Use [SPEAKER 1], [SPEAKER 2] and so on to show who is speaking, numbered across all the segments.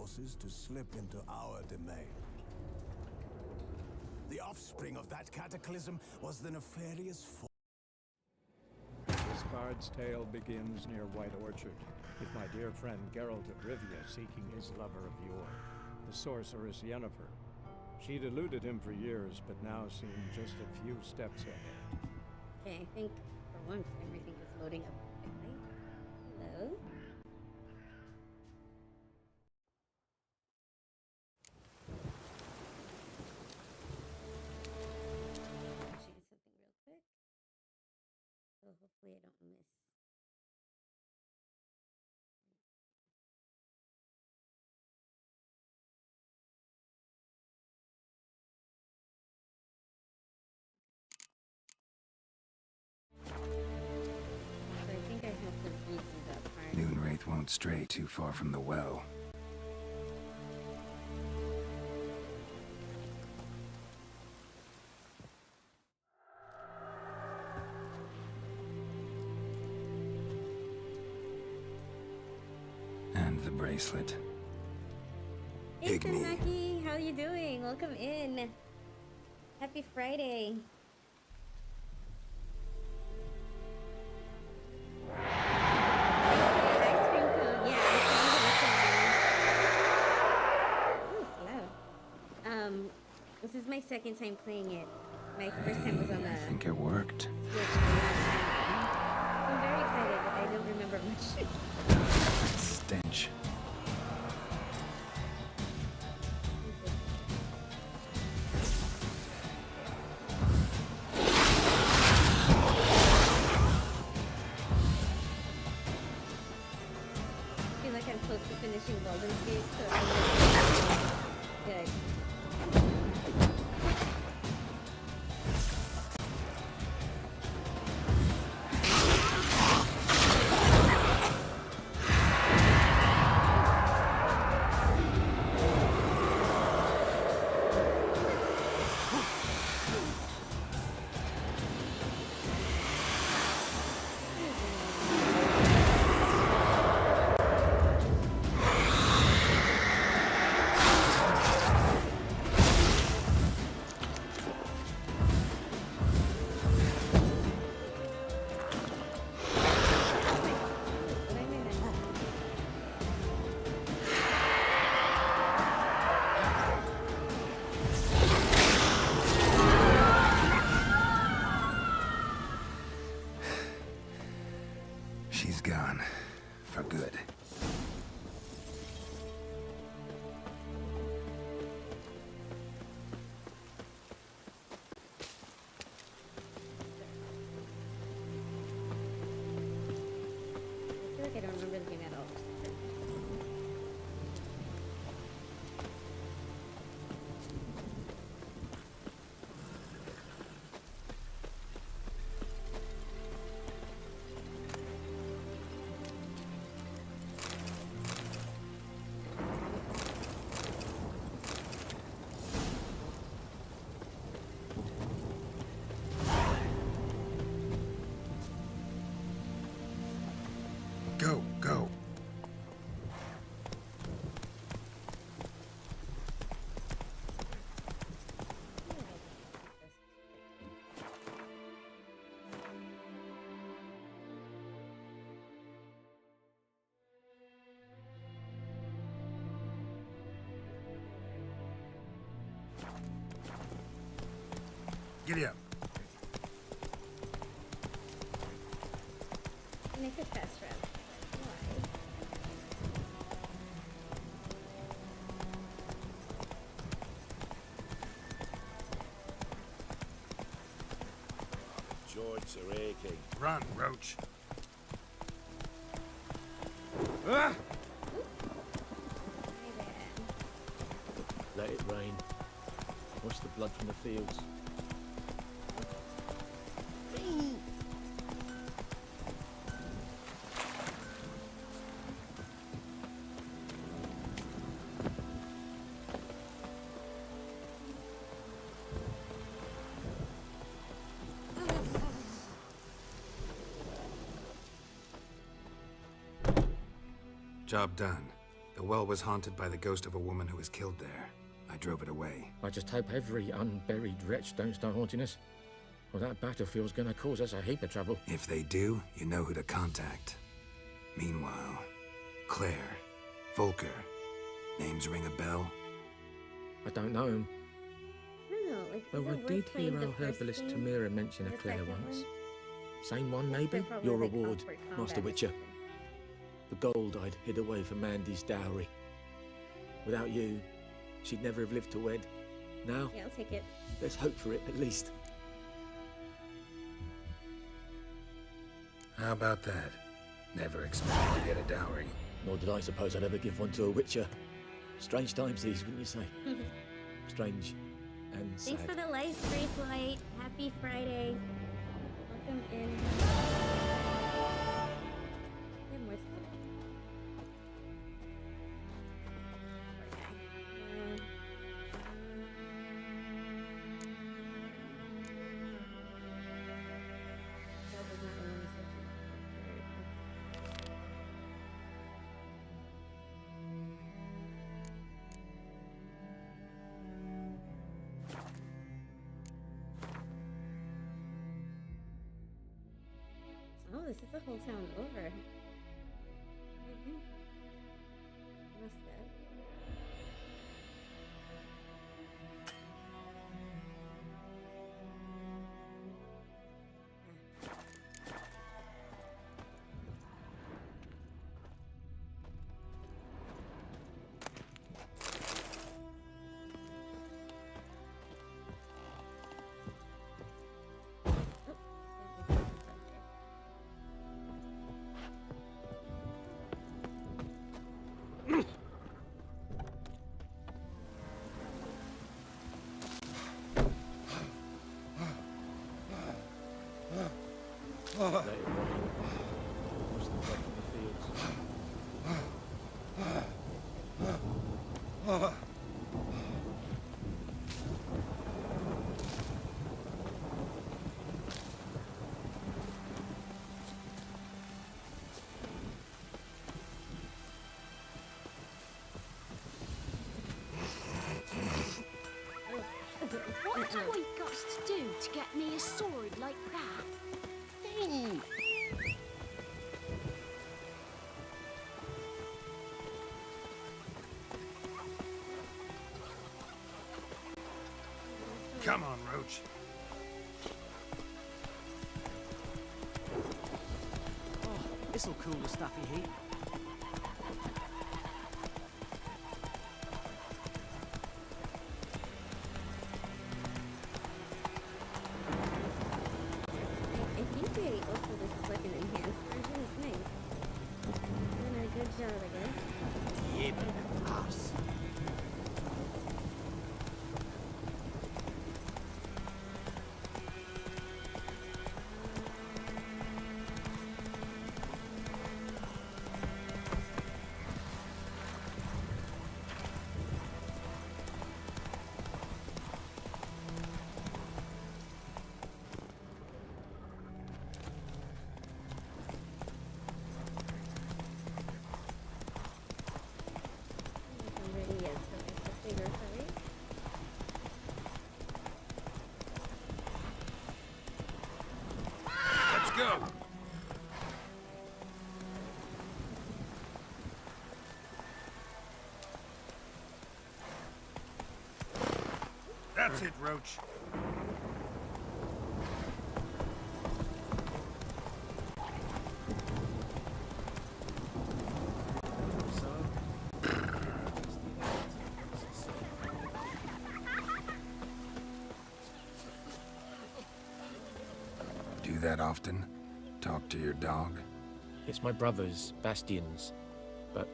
[SPEAKER 1] forces to slip into our domain. The offspring of that cataclysm was the nefarious force.
[SPEAKER 2] This bard's tale begins near White Orchard, with my dear friend Geralt of Rivia seeking his lover of yore, the sorceress Yennefer. She'd eluded him for years, but now seemed just a few steps ahead.
[SPEAKER 3] Okay, I think for once everything is loading up quickly. Hello? Actually, get something real quick. So hopefully I don't miss. So I think I have some reasons up front.
[SPEAKER 4] Moonwraith won't stray too far from the well. And the bracelet.
[SPEAKER 3] Hey,
[SPEAKER 4] Igni.
[SPEAKER 3] Sanaki, how you doing? Welcome in. Happy Friday. Ice cream cone. Yeah, ooh, slow. This is my second time playing it. My first time was on the
[SPEAKER 4] I think it worked.
[SPEAKER 3] Switch. I'm very excited, but I don't remember much.
[SPEAKER 4] Stench.
[SPEAKER 3] I feel like I'm close to finishing Baldur's Gate, so I'm good.
[SPEAKER 4] She's gone. For good.
[SPEAKER 3] I feel like I don't remember the game at all.
[SPEAKER 4] Go, go. Giddy up.
[SPEAKER 3] Make a fast route. Why?
[SPEAKER 5] Joints are aching.
[SPEAKER 4] Run, Roach.
[SPEAKER 3] My
[SPEAKER 4] Ah!
[SPEAKER 3] bad.
[SPEAKER 5] Let it rain. Wash the blood from the fields.
[SPEAKER 4] Job done. The The well was haunted by the ghost of a woman who was killed there. I drove it away.
[SPEAKER 5] I just hope every unburied wretch don't start haunting us. Well, that battlefield's gonna cause us a heap of trouble.
[SPEAKER 4] If they do, you know who to contact. Meanwhile, Claire, Volker, names ring a bell?
[SPEAKER 5] I don't know him.
[SPEAKER 3] I don't know, like,
[SPEAKER 5] Though
[SPEAKER 3] is
[SPEAKER 5] I
[SPEAKER 3] it worth
[SPEAKER 5] did
[SPEAKER 3] playing
[SPEAKER 5] hear
[SPEAKER 3] the
[SPEAKER 5] our
[SPEAKER 3] first
[SPEAKER 5] herbalist
[SPEAKER 3] game
[SPEAKER 5] Tamira mention
[SPEAKER 3] or
[SPEAKER 5] a
[SPEAKER 3] the
[SPEAKER 5] Claire
[SPEAKER 3] second
[SPEAKER 5] once.
[SPEAKER 3] one?
[SPEAKER 5] Same one,
[SPEAKER 3] They're
[SPEAKER 5] maybe?
[SPEAKER 3] probably,
[SPEAKER 5] Your
[SPEAKER 3] like,
[SPEAKER 5] reward,
[SPEAKER 3] awkward
[SPEAKER 5] Master
[SPEAKER 3] combat or
[SPEAKER 5] Witcher.
[SPEAKER 3] something.
[SPEAKER 5] The gold I'd hid away for Mandy's dowry. Without you, she'd never have lived to wed. Now,
[SPEAKER 3] Yeah, I'll take it.
[SPEAKER 5] there's hope for it, at least.
[SPEAKER 4] How about that? Never expected to get a dowry.
[SPEAKER 5] Nor did I suppose I'd ever give one to a Witcher. Strange times these, wouldn't you say? Strange and sad.
[SPEAKER 3] Thanks for the lights, Grace Light. Happy Friday. Welcome in. We have more stuff. Poor guy. Hope is not the one who's looking. Oh, this is the whole town over. Mhm. Must have.
[SPEAKER 5] Let it rain. Wash the blood from the fields.
[SPEAKER 6] What have we got to do to get me a sword like that?
[SPEAKER 4] Come on, Roach.
[SPEAKER 7] This'll cool the stuffy heat.
[SPEAKER 3] I think they also this is like an enhanced version. It's nice. Doing a good job, I guess.
[SPEAKER 7] Yeah, but us.
[SPEAKER 3] I'm ready yet, so it's a bigger fight.
[SPEAKER 4] Let's go. That's it, Roach. Do that often? Talk to your dog?
[SPEAKER 5] It's my brother's, Bastion's. But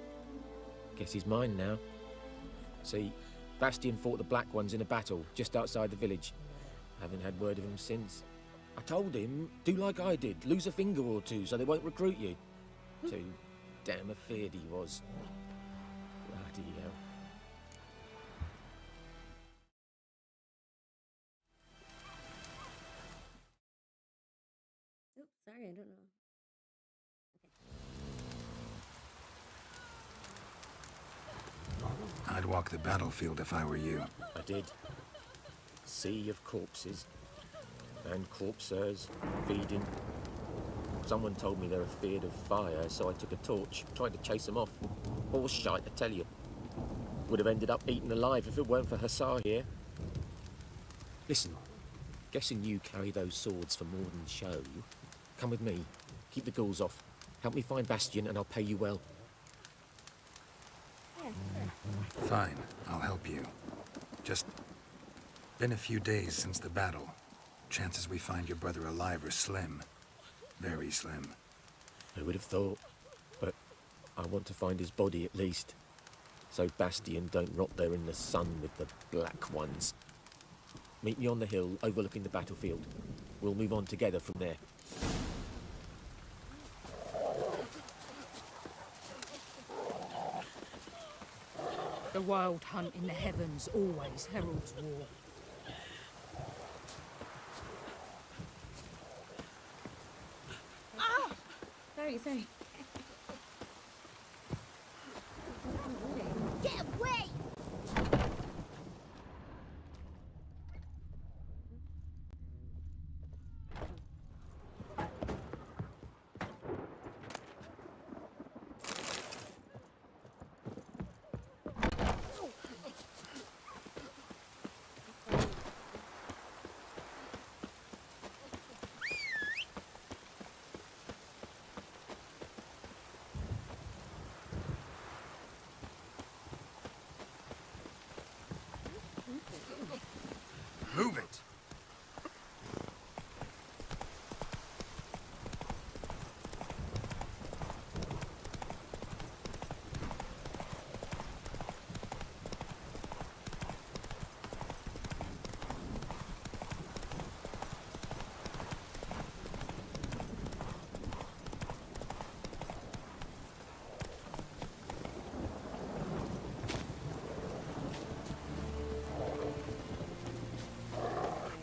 [SPEAKER 5] guess he's mine now. See, Bastion fought the Black Ones in a battle just outside the village. Haven't had word of him since. I told him, do like I did, lose a finger or two so they won't recruit you. Too damn afeard he was. Bloody hell.
[SPEAKER 3] Oops, sorry, I don't know. Okay.
[SPEAKER 4] I'd walk the battlefield if I were you.
[SPEAKER 5] I did. Sea of corpses. And corpsers feeding. Someone told me they were feared of fire, so I took a torch, tried to chase them off. Horse shite, I tell you. Would have ended up eaten alive if it weren't for Hussar here. Listen, guessing you carry those swords for more than show. Come with me. Keep the ghouls off. Help me find Bastion and I'll pay you well.
[SPEAKER 3] Yeah, sure.
[SPEAKER 4] Fine, I'll help you. Just been a few days since the battle. Chances we find your brother alive are slim. Very slim.
[SPEAKER 5] Who would have thought? But I want to find his body at least. So Bastion don't rot there in the sun with the black ones. Meet me on the hill overlooking the battlefield. We'll move on together from there.
[SPEAKER 8] The wild hunt in the heavens always heralds war.
[SPEAKER 3] Sorry.
[SPEAKER 6] Get away!
[SPEAKER 4] Move it!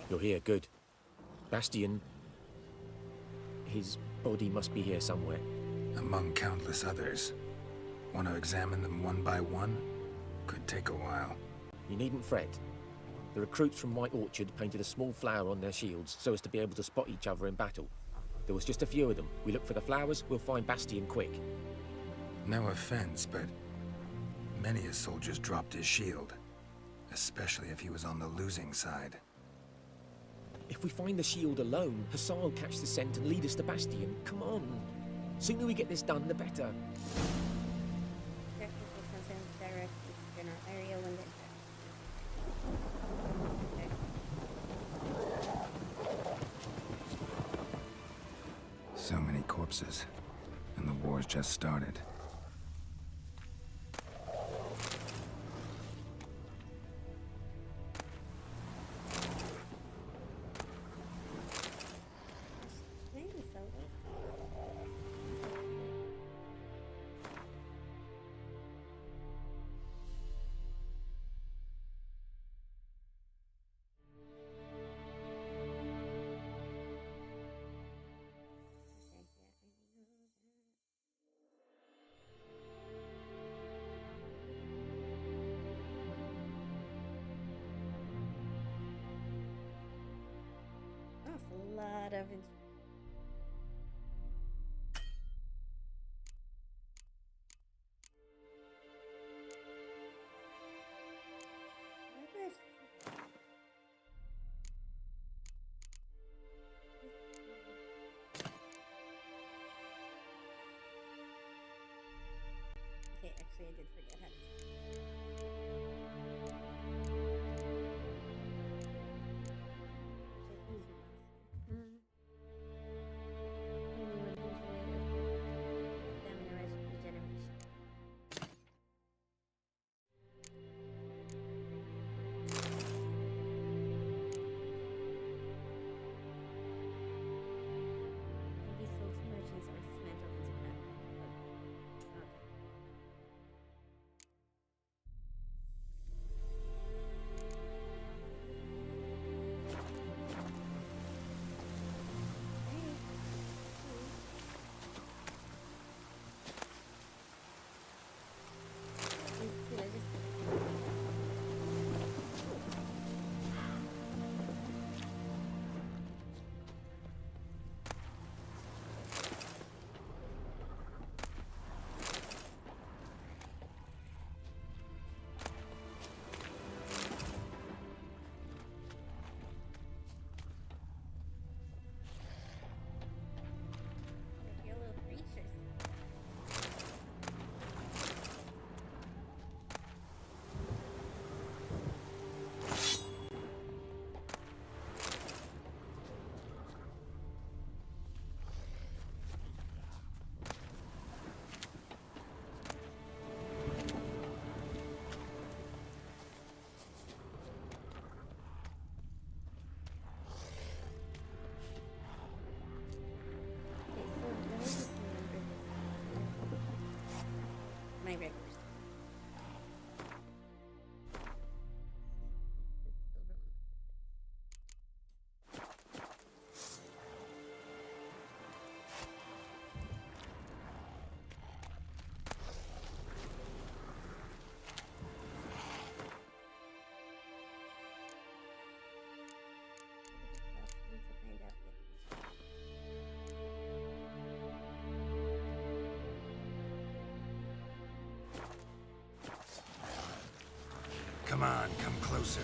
[SPEAKER 5] You're here, good. Bastion... his body must be here somewhere.
[SPEAKER 4] Among countless others. Want to examine them one by one? Could take a while.
[SPEAKER 5] You needn't fret. The recruits from White Orchard painted a small flower on their shields so as to be able to spot each other in battle. There was just a few of them. We look for the flowers, we'll find Bastion quick.
[SPEAKER 4] No offense, but many a soldier's dropped his shield. Especially if he was on the losing side.
[SPEAKER 5] If we find the shield alone, Hussar will catch the scent and lead us to Bastion. Come on. Sooner we get this done, the better.
[SPEAKER 3] Technical sentence direct is general area when
[SPEAKER 4] So many corpses. And the war's just started.
[SPEAKER 3] maybe so. That's a lot of okay, actually I did forget how to
[SPEAKER 4] Come on, come closer.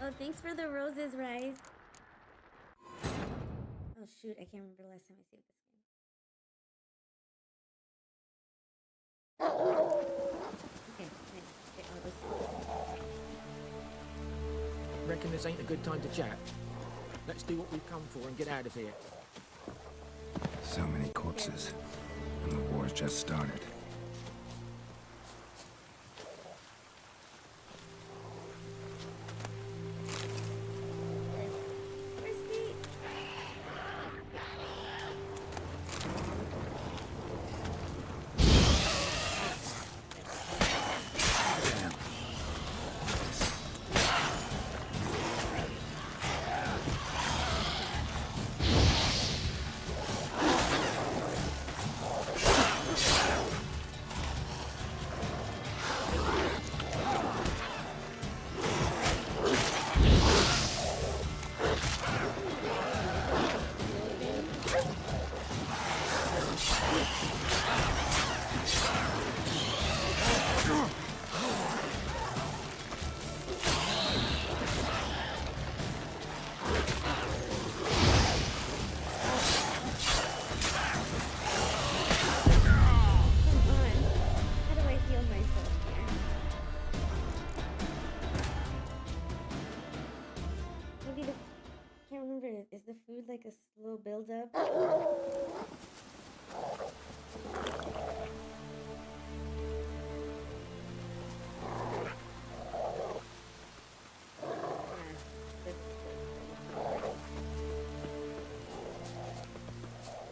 [SPEAKER 3] Oh, thanks for the roses, Rise. Oh shoot, I can't remember the last time I saved this game. Okay, nice. Okay, I'll go see.
[SPEAKER 5] Reckon this ain't a good time to chat? Let's do what we've come for and get out of here.
[SPEAKER 4] So many corpses, and the war's just started.
[SPEAKER 3] Where's Pete?
[SPEAKER 4] Damn.
[SPEAKER 3] Come on. How do I heal myself here? Maybe the... can't remember. Is the food like a slow build up?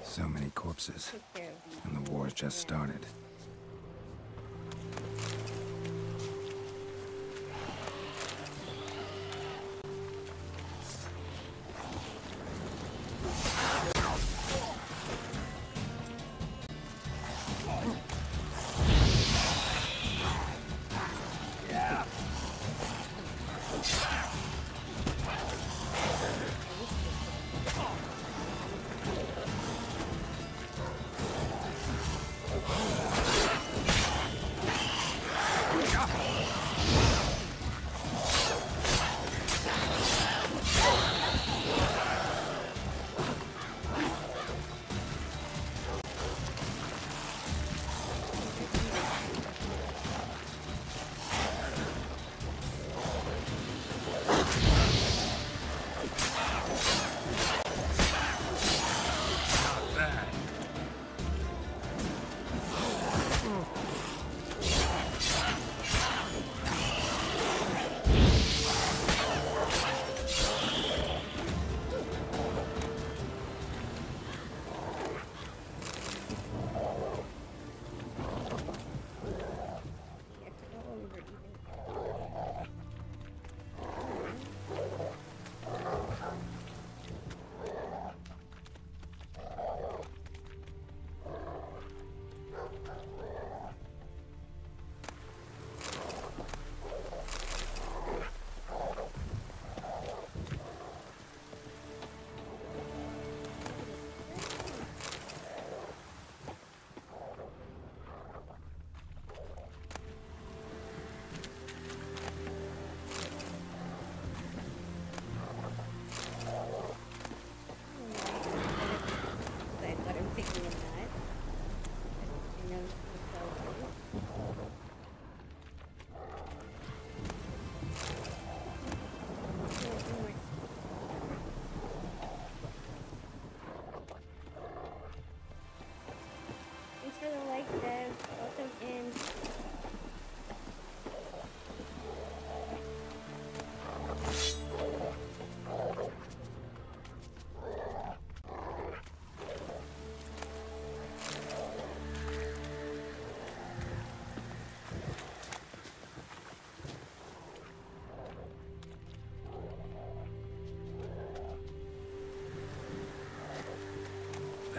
[SPEAKER 4] So many corpses,
[SPEAKER 3] Take care of these.
[SPEAKER 4] and the war's just started.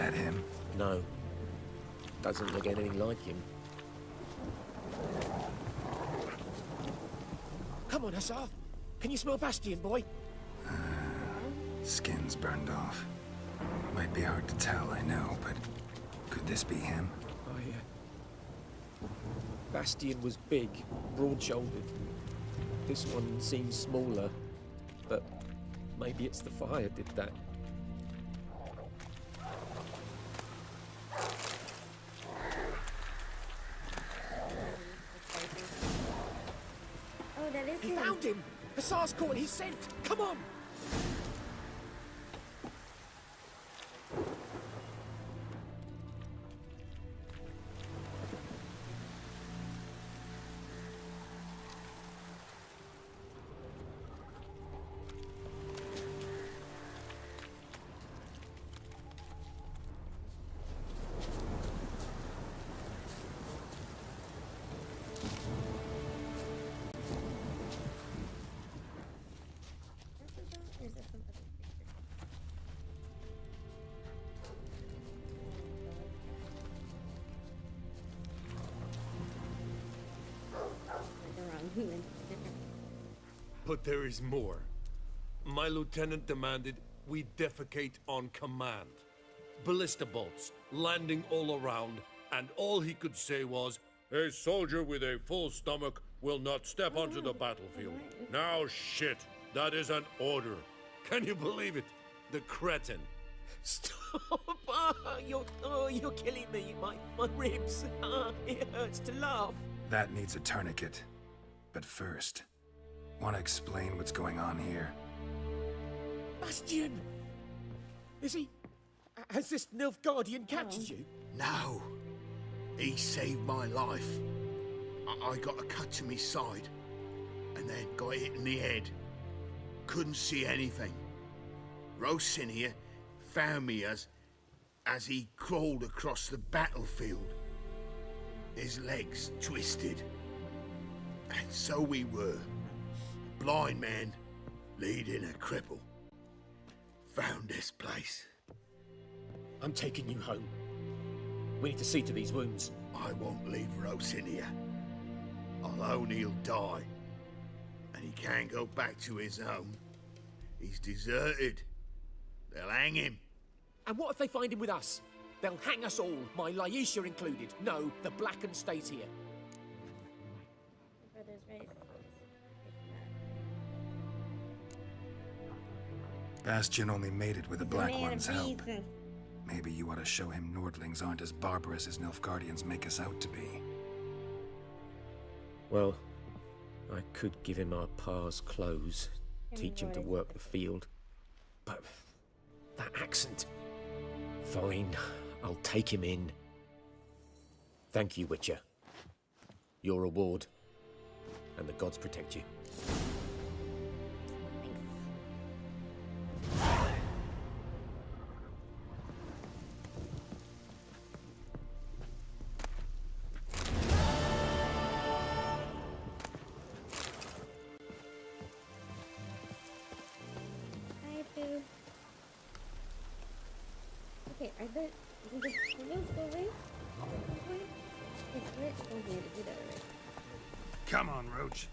[SPEAKER 4] that him?
[SPEAKER 5] No. Doesn't look anything like him. Come on, Hussar. Can you smell Bastion, boy?
[SPEAKER 4] Skin's burned off. Might be hard to tell, I know, but could this be him?
[SPEAKER 5] Oh, yeah. Bastion was big, broad-shouldered. This one seems smaller, but maybe it's the fire did that.
[SPEAKER 3] Oh, that is
[SPEAKER 5] He
[SPEAKER 3] him.
[SPEAKER 5] found him! Hussar's caught his scent! Come on!
[SPEAKER 3] Or is this some other picture? Like the wrong human.
[SPEAKER 9] But there is more. My lieutenant demanded we defecate on command. Ballista bolts, landing all around, and all he could say was, "A soldier with a full stomach will not step onto the battlefield." Now shit, that is an order. Can you believe it? The cretin.
[SPEAKER 5] Stop! You're killing me. My ribs. It hurts to laugh.
[SPEAKER 4] That needs a tourniquet. But first, want to explain what's going on here?
[SPEAKER 5] Bastion! Is he... Has this Nilfgaardian captured you?
[SPEAKER 10] No. He saved my life. I got a cut to my side, and then got hit in the head. Couldn't see anything. Rosinia found me as he crawled across the battlefield. His legs twisted. And so we were. Blind man leading a cripple. Found this place.
[SPEAKER 5] I'm taking you home. We need to see to these wounds.
[SPEAKER 10] I won't leave Rosinia. Alone he'll die. And he can't go back to his home. He's deserted. They'll hang him.
[SPEAKER 5] And what if they find him with us? They'll hang us all, my Laisha included. No, the Blacken stays here.
[SPEAKER 3] Brother's race.
[SPEAKER 4] Bastion only made it with the Black
[SPEAKER 3] Man of
[SPEAKER 4] One's help.
[SPEAKER 3] reason.
[SPEAKER 4] Maybe you ought to show him Nordlings aren't as barbarous as Nilfgaardians make us out to be.
[SPEAKER 5] Well, I could give him our pa's clothes, teach him to work the field. But that accent... Fine, I'll take him in. Thank you, Witcher. Your reward. And the gods protect you.
[SPEAKER 3] Hi, Boo. Okay, are the windows go away? It's lit. Oh, we had to do that already.
[SPEAKER 4] Come on, Roach.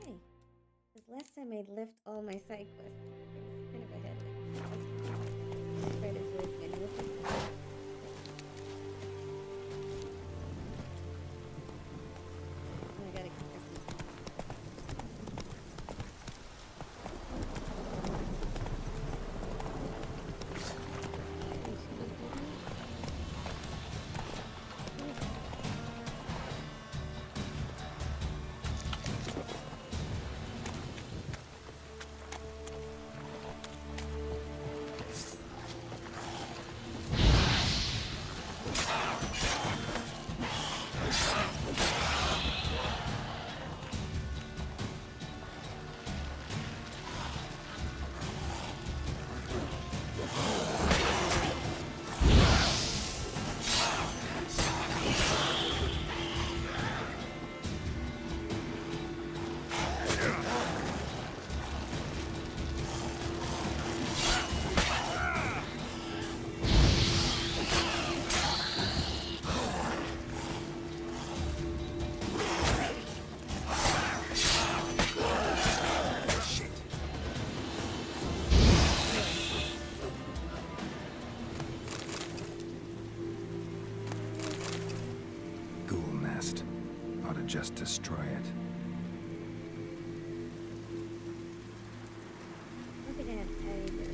[SPEAKER 3] Hey, this last time I'd lift all my side quests. It's kind of a headache. Fred is always going to listen. Oh, I gotta keep pressing.
[SPEAKER 4] just destroy it.
[SPEAKER 3] I don't think I have either.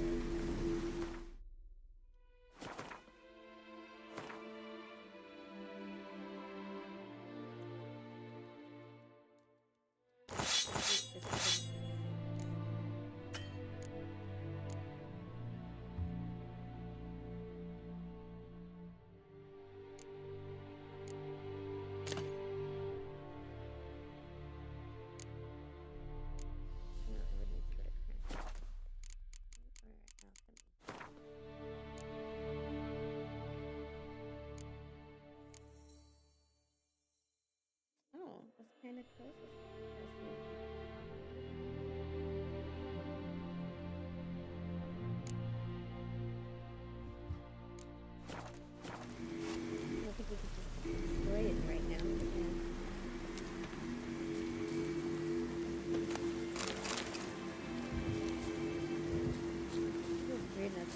[SPEAKER 3] Oh, that's kind of close. I don't think we could just destroy it right now. Yeah. Feels weird not to-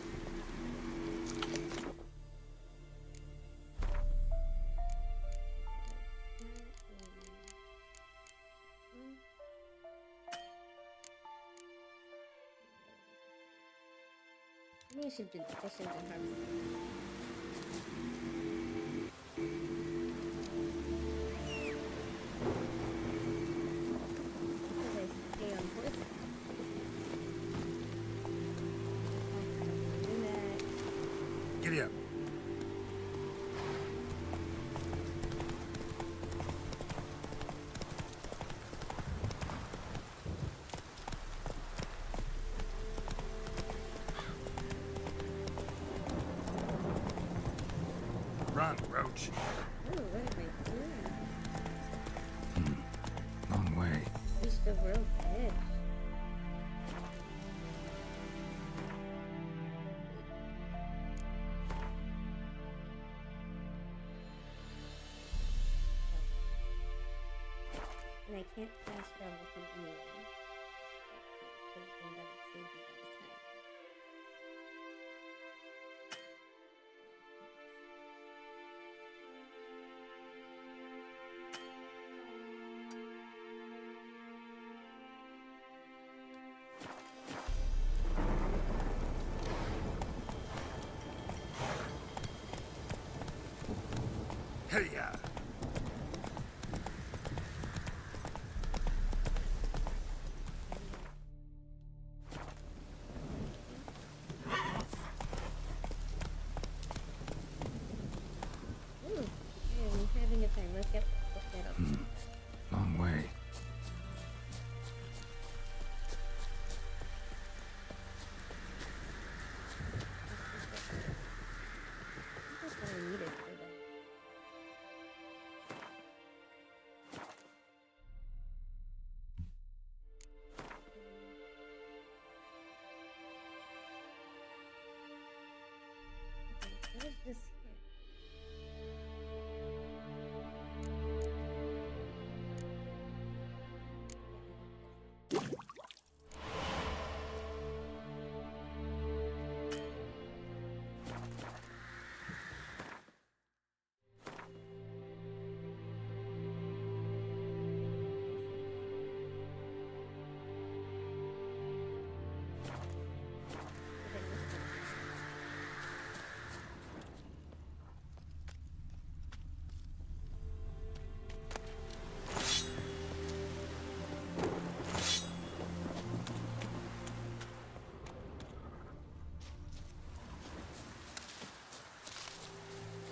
[SPEAKER 3] I think I should do fishing and harvesting. Because I stay on horseback. Do that.
[SPEAKER 4] Giddy up. Run, Roach.
[SPEAKER 3] Oh, what am I doing?
[SPEAKER 4] Long way.
[SPEAKER 3] Reached the world's edge. And I can't fast travel from anywhere. Because then that would save me all the time.
[SPEAKER 4] Hey-ya!
[SPEAKER 3] Ooh, I'm having a time. Let's get that up.
[SPEAKER 4] Long way.
[SPEAKER 3] That's what I needed for that. Okay, what is this here?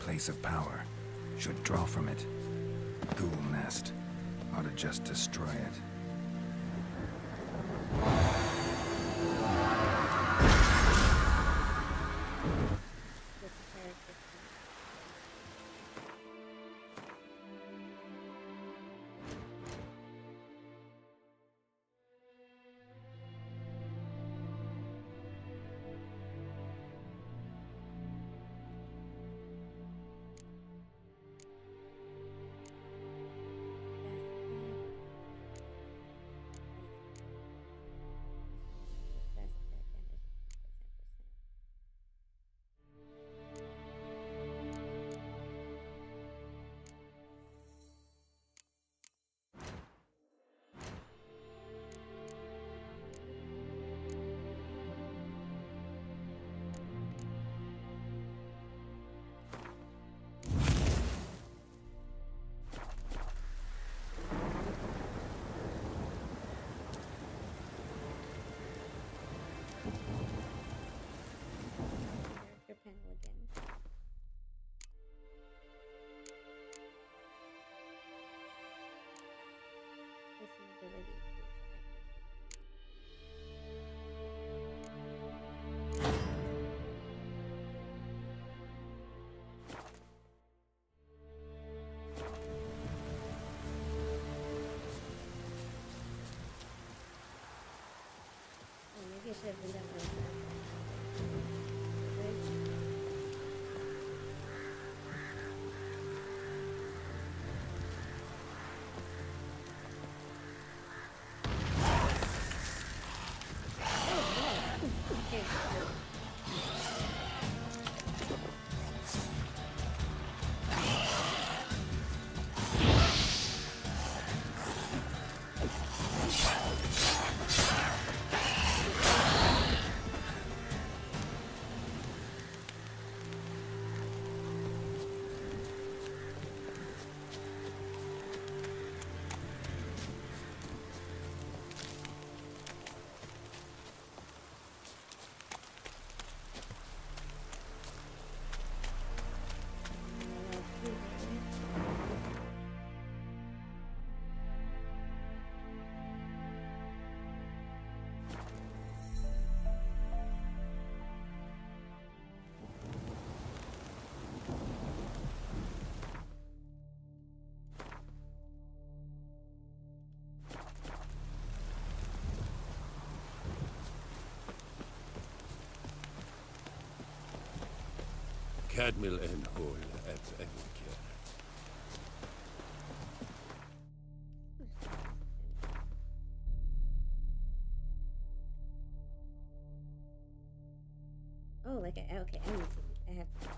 [SPEAKER 4] Place of power. Should draw from it. Ghoul nest. Ought to just destroy it.
[SPEAKER 3] This character. Oh, maybe I should have been done with that. Okay.
[SPEAKER 9] Cadmil en hol et evike.
[SPEAKER 3] Oh, like okay, I need to. I have to.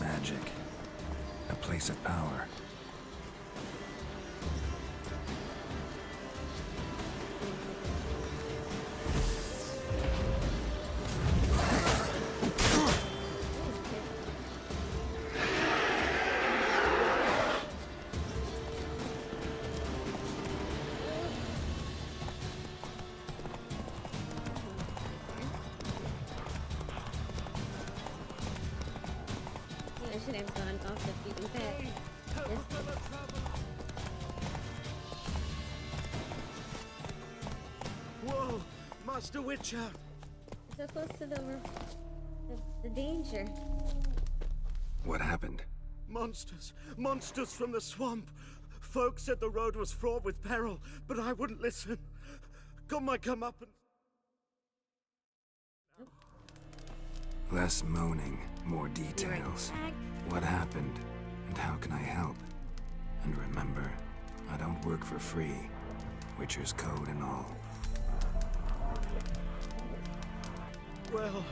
[SPEAKER 4] Magic. A place of power.
[SPEAKER 3] I should have gone off the beaten path.
[SPEAKER 7] Whoa, Master Witcher!
[SPEAKER 3] So close to the danger.
[SPEAKER 4] What happened?
[SPEAKER 7] Monsters! Monsters from the swamp! Folk said the road was fraught with peril, but I wouldn't listen. Got my comeuppance.
[SPEAKER 4] Less moaning, more details. What happened, and how can I help? And remember, I don't work for free. Witcher's code and all.
[SPEAKER 7] Well,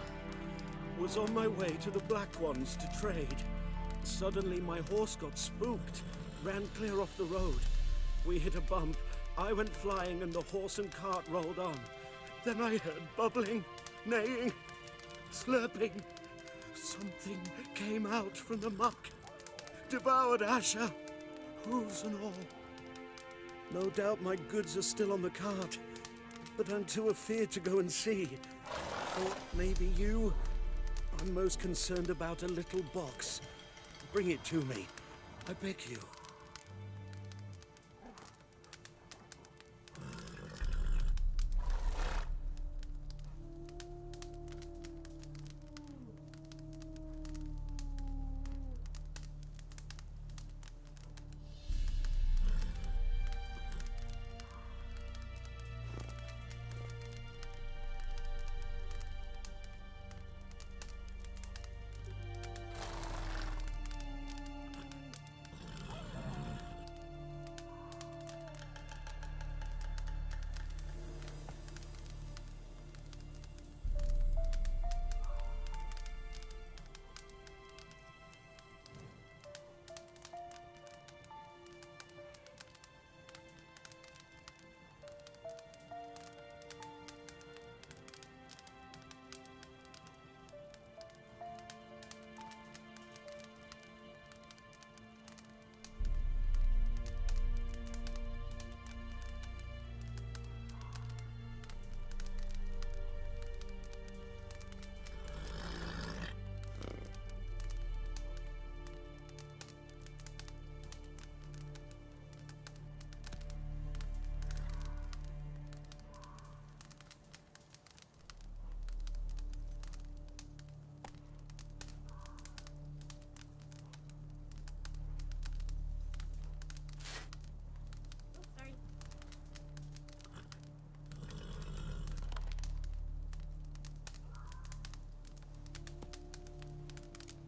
[SPEAKER 7] was on my way to the Black Ones to trade. Suddenly my horse got spooked, ran clear off the road. We hit a bump, I went flying and the horse and cart rolled on. Then I heard bubbling, neighing, slurping. Something came out from the muck, devoured Asher, hooves and all. No doubt my goods are still on the cart, but I'm too afeard to go and see. thought maybe you. I'm most concerned about a little box. Bring it to me. I beg you.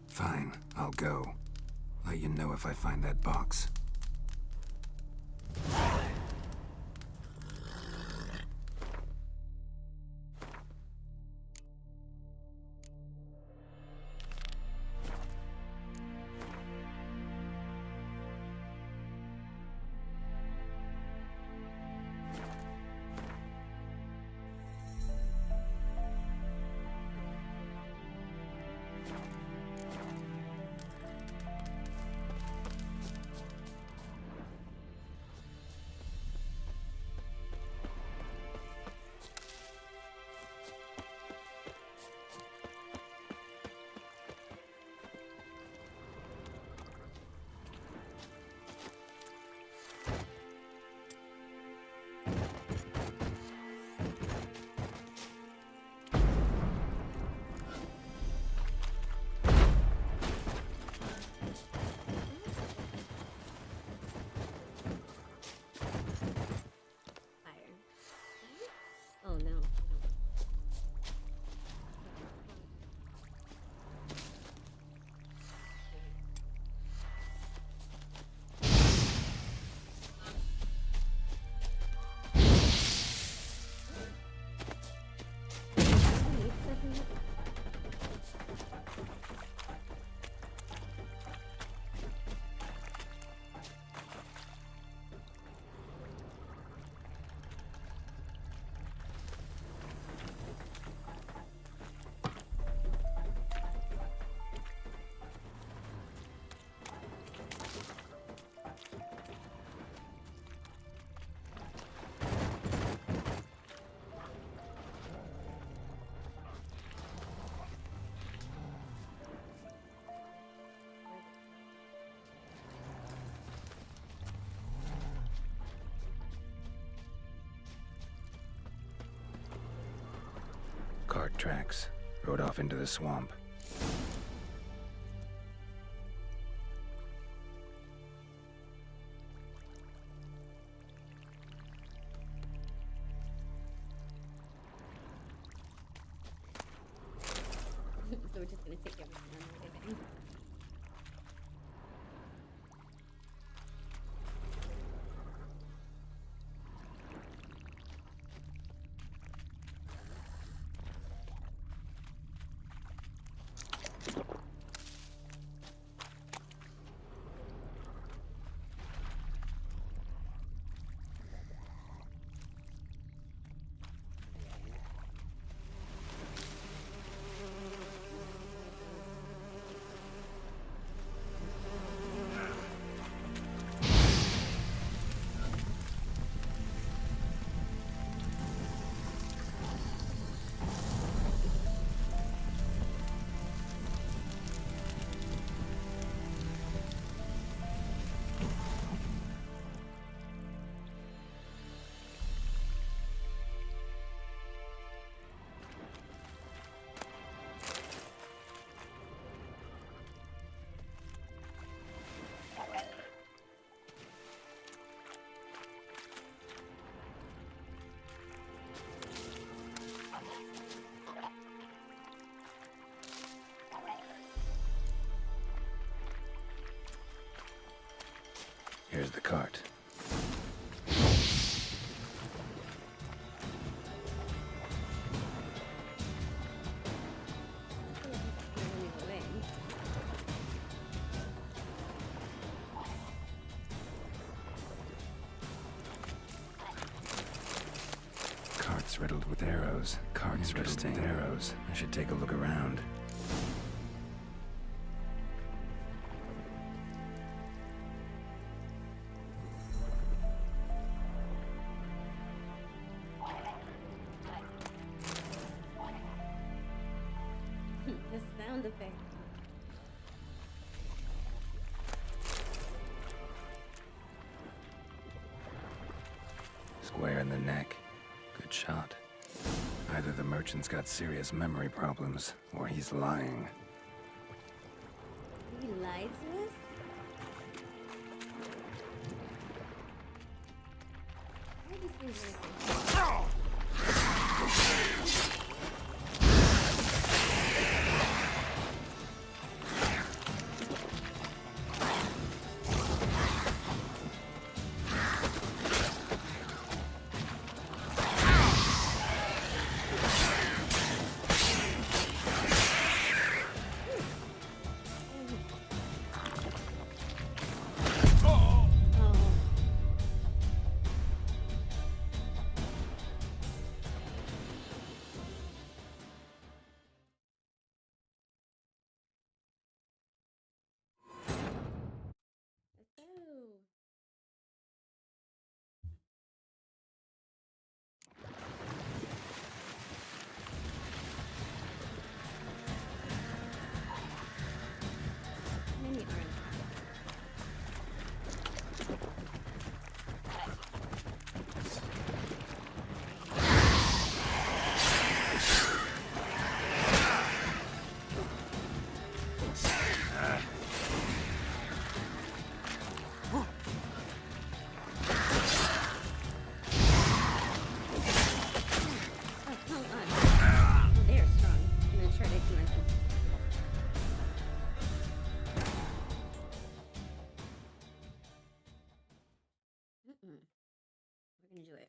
[SPEAKER 4] Fine, I'll go. Let you know if I find that box.
[SPEAKER 3] Oh no.
[SPEAKER 4] Cart tracks. Rode off into the swamp.
[SPEAKER 3] So we're just gonna take everything on the way there.
[SPEAKER 4] Here's the cart. Cart's riddled with arrows. Cart's riddled with arrows. I should take a look around.
[SPEAKER 3] The sound effect.
[SPEAKER 4] Square in the neck. Good shot. Either the merchant's got serious memory problems, or he's lying.
[SPEAKER 3] He lied to us? Why are these things like this? Many aren't. Oh, come on. Oh, they're strong. I'm gonna try to ignore them. We're gonna do it.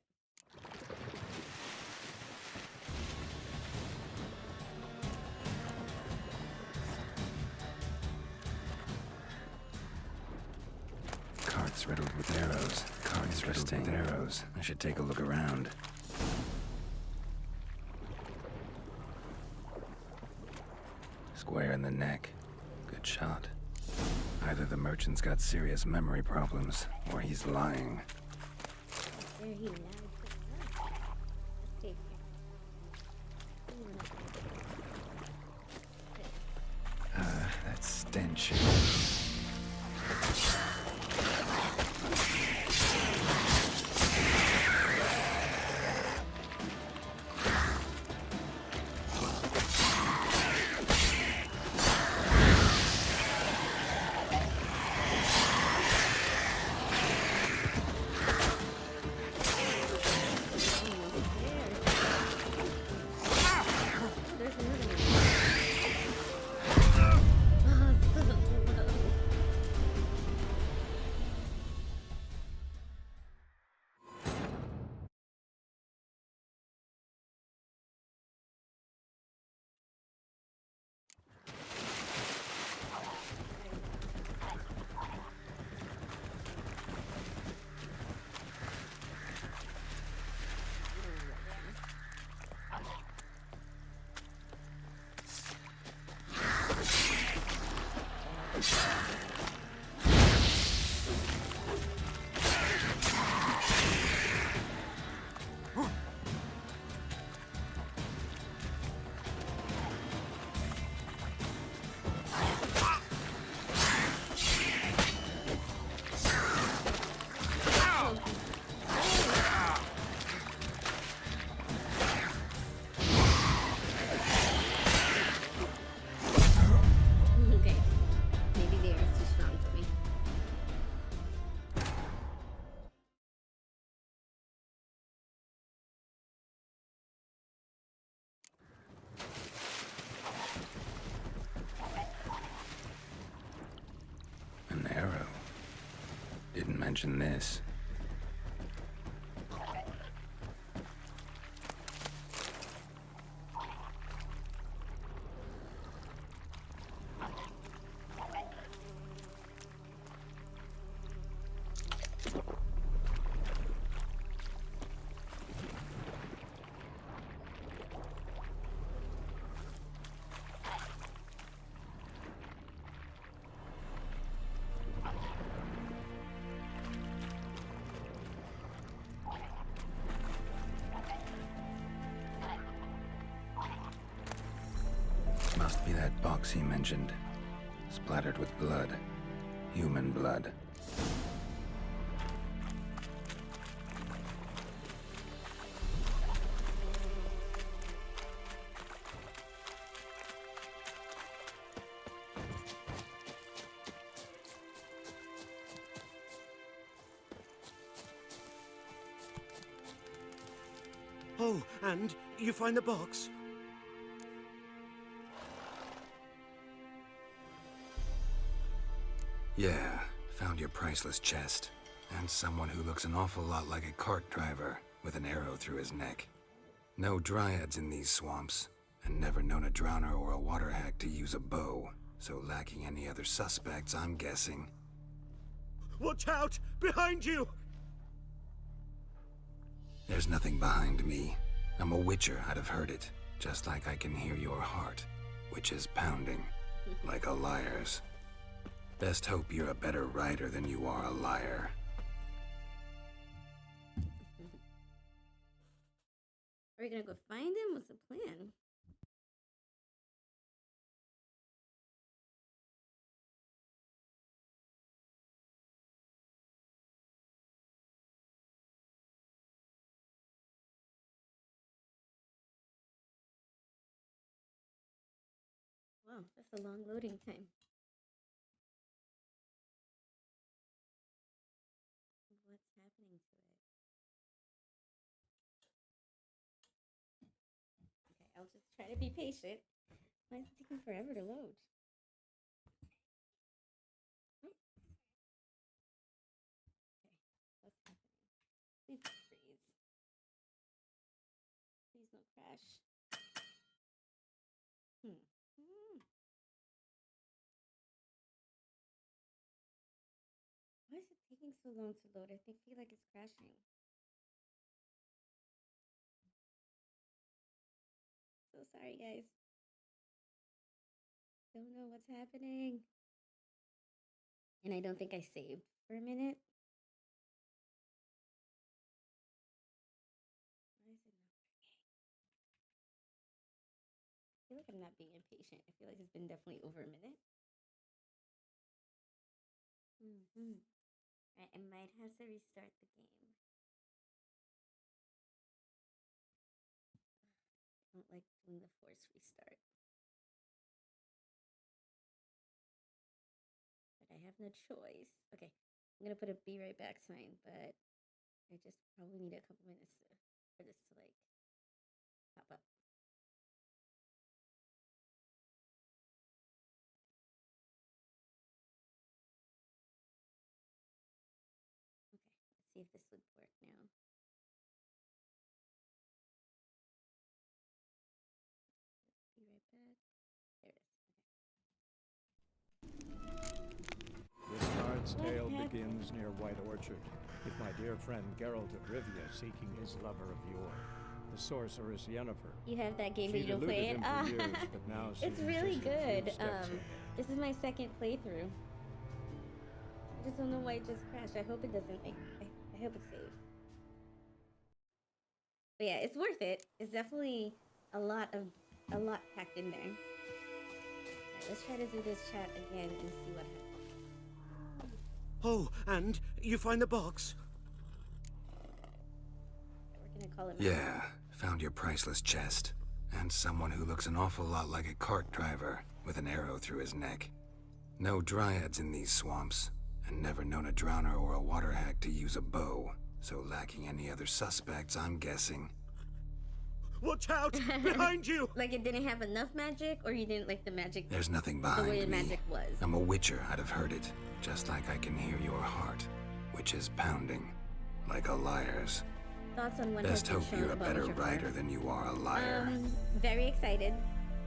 [SPEAKER 4] Cart's riddled with arrows. Cart's riddled with arrows. I should take a look around. Square in the neck. Good shot. Either the merchant's got serious memory problems, or he's lying.
[SPEAKER 3] There he lied to us. Let's see.
[SPEAKER 4] That stench.
[SPEAKER 3] There's another one. Oh, so
[SPEAKER 4] mention this. Must be that box he mentioned. Splattered with blood. Human blood.
[SPEAKER 7] Oh, and you find the box?
[SPEAKER 4] Yeah, found your priceless chest. And someone who looks an awful lot like a cart driver, with an arrow through his neck. No dryads in these swamps, and never known a drowner or a water hag to use a bow. So lacking any other suspects, I'm guessing.
[SPEAKER 7] Watch out! Behind you!
[SPEAKER 4] There's nothing behind me. I'm a witcher, I'd have heard it. Just like I can hear your heart, which is pounding, like a liar's. Best hope you're a better writer than you are a liar.
[SPEAKER 3] Are we gonna go find him? What's the plan? Wow, that's a long loading time. What's happening to it? Okay, I'll just try to be patient. Why is it taking forever to load? Oh. Okay, what's happening? Please don't freeze. Please don't crash. Why is it taking so long to load? I feel like it's crashing. So sorry, guys. Don't know what's happening. And I don't think I saved for a minute. Why is it not working? I feel like I'm not being impatient. I feel like it's been definitely over a minute. I might have to restart the game. I don't like doing the force restart. But I have no choice. Okay, I'm gonna put a be right back sign, but I just probably need a couple minutes for this to like pop up. See if this would work now. Be right back. There it is. Okay.
[SPEAKER 2] This bard's tale begins near White Orchard, with my dear friend Geralt of Rivia seeking his lover of yore, the sorceress Yennefer.
[SPEAKER 3] You have that game, but
[SPEAKER 2] She'd
[SPEAKER 3] you don't play it.
[SPEAKER 2] eluded him for years, but now
[SPEAKER 3] It's
[SPEAKER 2] seems
[SPEAKER 3] really
[SPEAKER 2] just a few
[SPEAKER 3] good.
[SPEAKER 2] steps ahead.
[SPEAKER 3] This is my second playthrough. I just don't know why it just crashed. I hope it doesn't. I hope it's saved. But yeah, it's worth it. It's definitely a lot packed in there. Alright, let's try to do this chat again and see what happens.
[SPEAKER 7] Oh, and you find the box?
[SPEAKER 3] We're gonna call it.
[SPEAKER 4] Yeah, found your priceless chest. And someone who looks an awful lot like a cart driver, with an arrow through his neck. No dryads in these swamps, and never known a drowner or a water hag to use a bow. So lacking any other suspects, I'm guessing.
[SPEAKER 7] Watch out! Behind you!
[SPEAKER 3] Like it didn't have enough magic, or you didn't like the magic?
[SPEAKER 4] There's nothing
[SPEAKER 3] the
[SPEAKER 4] behind
[SPEAKER 3] way the
[SPEAKER 4] me.
[SPEAKER 3] magic was.
[SPEAKER 4] I'm a witcher, I'd have heard it. Just like I can hear your heart, which is pounding, like a liar's.
[SPEAKER 3] Thoughts on what
[SPEAKER 4] Best
[SPEAKER 3] has been
[SPEAKER 4] hope
[SPEAKER 3] shown
[SPEAKER 4] you're a
[SPEAKER 3] about
[SPEAKER 4] better
[SPEAKER 3] Witcher 4?
[SPEAKER 4] writer than you are a liar.
[SPEAKER 3] Very excited.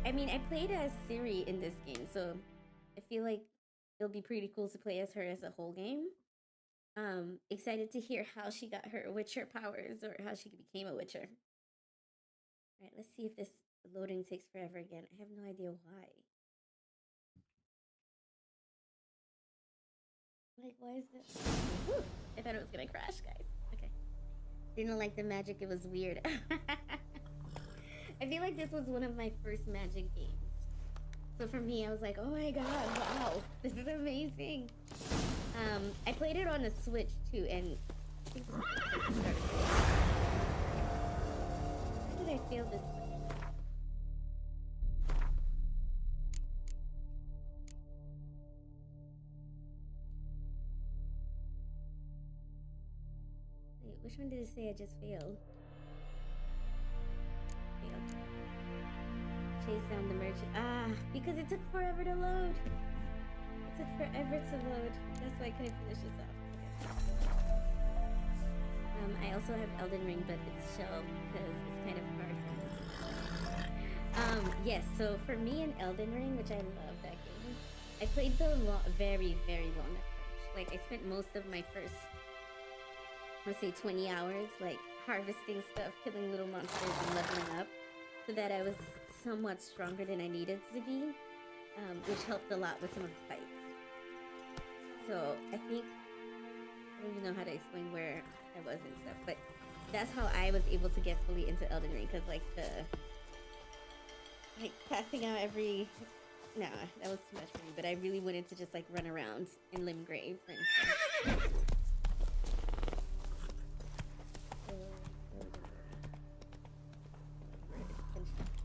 [SPEAKER 3] I mean, I played as Ciri in this game, so I feel like it'll be pretty cool to play as her as a whole game. Excited to hear how she got her Witcher powers or how she became a Witcher. All right, let's see if this loading takes forever again. I have no idea why. Like, why is this? Whew, I thought it was gonna crash, guys. Okay. Didn't like the magic, it was weird. I feel like this was one of my first Magic games. So for me, I was like, oh my god, wow, this is amazing. I played it on the Switch too, and I think this is the place to start. How did I fail this one? Wait, which one did it say I just failed? Failed. Chase down the merchant. Ah, because it took forever to load. It took forever to load. That's why I couldn't finish this off. Okay. I also have Elden Ring, but it's shelved because it's kind of hard for me. Yes, so for me in Elden Ring, which I love that game, I played the very, very long approach. Like, I spent most of my first, let's say 20 hours, like, harvesting stuff, killing little monsters, and leveling up, so that I was somewhat stronger than I needed to be, which helped a lot with some of the fights. So I think, I don't even know how to explain where I was and stuff, but that's how I was able to get fully into Elden Ring, because like passing out every, nah, that was too much for me, but I really wanted to just like run around in Limgrave, for instance.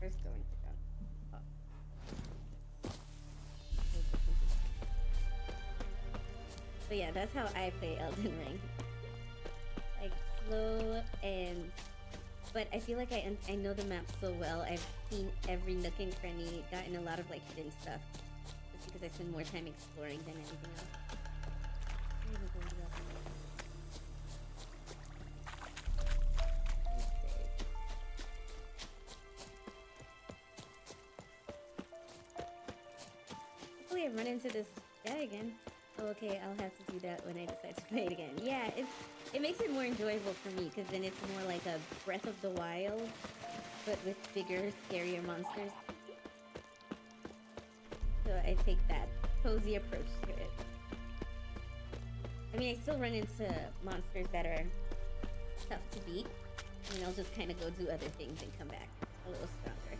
[SPEAKER 3] First going to go. But yeah, that's how I play Elden Ring. Like slow and, but I feel like I know the map so well. I've seen every nook and cranny, gotten a lot of like hidden stuff, just because I spend more time exploring than anything else. Hopefully I run into this guy again. Oh, okay, I'll have to do that when I decide to play it again. Yeah, it makes it more enjoyable for me, because then it's more like a Breath of the Wild, but with bigger, scarier monsters. So I take that cozy approach to it. I mean, I still run into monsters that are tough to beat, and I'll just kind of go do other things and come back a little stronger.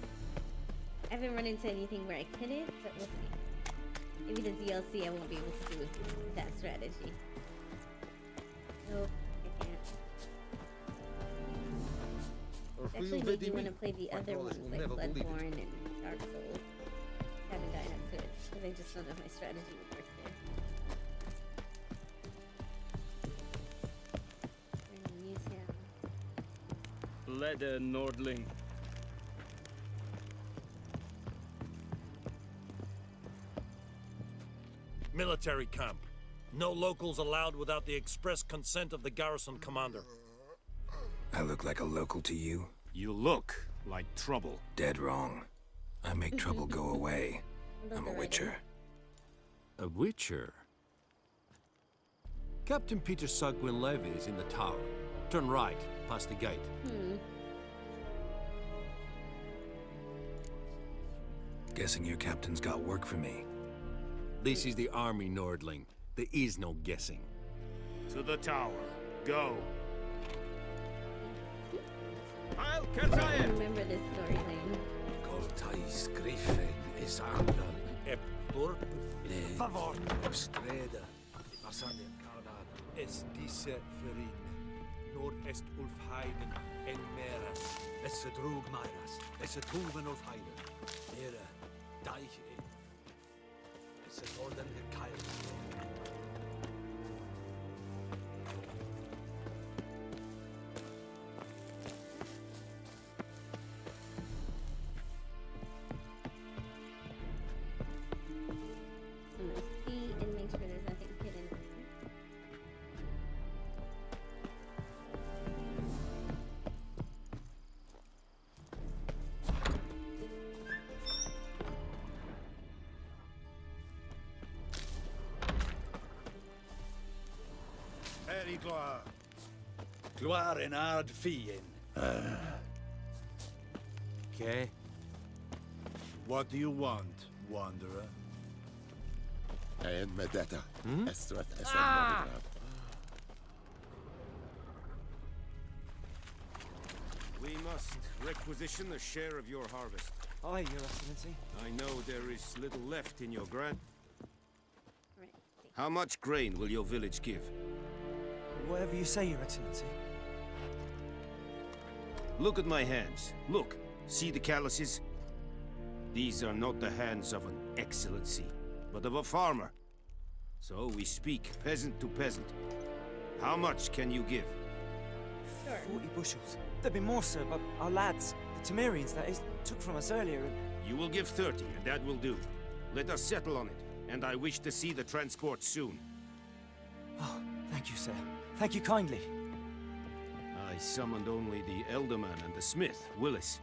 [SPEAKER 3] I haven't run into anything where I couldn't, but we'll see. Maybe the DLC I won't be able to do that strategy. Nope, I can't. Actually made me want to play the other ones like Bloodborne and Dark Souls. Haven't gotten up to it because I just don't know if my strategy would work there. We're in a museum.
[SPEAKER 11] Leder Nordling.
[SPEAKER 9] Military camp. No locals allowed without the express consent of the garrison commander.
[SPEAKER 4] I look like a local to you?
[SPEAKER 11] You look like trouble.
[SPEAKER 4] Dead wrong. I make trouble go away. I'm a witcher.
[SPEAKER 11] A witcher? Captain Peter Sugwin Levy is in the tower. Turn right, past the gate.
[SPEAKER 4] Guessing your captain's got work for me.
[SPEAKER 11] This is the army, Nordling. There is no guessing. To the tower. Go.
[SPEAKER 3] I remember this storyline.
[SPEAKER 10] Cortais Griffin is Ardan.
[SPEAKER 9] Eptor.
[SPEAKER 10] Favor. Obstreda. Marsandian Kardan.
[SPEAKER 9] Es diese Ferin. Nord est Ulfheiden en Meras.
[SPEAKER 10] Es a drug Myras. Es a Tuven of Heiden. Era. Deich. Es a Norden gekeilt.
[SPEAKER 3] I'm gonna see and make sure there's nothing hidden.
[SPEAKER 12] gloire. Gloire en ard fien.
[SPEAKER 1] Okay. What do you want, wanderer?
[SPEAKER 13] En met detta. Estrat
[SPEAKER 11] We must requisition a share of your harvest.
[SPEAKER 14] Aye, Your Excellency.
[SPEAKER 11] I know there is little left in your grant. How much grain will your village give?
[SPEAKER 14] Whatever you say, Your Excellency.
[SPEAKER 11] Look at my hands. Look. See the calluses? These are not the hands of an excellency, but of a farmer. So we speak peasant to peasant. How much can you give?
[SPEAKER 14] 40 bushels. There'd be more, sir, but our lads, the Temerians, that is, took from us earlier and...
[SPEAKER 11] You will give 30, and that will do. Let us settle on it, and I wish to see the transport soon.
[SPEAKER 14] Oh, thank you, sir. Thank you kindly.
[SPEAKER 11] I summoned only the Elderman and the smith, Willis.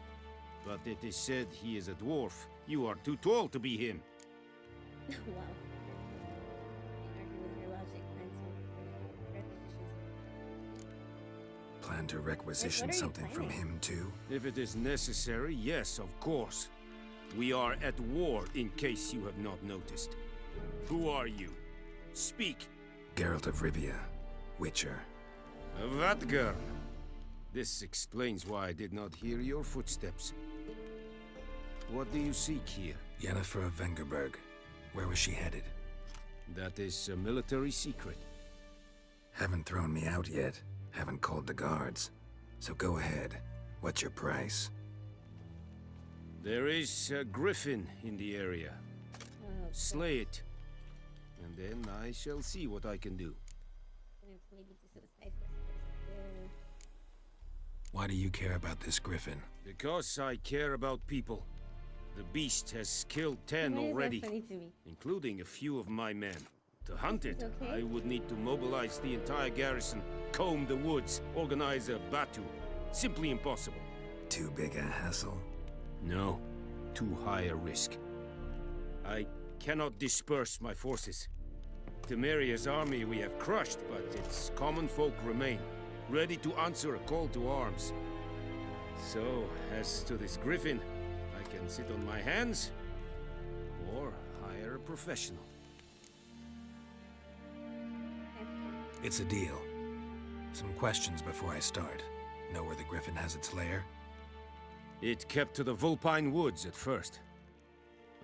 [SPEAKER 11] But it is said he is a dwarf. You are too tall to be him.
[SPEAKER 3] Wow. I argue with your logic, requisitions.
[SPEAKER 4] Plan to requisition something from him, too?
[SPEAKER 11] If it is necessary, yes, of course. We are at war, in case you have not noticed. Who are you? Speak.
[SPEAKER 4] Geralt of Rivia, Witcher.
[SPEAKER 11] Vatgern. This explains why I did not hear your footsteps. What do you seek here?
[SPEAKER 4] Yennefer of Vengerberg. Where was she headed?
[SPEAKER 11] That is a military secret.
[SPEAKER 4] Haven't thrown me out yet. Haven't called the guards. So go ahead. What's your price?
[SPEAKER 11] There is a griffin in the area. Slay it. And then I shall see what I can do.
[SPEAKER 4] Why do you care about this griffin?
[SPEAKER 11] Because I care about people. The beast has killed 10 already, including a few of my men. To hunt it, I would need to mobilize the entire garrison, comb the woods, organize a batu. Simply impossible.
[SPEAKER 4] Too big a hassle?
[SPEAKER 11] No, too high a risk. I cannot disperse my forces. Temeria's army we have crushed, but its common folk remain, ready to answer a call to arms. So, as to this griffin, I can sit on my hands, or hire a professional.
[SPEAKER 4] It's a deal. Some questions before I start. Know where the griffin has its lair?
[SPEAKER 11] It kept to the Vulpine Woods at first.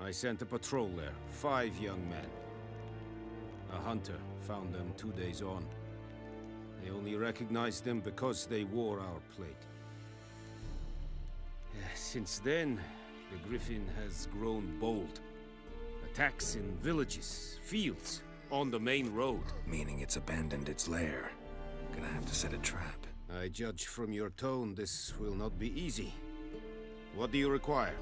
[SPEAKER 11] I sent a patrol there, 5 young men. A hunter found them 2 days on. They only recognized them because they wore our plate. Since then, the griffin has grown bold. Attacks in villages, fields, on the main road.
[SPEAKER 4] Meaning it's abandoned its lair. Gonna have to set a trap.
[SPEAKER 11] I judge from your tone this will not be easy. What do you require?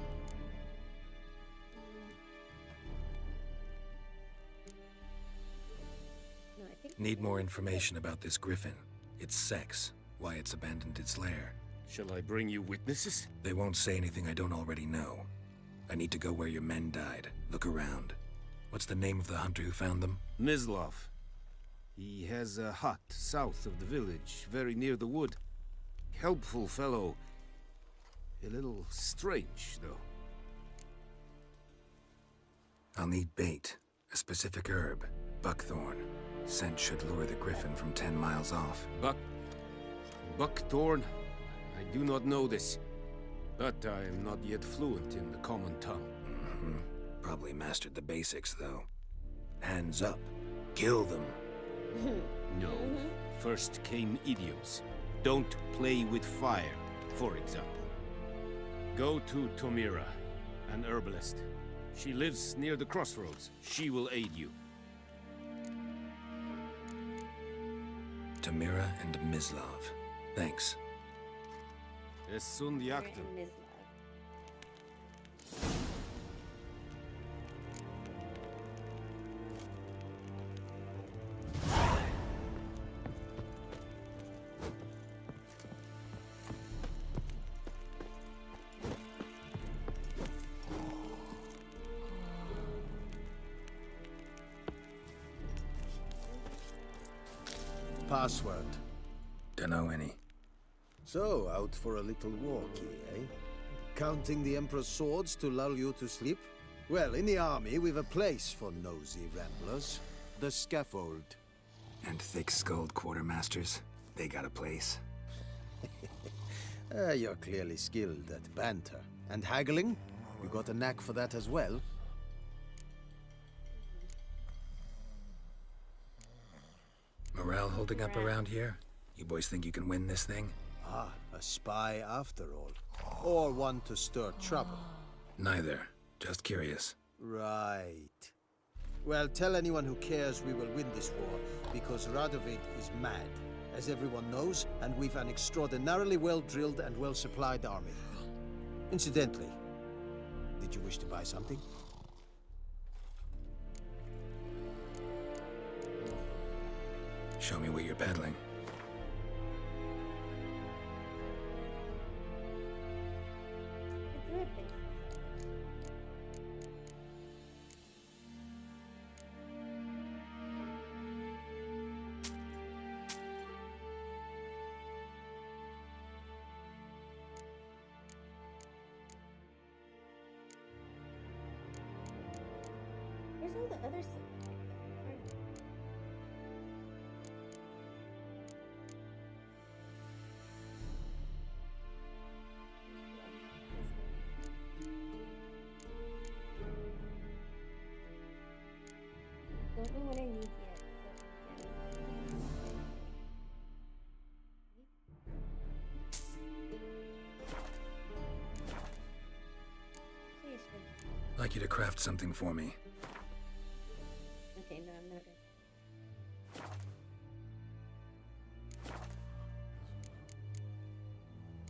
[SPEAKER 4] Need more information about this griffin. Its sex, why it's abandoned its lair.
[SPEAKER 11] Shall I bring you witnesses?
[SPEAKER 4] They won't say anything I don't already know. I need to go where your men died. Look around. What's the name of the hunter who found them?
[SPEAKER 11] Mislav. He has a hut south of the village, very near the wood. Helpful fellow. A little strange, though.
[SPEAKER 4] I'll need bait. A specific herb. Buckthorn. Scent should lure the griffin from 10 miles off.
[SPEAKER 11] Buckthorn? I do not know this. But I am not yet fluent in the common tongue.
[SPEAKER 4] Probably mastered the basics, though. Hands up. Kill them.
[SPEAKER 11] No. First came idioms. Don't play with fire, for example. Go to Tomira, an herbalist. She lives near the crossroads. She will aid you.
[SPEAKER 4] Tomira and Mislav. Thanks.
[SPEAKER 11] Es sunt jagten.
[SPEAKER 13] password?
[SPEAKER 4] Dunno any.
[SPEAKER 13] So, out for a little walkie, eh? Counting the Emperor's swords to lull you to sleep? Well, in the army, we've a place for nosy ramblers. The scaffold.
[SPEAKER 4] And thick-skulled quartermasters, they got a place.
[SPEAKER 13] You're clearly skilled at banter. And haggling? You got a knack for that as well?
[SPEAKER 4] Morale holding up around here? You boys think you can win this thing?
[SPEAKER 13] Ah, a spy after all. Or one to stir trouble.
[SPEAKER 4] Neither. Just curious.
[SPEAKER 13] Right. Well, tell anyone who cares we will win this war, because Radovid is mad, as everyone knows, and we've an extraordinarily well-drilled and well-supplied army. Incidentally, did you wish to buy something?
[SPEAKER 4] Show me what you're peddling.
[SPEAKER 3] Where's all the other stuff? Don't know what I need yet.
[SPEAKER 4] I'd like you to craft something for me.
[SPEAKER 3] Okay, no, I'm not ready.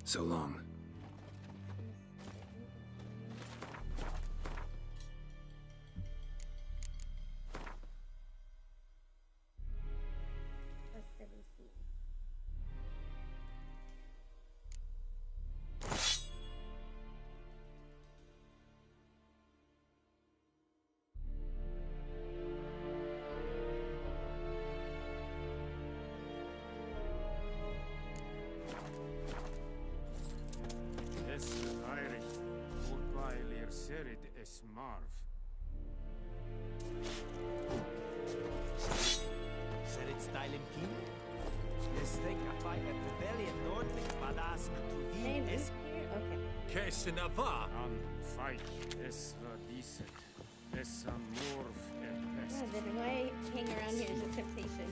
[SPEAKER 4] So long.
[SPEAKER 3] Plus 17.
[SPEAKER 11] Es Marv.
[SPEAKER 15] Serit Stylen King? Jestek a fight at rebellion Nordling Badask to
[SPEAKER 3] Name
[SPEAKER 15] the
[SPEAKER 3] is here? Okay.
[SPEAKER 9] Kesinava.
[SPEAKER 11] Fight es Vadisset. Es Amorv
[SPEAKER 3] Oh, then why hang around here is a temptation.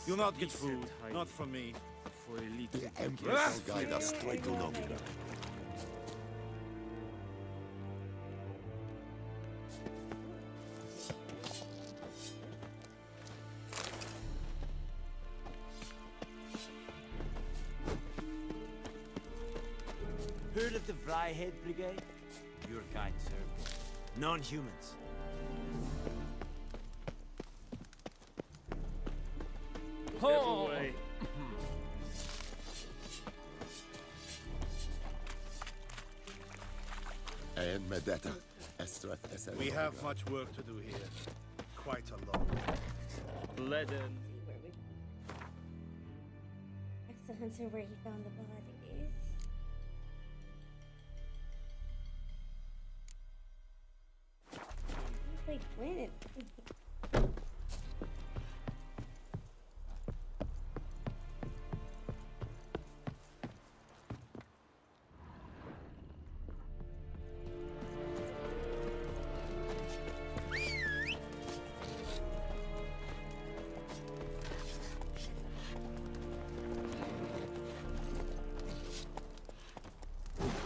[SPEAKER 12] Do not get food, not from me.
[SPEAKER 10] The Emperor shall guide us straight to Novigrad.
[SPEAKER 15] Heard of the Vryhead Brigade? Your kind servant. Non-humans.
[SPEAKER 11] Oh! Away.
[SPEAKER 10] And Medetta.
[SPEAKER 12] We have much work to do here. Quite a lot.
[SPEAKER 11] Bledden.
[SPEAKER 3] Ask the hunter where he found the bodies. Like when?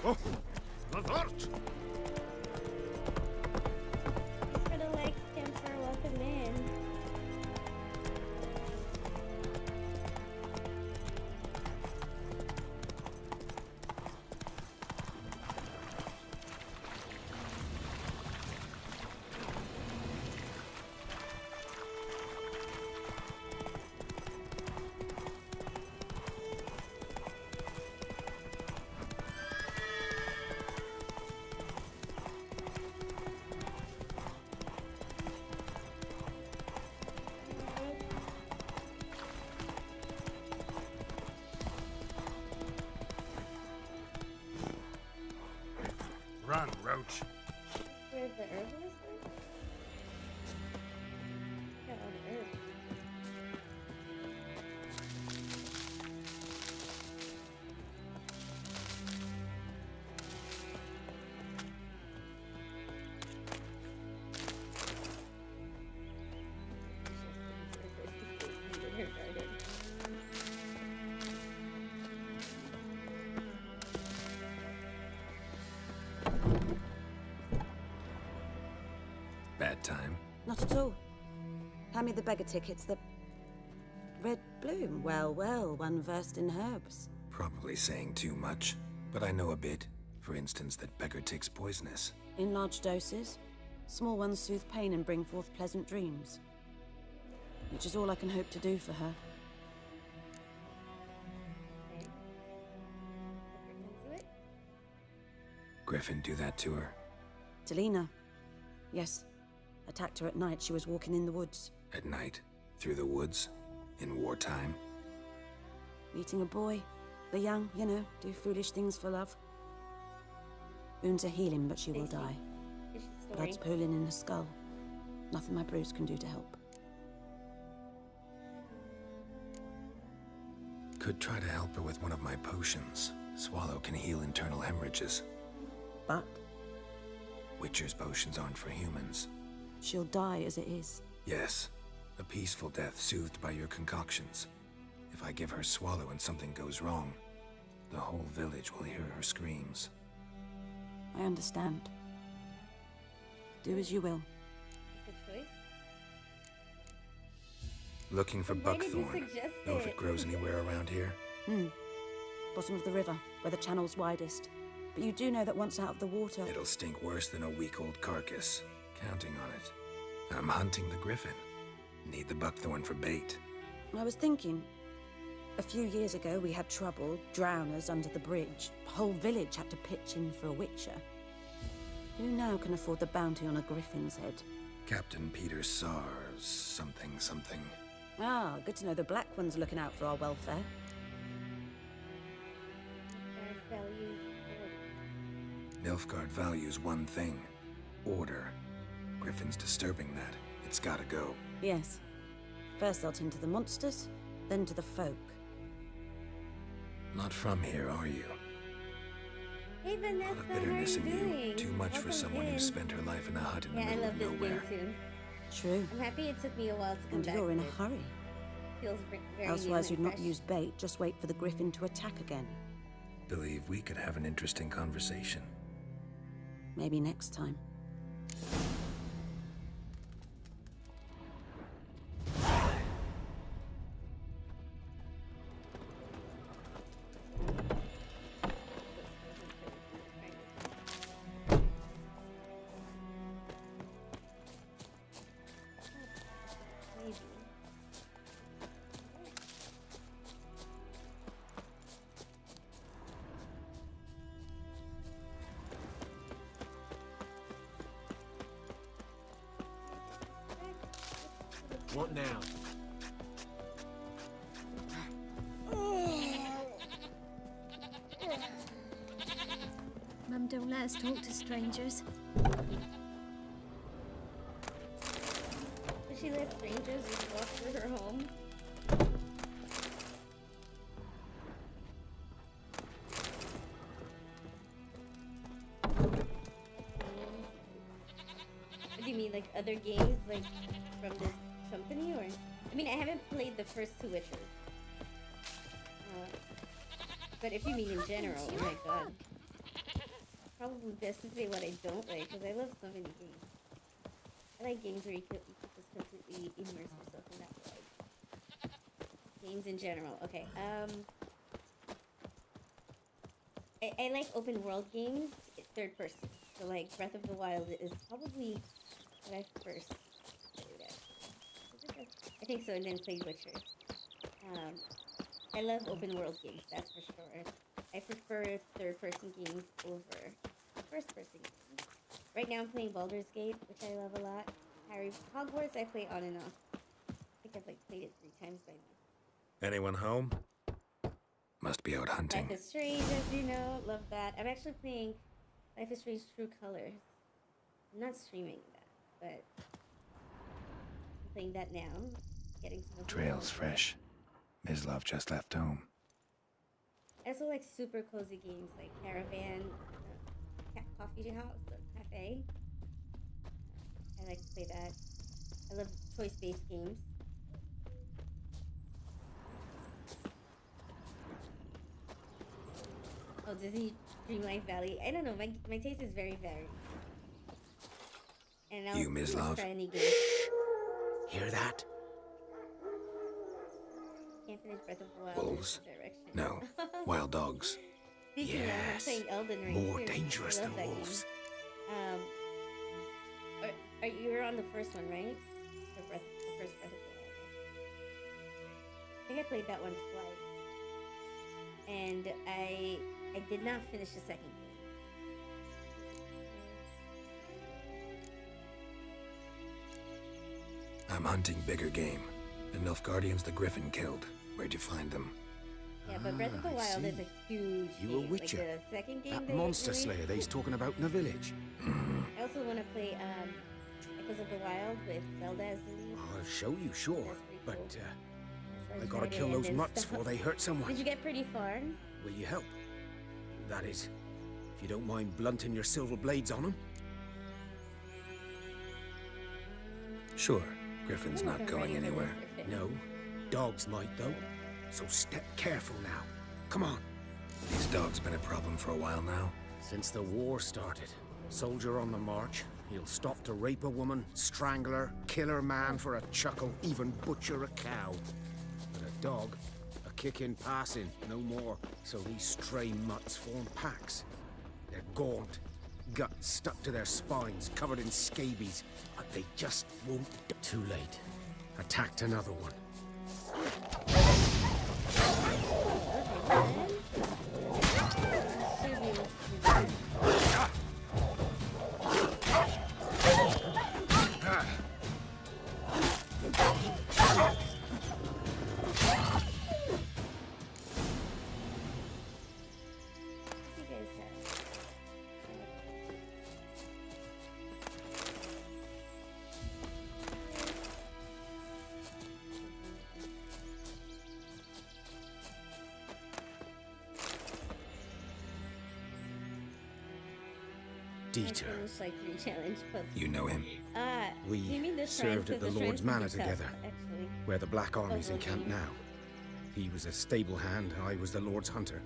[SPEAKER 12] Oh, Lavart!
[SPEAKER 3] For the like him.
[SPEAKER 4] Run, Roach.
[SPEAKER 3] Where the herbalist lives? Yeah, all the herbs.
[SPEAKER 4] Bad time.
[SPEAKER 16] Not at all. Hand me the beggar tickets, the red bloom. Well, well, one versed in herbs.
[SPEAKER 4] Probably saying too much, but I know a bit. For instance, that beggar tick's poisonous.
[SPEAKER 16] In large doses. Small ones soothe pain and bring forth pleasant dreams. Which is all I can hope to do for her.
[SPEAKER 4] Griffin do that to her?
[SPEAKER 16] Delina. Yes. Attacked her at night. She was walking in the woods.
[SPEAKER 4] At night? Through the woods? In wartime?
[SPEAKER 16] Meeting a boy. The young, you know, do foolish things for love. Wounds are healing, but she will die. Blood's pooling in her skull. Nothing my brews can do to help.
[SPEAKER 4] Could try to help her with one of my potions. Swallow can heal internal hemorrhages.
[SPEAKER 16] But?
[SPEAKER 4] Witcher's potions aren't for humans.
[SPEAKER 16] She'll die as it is.
[SPEAKER 4] Yes. A peaceful death soothed by your concoctions. If I give her Swallow and something goes wrong, the whole village will hear her screams.
[SPEAKER 16] I understand. Do as you will.
[SPEAKER 3] Good choice.
[SPEAKER 4] Looking for
[SPEAKER 3] Why did you
[SPEAKER 4] buckthorn.
[SPEAKER 3] suggest
[SPEAKER 4] Know if
[SPEAKER 3] it?
[SPEAKER 4] it grows anywhere around here?
[SPEAKER 16] Bottom of the river, where the channel's widest. But you do know that once out of the water...
[SPEAKER 4] It'll stink worse than a week-old carcass. Counting on it. I'm hunting the griffin. Need the buckthorn for bait.
[SPEAKER 16] I was thinking... A few years ago, we had trouble, drowners under the bridge. The whole village had to pitch in for a witcher. Who now can afford the bounty on a griffin's head?
[SPEAKER 4] Captain Peter Sars, something.
[SPEAKER 16] Ah, good to know the Black One's looking out for our welfare.
[SPEAKER 4] Nilfgaard values one thing. Order. Griffin's disturbing that. It's gotta go.
[SPEAKER 16] Yes. First they'll tend to the monsters, then to the folk.
[SPEAKER 4] Not from here, are you?
[SPEAKER 3] Hey, Vanessa,
[SPEAKER 4] A lot of bitterness
[SPEAKER 3] how are
[SPEAKER 4] in
[SPEAKER 3] you
[SPEAKER 4] you.
[SPEAKER 3] doing?
[SPEAKER 4] Too much for
[SPEAKER 3] Welcome
[SPEAKER 4] someone
[SPEAKER 3] in.
[SPEAKER 4] who spent her life in a hut in the
[SPEAKER 3] Yeah, I
[SPEAKER 4] middle
[SPEAKER 3] love
[SPEAKER 4] of
[SPEAKER 3] this
[SPEAKER 4] nowhere.
[SPEAKER 3] game too.
[SPEAKER 16] True.
[SPEAKER 3] I'm happy it took me a while to come
[SPEAKER 16] And
[SPEAKER 3] back.
[SPEAKER 16] you're in a
[SPEAKER 3] to it.
[SPEAKER 16] hurry.
[SPEAKER 3] Feels very
[SPEAKER 16] Elsewise
[SPEAKER 3] new
[SPEAKER 16] you'd
[SPEAKER 3] and
[SPEAKER 16] not
[SPEAKER 3] fresh.
[SPEAKER 16] use bait, just wait for the griffin to attack again.
[SPEAKER 4] Believe we could have an interesting conversation.
[SPEAKER 16] Maybe next time.
[SPEAKER 3] Maybe.
[SPEAKER 12] What now?
[SPEAKER 6] Mum don't let us talk to strangers.
[SPEAKER 3] Does she let strangers just walk through her home? What do you mean, like other games, like from this company, or? I mean, I haven't played the first two Witchers. But if you mean in general, oh my god. Probably best to say what I don't like, because I love so many games. I like games where you could just completely immerse yourself in that world. Games in general. Okay, I like open world games, third person. So like Breath of the Wild is probably what I first played at. I think so, and then played Witcher. I love open world games, that's for sure. I prefer third person games over first person games. Right now I'm playing Baldur's Gate, which I love a lot. Hogwarts I play on and off. I think I've like played it 3 times by now.
[SPEAKER 4] Anyone home? Must be out hunting.
[SPEAKER 3] Life is Strange, as you know, love that. I'm actually playing Life is Strange True Colors. I'm not streaming that, but I'm playing that now. Getting to know who
[SPEAKER 4] Trail's
[SPEAKER 3] else.
[SPEAKER 4] fresh. Mislav just left home.
[SPEAKER 3] I also like super cozy games like Caravan, Coffee House, Cafe. I like to play that. I love choice-based games. Oh, Disney Dreamlight Valley. I don't know. My taste is very varied. And I'll
[SPEAKER 4] You, Ms.
[SPEAKER 3] pretty much
[SPEAKER 4] Love?
[SPEAKER 3] try any game.
[SPEAKER 4] Hear that?
[SPEAKER 3] Can't finish Breath of the Wild.
[SPEAKER 4] Wolves?
[SPEAKER 3] Direction.
[SPEAKER 4] No. Wild dogs.
[SPEAKER 3] Speaking of, I'm playing Elden Ring.
[SPEAKER 4] more
[SPEAKER 3] too.
[SPEAKER 4] dangerous
[SPEAKER 3] I love
[SPEAKER 4] than
[SPEAKER 3] that
[SPEAKER 4] wolves.
[SPEAKER 3] Game. You were on the first one, right? The first Breath of the Wild. I think I played that one twice, and I did not finish the second game.
[SPEAKER 4] I'm hunting bigger game. The Nilfgaardians the Griffin killed. Where'd you find them?
[SPEAKER 3] Yeah, but Breath of the
[SPEAKER 17] I
[SPEAKER 3] Wild
[SPEAKER 17] see.
[SPEAKER 3] is a huge
[SPEAKER 17] You
[SPEAKER 3] game.
[SPEAKER 17] a witcher.
[SPEAKER 3] Like the second game
[SPEAKER 17] That
[SPEAKER 3] they
[SPEAKER 17] monster
[SPEAKER 3] released-
[SPEAKER 17] slayer they's talking about in the village.
[SPEAKER 3] I also want to play Echoes of the Wild with Zelda as the lead.
[SPEAKER 17] I'll show you, sure. But
[SPEAKER 3] So
[SPEAKER 17] I
[SPEAKER 3] was
[SPEAKER 17] gotta
[SPEAKER 3] trying to
[SPEAKER 17] kill
[SPEAKER 3] end
[SPEAKER 17] those
[SPEAKER 3] and
[SPEAKER 17] mutts
[SPEAKER 3] stuff.
[SPEAKER 17] before they hurt someone.
[SPEAKER 3] Did you get pretty far?
[SPEAKER 17] Will you help? That is, if you don't mind blunting your silver blades on them.
[SPEAKER 4] Sure. Griffin's not going anywhere.
[SPEAKER 17] No, dogs might though. So step careful now. Come on.
[SPEAKER 4] These dogs been a problem for a while now.
[SPEAKER 17] Since the war started, soldier on the march, he'll stop to rape a woman, strangle her, kill her man for a chuckle, even butcher a cow. But a dog, a kick in passing, no more. So these stray mutts form packs. They're gaunt, guts stuck to their spines, covered in scabies, but they just won't. Too late. Attacked another one. Dieter.
[SPEAKER 3] Finished like 3 challenge puzzles.
[SPEAKER 4] You know him?
[SPEAKER 17] We
[SPEAKER 3] you mean the
[SPEAKER 17] served at the Lord's Manor together,
[SPEAKER 3] actually.
[SPEAKER 17] where the Black Army's
[SPEAKER 3] Puzzle
[SPEAKER 17] encamped
[SPEAKER 3] game.
[SPEAKER 17] now. He was a stable hand, I was the Lord's hunter.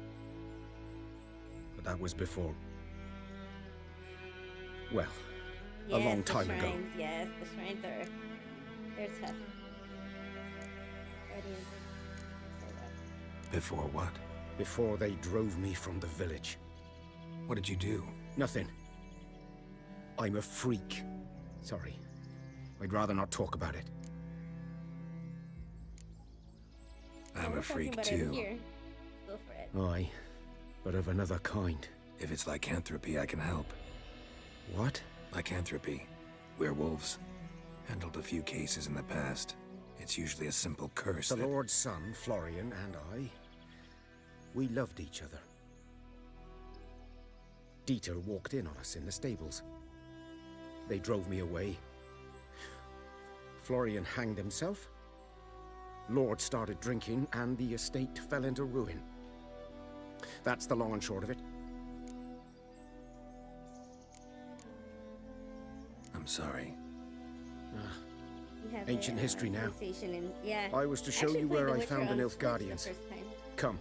[SPEAKER 17] But that was before... Well, a
[SPEAKER 3] Yes,
[SPEAKER 17] long
[SPEAKER 3] the
[SPEAKER 17] time ago.
[SPEAKER 3] shrines, yes, the shrines are... They're tough. Guardians are-
[SPEAKER 4] Before what?
[SPEAKER 17] Before they drove me from the village.
[SPEAKER 4] What did you do?
[SPEAKER 17] Nothing. I'm a freak. Sorry. I'd rather not talk about it.
[SPEAKER 4] I'm
[SPEAKER 3] We're
[SPEAKER 4] a
[SPEAKER 3] talking
[SPEAKER 4] freak
[SPEAKER 3] about it
[SPEAKER 4] too.
[SPEAKER 3] here. Go for it.
[SPEAKER 17] Aye, but of another kind.
[SPEAKER 4] If it's lycanthropy, I can help.
[SPEAKER 17] What?
[SPEAKER 4] Lycanthropy. Werewolves. Handled a few cases in the past. It's usually a simple curse
[SPEAKER 17] The
[SPEAKER 4] that...
[SPEAKER 17] Lord's son, Florian, and I, we loved each other. Dieter walked in on us in the stables. They drove me away. Florian hanged himself. Lord started drinking, and the estate fell into ruin. That's the long and short of it.
[SPEAKER 4] I'm sorry.
[SPEAKER 3] We have
[SPEAKER 17] Ancient
[SPEAKER 3] a,
[SPEAKER 17] history now.
[SPEAKER 3] conversation and, yeah.
[SPEAKER 17] I was to show
[SPEAKER 3] actually
[SPEAKER 17] you
[SPEAKER 3] played
[SPEAKER 17] where
[SPEAKER 3] The
[SPEAKER 17] I
[SPEAKER 3] Witcher
[SPEAKER 17] found the
[SPEAKER 3] on Switch
[SPEAKER 17] Nilfgaardians.
[SPEAKER 3] the first time.
[SPEAKER 17] Come.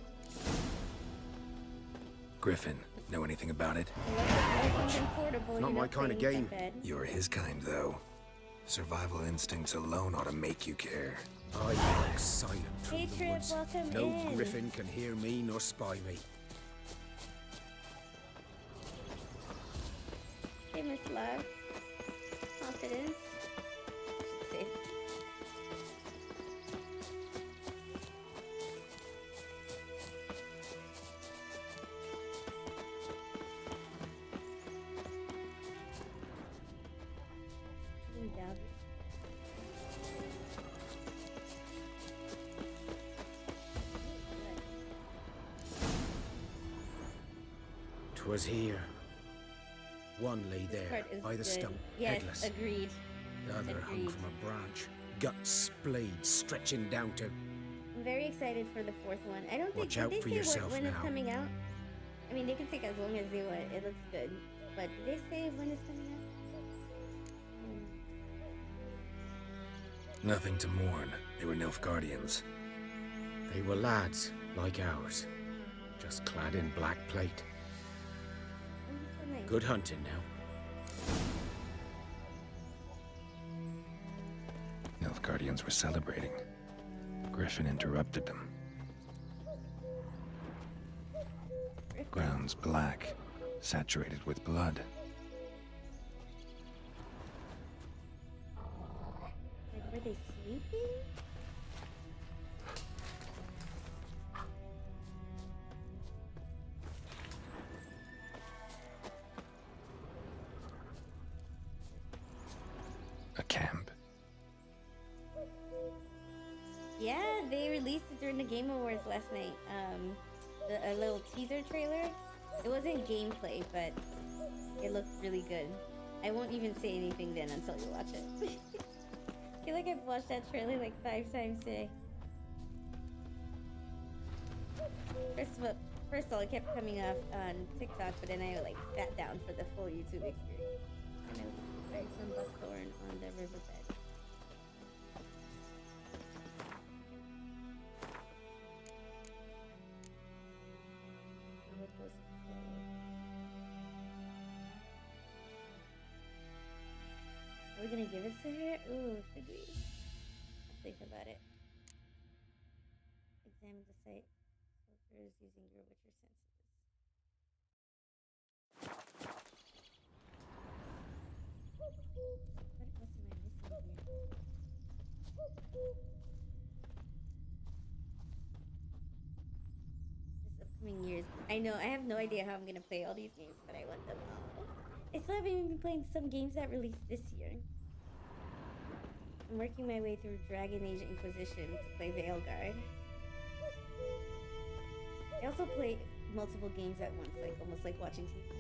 [SPEAKER 4] Griffin, know anything about it?
[SPEAKER 3] Something portable,
[SPEAKER 17] Not
[SPEAKER 3] you know,
[SPEAKER 17] my kind of
[SPEAKER 3] playing
[SPEAKER 17] game.
[SPEAKER 3] bed.
[SPEAKER 4] You're his kind, though. Survival instincts alone ought to make you care.
[SPEAKER 17] I walk silent through
[SPEAKER 3] Hey,
[SPEAKER 17] the
[SPEAKER 3] Trip,
[SPEAKER 17] woods.
[SPEAKER 3] welcome
[SPEAKER 17] No
[SPEAKER 3] in.
[SPEAKER 17] griffin can hear me nor spy me.
[SPEAKER 3] Hey, Miss Love. Confidence. I should say. Down.
[SPEAKER 17] 'Twas here, One lay
[SPEAKER 3] This
[SPEAKER 17] there,
[SPEAKER 3] part is
[SPEAKER 17] by the
[SPEAKER 3] good.
[SPEAKER 17] stump,
[SPEAKER 3] Yes,
[SPEAKER 17] headless.
[SPEAKER 3] agreed.
[SPEAKER 17] The other hung
[SPEAKER 3] Agreed.
[SPEAKER 17] from a branch, guts splayed, stretching down to...
[SPEAKER 3] I'm very excited for the fourth one. I don't think
[SPEAKER 17] Watch out
[SPEAKER 3] did
[SPEAKER 17] for
[SPEAKER 3] they say
[SPEAKER 17] yourself
[SPEAKER 3] when it's
[SPEAKER 17] now.
[SPEAKER 3] coming out. I mean, they can take as long as they want. It looks good, but did they say when it's coming out?
[SPEAKER 4] Nothing to mourn. They were Nilfgaardians.
[SPEAKER 17] They were lads, like ours, just clad in black plate.
[SPEAKER 3] Oh, so nice.
[SPEAKER 17] Good hunting now.
[SPEAKER 4] Nilfgaardians were celebrating. Griffin interrupted them. Ground's black, saturated with blood.
[SPEAKER 3] Like, were they sleeping?
[SPEAKER 4] A camp.
[SPEAKER 3] Yeah, they released it during the Game Awards last night. A little teaser trailer. It wasn't gameplay, but it looked really good. I won't even say anything then until you watch it. I feel like I've watched that trailer like 5 times today. First of all, it kept coming up on TikTok, but then I like sat down for the full YouTube experience. And I read some buckthorn on the riverbed. Are we gonna give it to her? Ooh, should we? I'll think about it. Examine the site. Filters using your Witcher senses. What else am I missing here? This upcoming years. I know, I have no idea how I'm gonna play all these games, but I want them all. I still haven't even been playing some games that released this year. I'm working my way through Dragon Age Inquisition to play Veilguard. I also play multiple games at once, like almost like watching TV.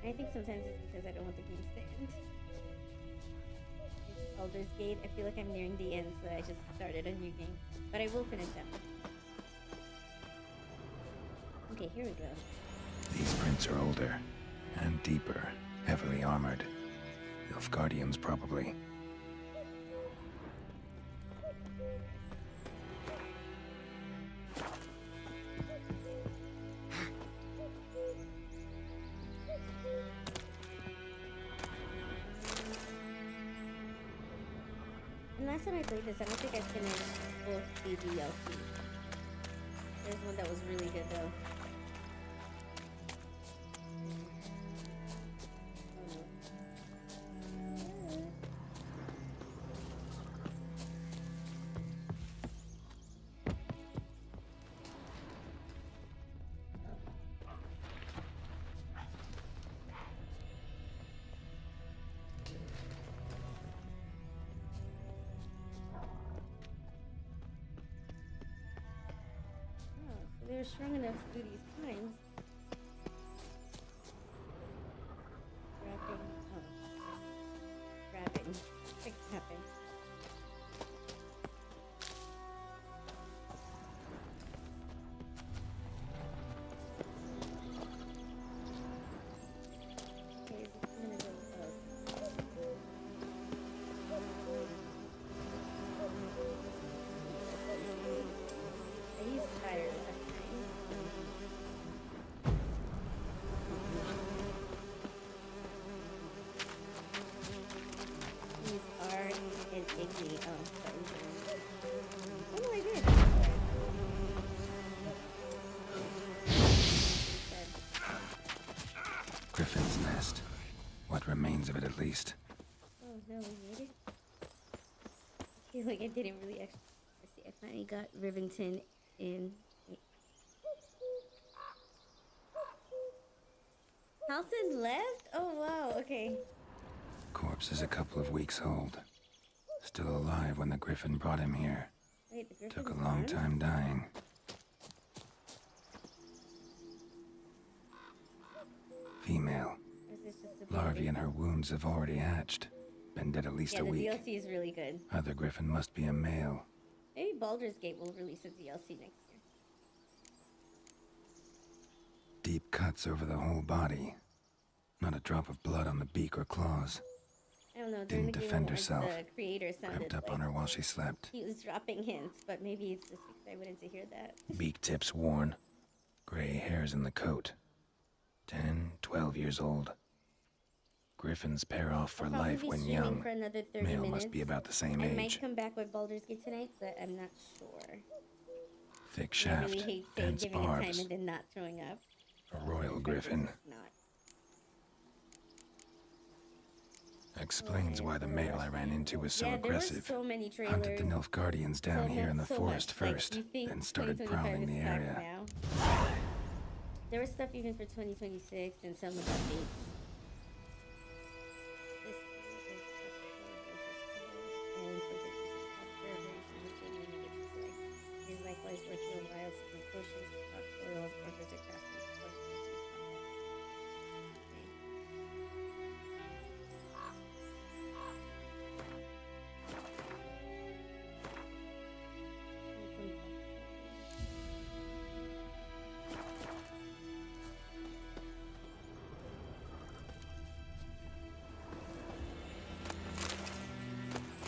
[SPEAKER 3] And I think sometimes it's because I don't want the games to end. Baldur's Gate, I feel like I'm nearing the end, so I just started a new game. But I will finish them. Okay, here we go.
[SPEAKER 4] These prints are older and deeper, heavily armored. Nilfgaardians, probably.
[SPEAKER 3] And last time I played this, I don't think I finished both the DLC. There's one that was really good though. They were strong enough to do these crimes. Grabbing. Oh. Grabbing. Quick tapping. Okay, is this gonna go? I used fire last time. These are an icky. Oh, sorry. Oh no, I did.
[SPEAKER 4] Griffin's nest. What remains of it, at least.
[SPEAKER 3] Oh no, we made it. I feel like I didn't really actually. Let's see, I finally got Rivington in. Wait. Halsin left? Oh wow, okay.
[SPEAKER 4] Corpse is a couple of weeks old. Still alive when the Griffin brought him here.
[SPEAKER 3] Wait, the
[SPEAKER 4] Took a
[SPEAKER 3] Griffin's
[SPEAKER 4] long
[SPEAKER 3] gone?
[SPEAKER 4] time dying. Female.
[SPEAKER 3] Or is this just a
[SPEAKER 4] Larvae
[SPEAKER 3] baby?
[SPEAKER 4] in her wounds have already hatched. Been dead at least
[SPEAKER 3] Yeah,
[SPEAKER 4] a
[SPEAKER 3] the
[SPEAKER 4] week.
[SPEAKER 3] DLC is really good.
[SPEAKER 4] Other Griffin must be a male.
[SPEAKER 3] Maybe Baldur's Gate will release a DLC next year.
[SPEAKER 4] Deep cuts over the whole body. Not a drop of blood on the beak or claws.
[SPEAKER 3] I don't know. During
[SPEAKER 4] Didn't
[SPEAKER 3] the game,
[SPEAKER 4] defend
[SPEAKER 3] like,
[SPEAKER 4] herself.
[SPEAKER 3] the creator sounded
[SPEAKER 4] Crept up
[SPEAKER 3] like
[SPEAKER 4] on her while she slept.
[SPEAKER 3] he was dropping hints, but maybe it's just because I wanted to hear that.
[SPEAKER 4] Beak tips worn. Gray hairs in the coat. 10, 12 years old. Griffins pair off for
[SPEAKER 3] I'll probably
[SPEAKER 4] life
[SPEAKER 3] be
[SPEAKER 4] when
[SPEAKER 3] streaming
[SPEAKER 4] young.
[SPEAKER 3] for another 30
[SPEAKER 4] Male
[SPEAKER 3] minutes.
[SPEAKER 4] must be about the same
[SPEAKER 3] I
[SPEAKER 4] age.
[SPEAKER 3] might come back with Baldur's Gate tonight, but I'm not sure.
[SPEAKER 4] Thick
[SPEAKER 3] I
[SPEAKER 4] shaft,
[SPEAKER 3] really hate saying
[SPEAKER 4] dense
[SPEAKER 3] giving it time
[SPEAKER 4] barbs.
[SPEAKER 3] and then not showing up.
[SPEAKER 4] A royal griffin.
[SPEAKER 3] It's not.
[SPEAKER 4] Explains why the male I ran into was so
[SPEAKER 3] Yeah, there were
[SPEAKER 4] aggressive.
[SPEAKER 3] so many
[SPEAKER 4] Hunted the
[SPEAKER 3] trailers.
[SPEAKER 4] Nilfgaardians down
[SPEAKER 3] So
[SPEAKER 4] here in the
[SPEAKER 3] so
[SPEAKER 4] forest
[SPEAKER 3] much. Like,
[SPEAKER 4] first,
[SPEAKER 3] you think
[SPEAKER 4] then started
[SPEAKER 3] 2025
[SPEAKER 4] prowling
[SPEAKER 3] is
[SPEAKER 4] the
[SPEAKER 3] back
[SPEAKER 4] area.
[SPEAKER 3] now. There was stuff even for 2026 and some about dates. This and for the is likewise worth your while seeking potions, cocktails, or visit crafting.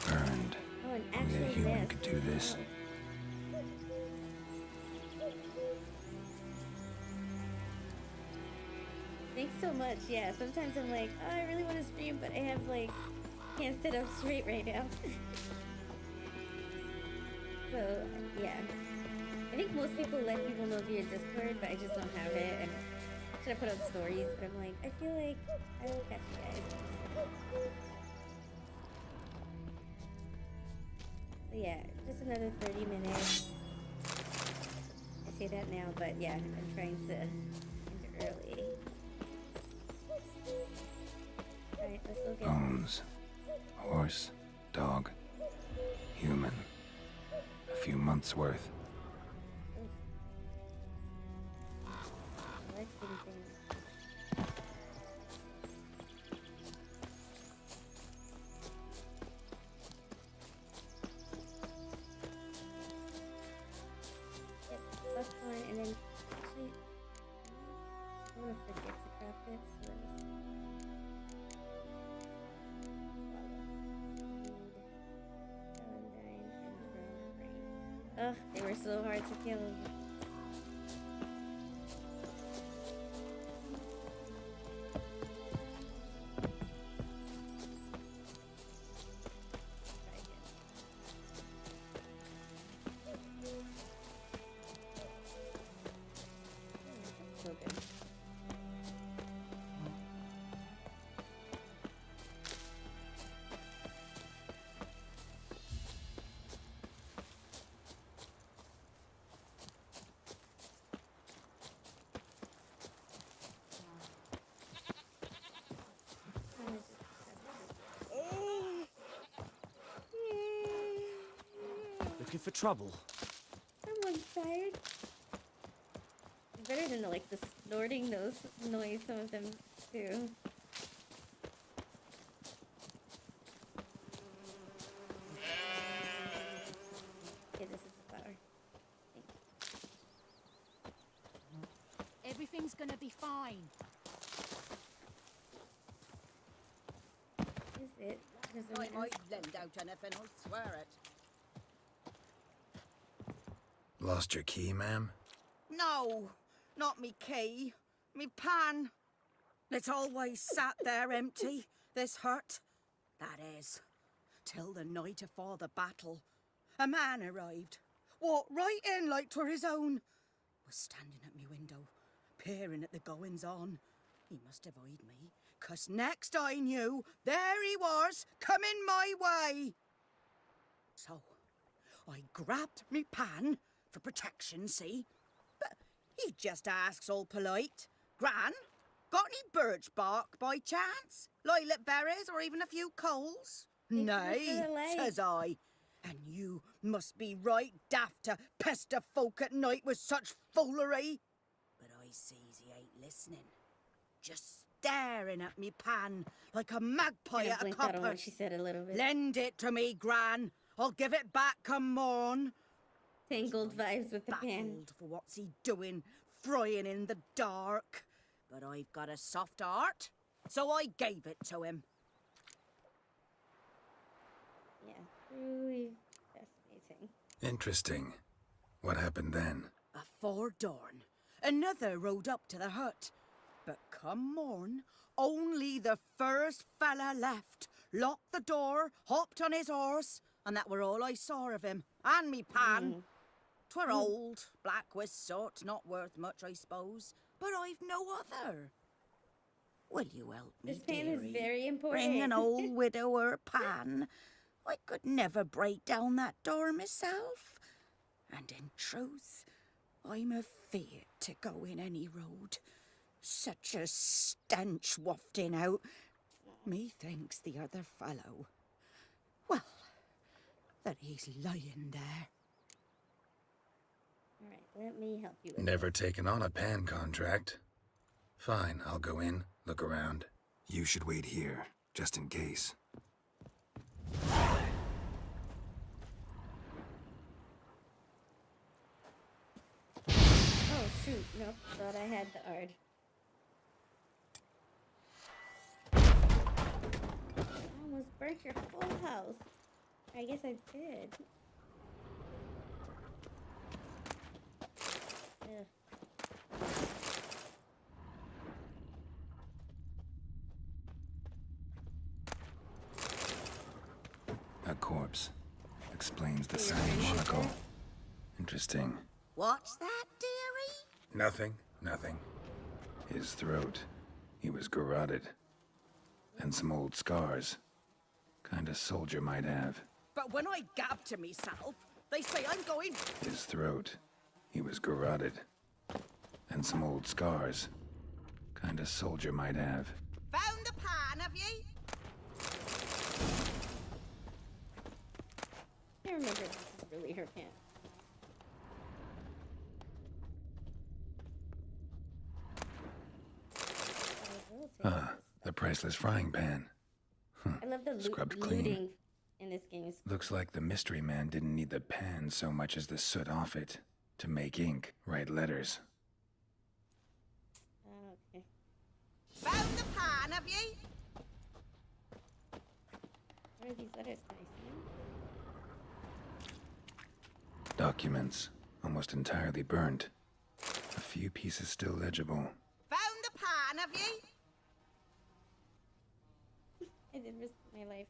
[SPEAKER 4] Burned.
[SPEAKER 3] Oh, an
[SPEAKER 4] Only a
[SPEAKER 3] actual
[SPEAKER 4] human
[SPEAKER 3] nest.
[SPEAKER 4] could do this.
[SPEAKER 3] Thanks so much. Yeah, sometimes I'm like, oh, I really want to stream, but I have like, can't sit up straight right now. So yeah, I think most people let people know via Discord, but I just don't have it. And should I put on stories? But I'm like, I feel like I will catch you guys. But yeah, just another 30 minutes. I say that now, but yeah, I'm trying to end it early. Alright, let's go get
[SPEAKER 4] Bones. Horse. Dog. Human. A few months worth.
[SPEAKER 3] collecting things. Get buckthorn and then actually I'm gonna forget to craft it, so let me see. Celandine and drone brain. Ugh, they were so hard to kill. So good.
[SPEAKER 14] Looking for trouble?
[SPEAKER 3] Someone's tired. It's better than like the snorting noise some of them do. Okay, this is the flower.
[SPEAKER 6] Everything's gonna be fine.
[SPEAKER 3] Is it?
[SPEAKER 18] I might lend out anything, I'll swear it.
[SPEAKER 4] Lost your key, ma'am?
[SPEAKER 18] No, not me key. Me pan. It's always sat there empty, this hut. That is, till the night afore the battle. A man arrived, walked right in like 'twere his own. Was standing at me window, peering at the goings-on. He must have eyed me, 'cause next I knew, there he was, coming my way. So, I grabbed me pan, for protection, see? But he just asks all polite, Gran, got any birch bark by chance? Lilac berries or even a few coals? Nay, says I. And you must be right daft to pester folk at night with such foolery. But I sees he ain't listening. Just staring at me pan like a magpie at a copper.
[SPEAKER 3] She said a little bit.
[SPEAKER 18] Lend it to me, Gran. I'll give it back come morn.
[SPEAKER 3] Tangled vibes with the pan.
[SPEAKER 18] For what's he doing, frying in the dark. But I've got a soft heart, so I gave it to him.
[SPEAKER 3] Yeah, truly fascinating.
[SPEAKER 4] Interesting. What happened then?
[SPEAKER 18] Afore dawn, another rode up to the hut. But come morn, only the first fella left, locked the door, hopped on his horse, and that were all I saw of him, and me pan. 'Twere old, black with soot, not worth much, I suppose, but I've no other. Will you help me,
[SPEAKER 3] This pan is
[SPEAKER 18] dearie?
[SPEAKER 3] very important.
[SPEAKER 18] Bring an old widower pan. I could never break down that door myself. And in truth, I'm afeard to go in any road. Such a stench wafting out. Methinks the other fellow, well, that he's lying there.
[SPEAKER 3] Alright, let me help you with
[SPEAKER 4] Never taken on a pan contract. Fine, I'll go in, look around. You should wait here, just in case.
[SPEAKER 3] Oh shoot, nope, thought I had the ard. I almost burnt your whole house. I guess I did. Ugh.
[SPEAKER 4] A corpse. Explains the sign monocle. Interesting.
[SPEAKER 18] What's that, dearie?
[SPEAKER 4] Nothing. His throat. He was garroted. And some old scars. Kind of soldier might have.
[SPEAKER 18] But when I gab to myself, they say I'm going.
[SPEAKER 4] His throat. He was garroted. And some old scars. Kind of soldier might have.
[SPEAKER 18] Found the pan, have ye?
[SPEAKER 3] I remember this is really her pan.
[SPEAKER 4] The priceless frying pan.
[SPEAKER 3] I love the
[SPEAKER 4] Scrubbed clean.
[SPEAKER 3] looting in this game.
[SPEAKER 4] Looks like the mystery man didn't need the pan so much as the soot off it. To make ink, write letters.
[SPEAKER 3] Okay.
[SPEAKER 18] Found the pan, have ye?
[SPEAKER 3] What are these letters? Can I see them?
[SPEAKER 4] Documents. Almost entirely burnt. A few pieces still legible.
[SPEAKER 18] Found the pan, have ye?
[SPEAKER 3] I did risk my life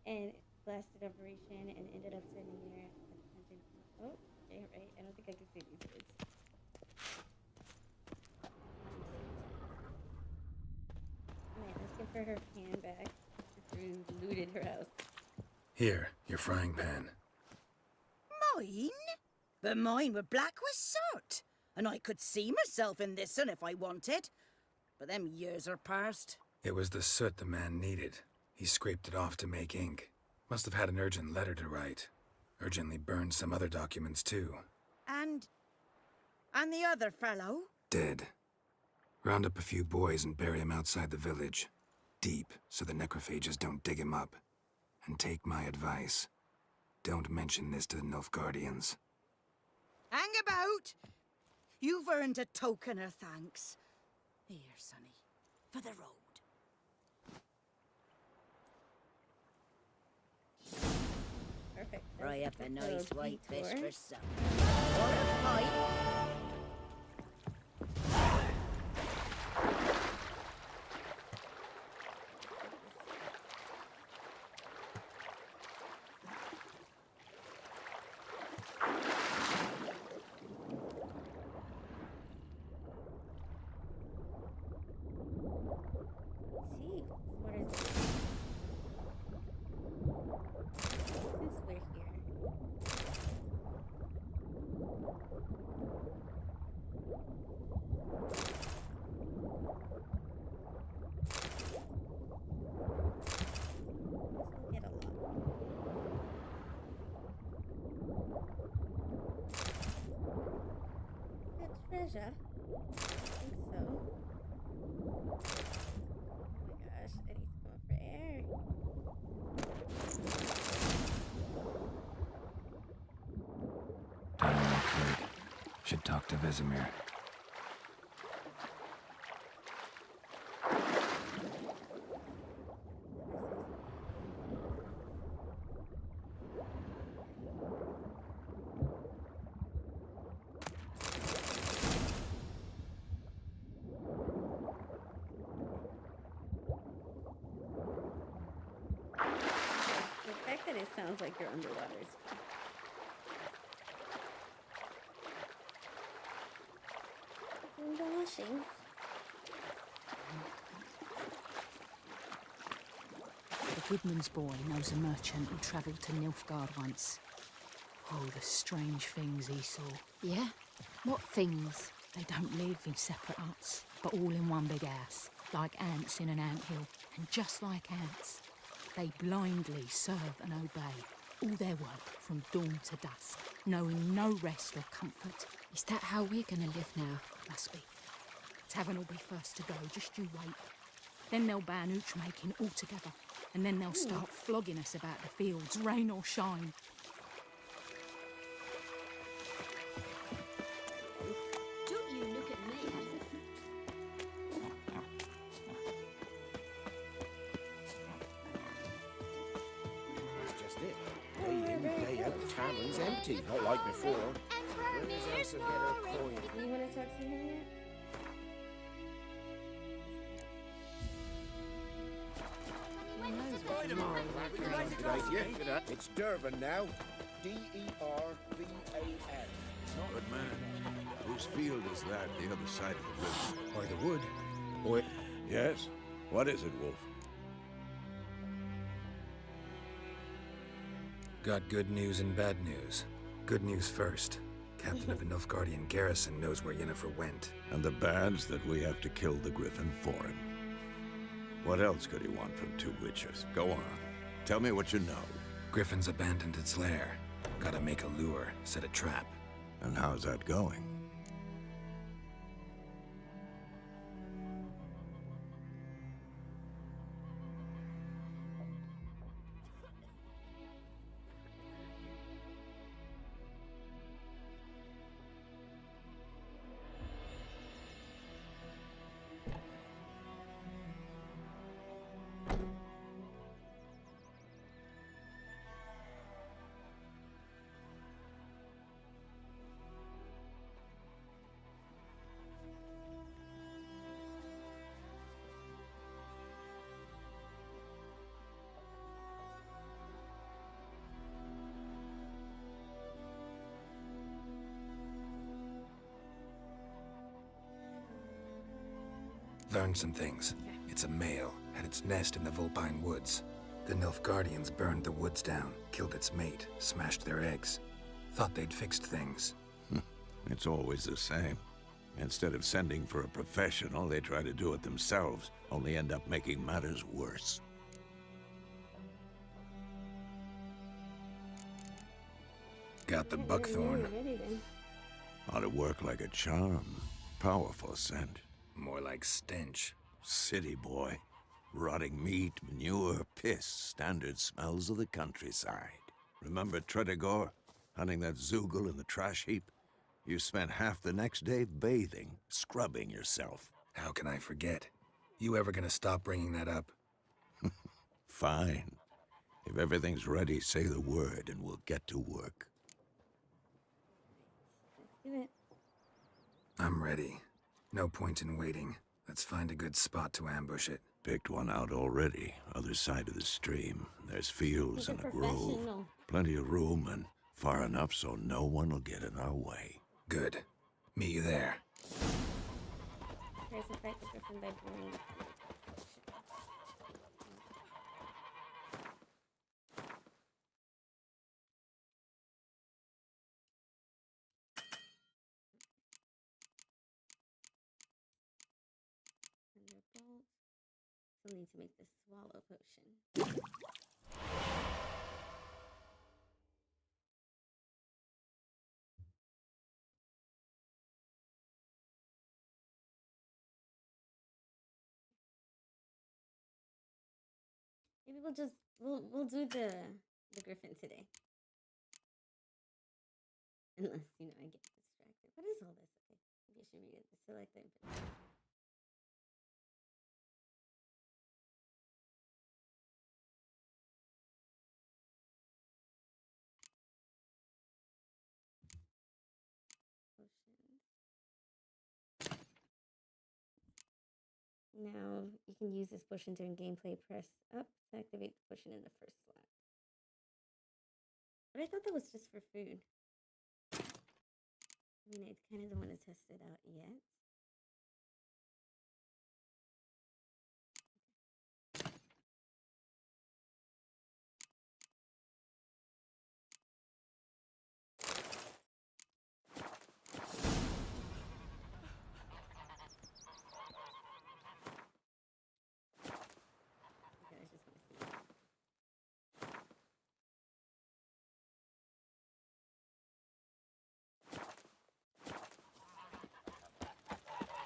[SPEAKER 3] and blasted operation and ended up sending her a 100. Oh, okay, right. I don't think I can say these words. Man, asking for her pan back after we looted her house.
[SPEAKER 4] Here, your frying pan.
[SPEAKER 18] Mine? But mine were black with soot. And I could see myself in this one if I wanted. But them years are past.
[SPEAKER 4] It was the soot the man needed. He scraped it off to make ink. Must have had an urgent letter to write. Urgently burned some other documents too.
[SPEAKER 18] And the other fellow?
[SPEAKER 4] Dead. Round up a few boys and bury him outside the village. Deep, so the necrophages don't dig him up. And take my advice. Don't mention this to the Nilfgaardians.
[SPEAKER 18] Hang about! You've earned a token of thanks. Here, sonny, for the road.
[SPEAKER 3] Perfect.
[SPEAKER 18] Fry up a nice white fish
[SPEAKER 3] detour.
[SPEAKER 18] for supper. Or a pie.
[SPEAKER 3] See, what is this? Since we're here. This will get a lot.
[SPEAKER 4] Should talk to Vesemir.
[SPEAKER 3] The fact that it sounds like you're underwater is cool. Doing the washing.
[SPEAKER 8] The Goodman's boy knows a merchant who travelled to Nilfgaard once. Oh, the strange things he saw.
[SPEAKER 6] Yeah? What things?
[SPEAKER 8] They don't live in separate huts, but all in one big house, like ants in an anthill. And just like ants, they blindly serve and obey all their work from dawn to dusk, knowing no rest or comfort.
[SPEAKER 6] Is that how we're gonna live now?
[SPEAKER 8] Must be. Tavern will be first to go, just you wait. Then they'll ban ooch making altogether, and then they'll start flogging us about the fields, rain or shine.
[SPEAKER 6] Don't you look at me.
[SPEAKER 17] That's just it. Day in, day out, the tavern's empty, not like before. Where does Elsa get her coin?
[SPEAKER 3] You want to talk to him yet?
[SPEAKER 17] Good idea. It's Dervan now. Dervan.
[SPEAKER 19] Good man. Whose field is that the other side of the river?
[SPEAKER 17] By the wood. Boy.
[SPEAKER 19] Yes? What is it, Wolf?
[SPEAKER 4] Got good news and bad news. Good news first. Captain of the Nilfgaardian garrison knows where Yennefer went.
[SPEAKER 19] And the bad's that we have to kill the griffin for him. What else could he want from two witches? Go on. Tell me what you know.
[SPEAKER 4] Griffin's abandoned its lair. Gotta make a lure, set a trap.
[SPEAKER 19] And how's that going?
[SPEAKER 4] Learned some things. It's a male, had its nest in the Vulpine Woods. The Nilfgaardians burned the woods down, killed its mate, smashed their eggs. Thought they'd fixed things.
[SPEAKER 19] It's always the same. Instead of sending for a professional, they try to do it themselves, only end up making matters worse.
[SPEAKER 4] Got the buckthorn.
[SPEAKER 19] Ought to work like a charm. Powerful scent.
[SPEAKER 4] More like stench.
[SPEAKER 19] City boy. Rotting meat, manure, piss. Standard smells of the countryside. Remember Tredegor? Hunting that Zoogle in the trash heap? You spent half the next day bathing, scrubbing yourself.
[SPEAKER 4] How can I forget? You ever gonna stop bringing that up?
[SPEAKER 19] Fine. If everything's ready, say the word and we'll get to work.
[SPEAKER 3] Do it.
[SPEAKER 4] I'm ready. No point in waiting. Let's find a good spot to ambush it.
[SPEAKER 19] Picked one out already, other side of the stream. There's fields and a grove. Plenty of room and far enough so no one will get in our way.
[SPEAKER 4] Good. Meet you there.
[SPEAKER 3] Tries to fight the griffin by blowing the Thunderbolt. Still need to make this swallow potion. Maybe we'll do the griffin today. Unless, I get distracted. What is all this? Okay, maybe I should read it. Select the information. Now you can use this potion during gameplay. Press up to activate the potion in the first slot. But I thought that was just for food. I mean, I kind of don't want to test it out yet. Okay, I just want to see.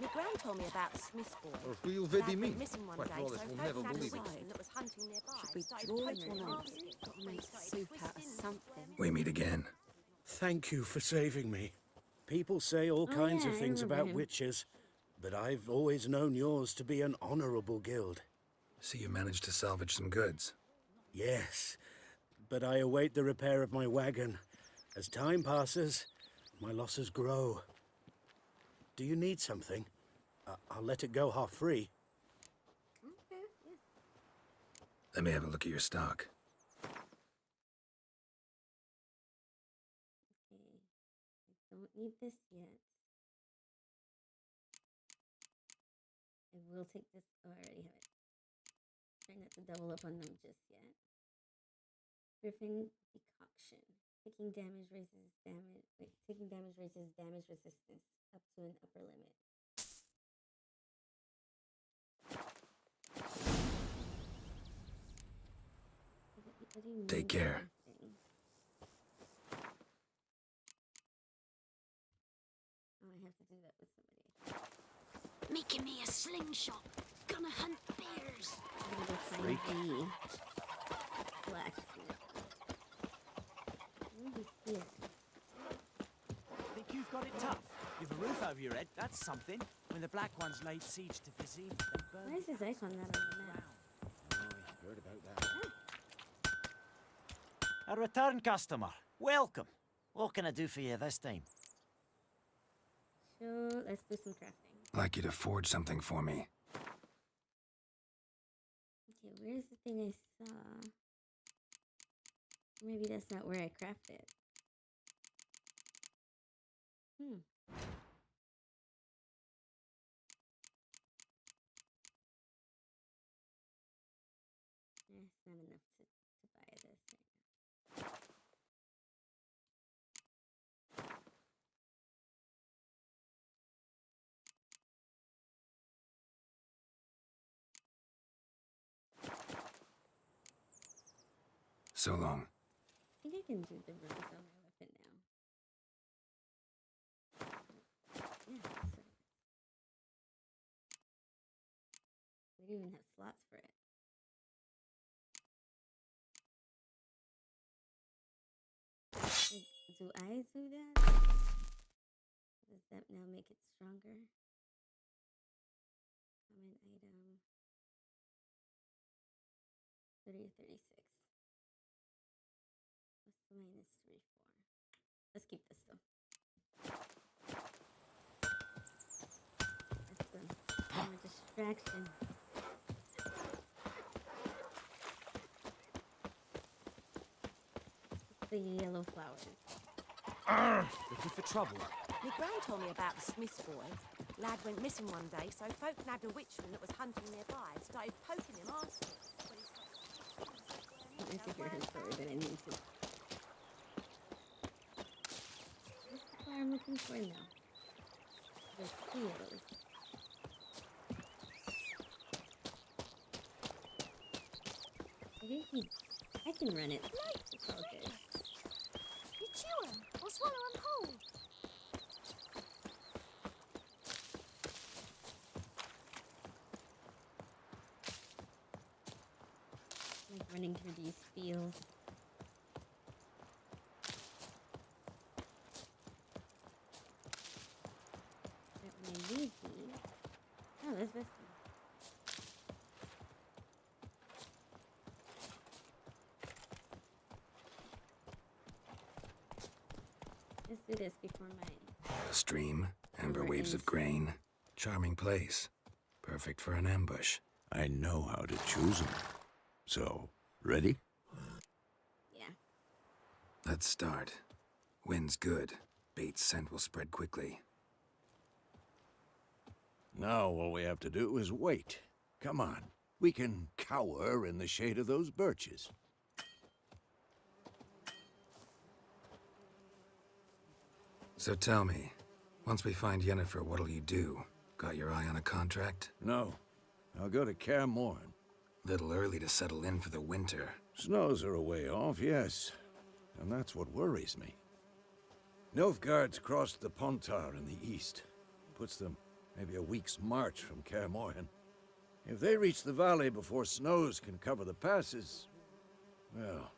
[SPEAKER 16] My gran told me about the Smith's boy.
[SPEAKER 20] Or who you vedi
[SPEAKER 16] Lad
[SPEAKER 20] me?
[SPEAKER 16] went missing one
[SPEAKER 20] Quite
[SPEAKER 16] day,
[SPEAKER 20] flawless,
[SPEAKER 16] so
[SPEAKER 20] will
[SPEAKER 16] folk
[SPEAKER 20] never
[SPEAKER 16] had a
[SPEAKER 20] believe it.
[SPEAKER 16] witchman that was hunting nearby.
[SPEAKER 8] Should we
[SPEAKER 16] started
[SPEAKER 8] draw
[SPEAKER 16] poking
[SPEAKER 8] it or
[SPEAKER 16] him
[SPEAKER 8] not?
[SPEAKER 16] past it.
[SPEAKER 8] Got to
[SPEAKER 16] When he
[SPEAKER 8] make
[SPEAKER 16] started
[SPEAKER 8] soup out of
[SPEAKER 16] twisting and
[SPEAKER 8] something.
[SPEAKER 4] We meet again.
[SPEAKER 7] Thank you for saving me. People say all
[SPEAKER 3] Oh,
[SPEAKER 7] kinds
[SPEAKER 3] yeah,
[SPEAKER 7] of
[SPEAKER 3] I
[SPEAKER 7] things
[SPEAKER 3] remember
[SPEAKER 7] about
[SPEAKER 3] him.
[SPEAKER 7] witches, but I've always known yours to be an honorable guild.
[SPEAKER 4] So you managed to salvage some goods.
[SPEAKER 7] Yes, but I await the repair of my wagon. As time passes, my losses grow. Do you need something? I'll let it go half free.
[SPEAKER 3] Okay, yeah.
[SPEAKER 4] Let me have a look at your stock.
[SPEAKER 3] Okay. I don't need this yet. I will take this. Oh, I already have it. Try not to double up on them just yet. Griffin decoction. Taking damage raises damage. Wait, taking damage raises damage resistance up to an upper limit. What do you mean
[SPEAKER 4] Take
[SPEAKER 3] by
[SPEAKER 4] care.
[SPEAKER 3] anything? Oh, I have to do that with somebody.
[SPEAKER 6] Making me a slingshot. Gonna hunt bears.
[SPEAKER 3] I'm gonna go find the blacksmith. Oh, he's here.
[SPEAKER 15] Think you've got it tough? You've a roof over your head, that's something. When the Black Ones laid siege to Vizim, they burned.
[SPEAKER 3] Why is his icon not on the map?
[SPEAKER 5] I heard about that.
[SPEAKER 15] A return customer. Welcome. What can I do for you this time?
[SPEAKER 3] So let's do some crafting.
[SPEAKER 4] I'd like you to forge something for me.
[SPEAKER 3] Okay, where's the thing I saw? Maybe that's not where I crafted. It's not enough to buy this right now.
[SPEAKER 4] So long.
[SPEAKER 3] I think I can do the runes on my weapon now. Yeah, so we don't even have slots for it. Like, do I do that? Does that now make it stronger? Common item. 30 or 36. What's the minus 3 for? Let's keep this though. That's the more distraction. The yellow flowers.
[SPEAKER 15] Looking for trouble?
[SPEAKER 16] My gran told me about the Smith's boy. Lad went missing one day, so folk nabbed a witchman that was hunting nearby and started poking him arse.
[SPEAKER 3] I need to hear her story, but I need to. What's the flower I'm looking for now? There's 2 of those. I can run it. It's all good.
[SPEAKER 6] You chew 'em or swallow 'em whole.
[SPEAKER 3] Like running through these fields. Where's this one? Let's do this before my...
[SPEAKER 4] A stream, amber waves of grain. Charming place. Perfect for an ambush.
[SPEAKER 19] I know how to choose them. So, ready?
[SPEAKER 3] Yeah.
[SPEAKER 4] Let's start. Wind's good. Bait's scent will spread quickly.
[SPEAKER 19] Now all we have to do is wait. Come on. We can cower in the shade of those birches.
[SPEAKER 4] So tell me, once we find Yennefer, what'll you do? Got your eye on a contract?
[SPEAKER 19] No. I'll go to Kaer Morhen.
[SPEAKER 4] Little early to settle in for the winter.
[SPEAKER 19] Snows are a way off, yes. And that's what worries me. Nilfgaard's crossed the Pontar in the east. Puts them maybe a week's march from Kaer Morhen. If they reach the valley before snows can cover the passes, well,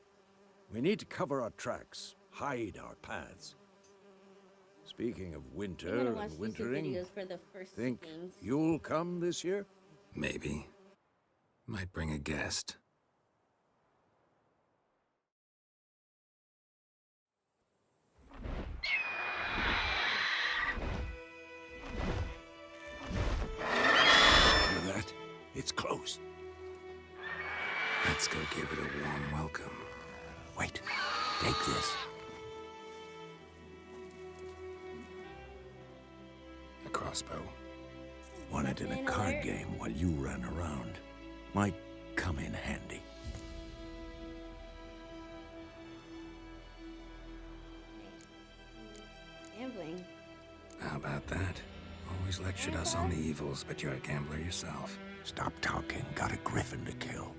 [SPEAKER 19] we need to cover our tracks, hide our paths. Speaking of winter and wintering, think you'll come this year?
[SPEAKER 4] Maybe. Might bring a guest.
[SPEAKER 19] Hear that? It's close.
[SPEAKER 4] Let's go give it a warm welcome.
[SPEAKER 19] Wait, take this.
[SPEAKER 4] A crossbow.
[SPEAKER 19] Won it in a card game while you ran around. Might come in handy.
[SPEAKER 3] Gambling.
[SPEAKER 4] How about that? Always lectured us on the evils, but you're a gambler yourself.
[SPEAKER 19] Stop talking. Got a griffin to kill.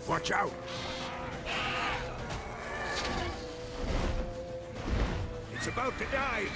[SPEAKER 19] Watch out! It's about to dive!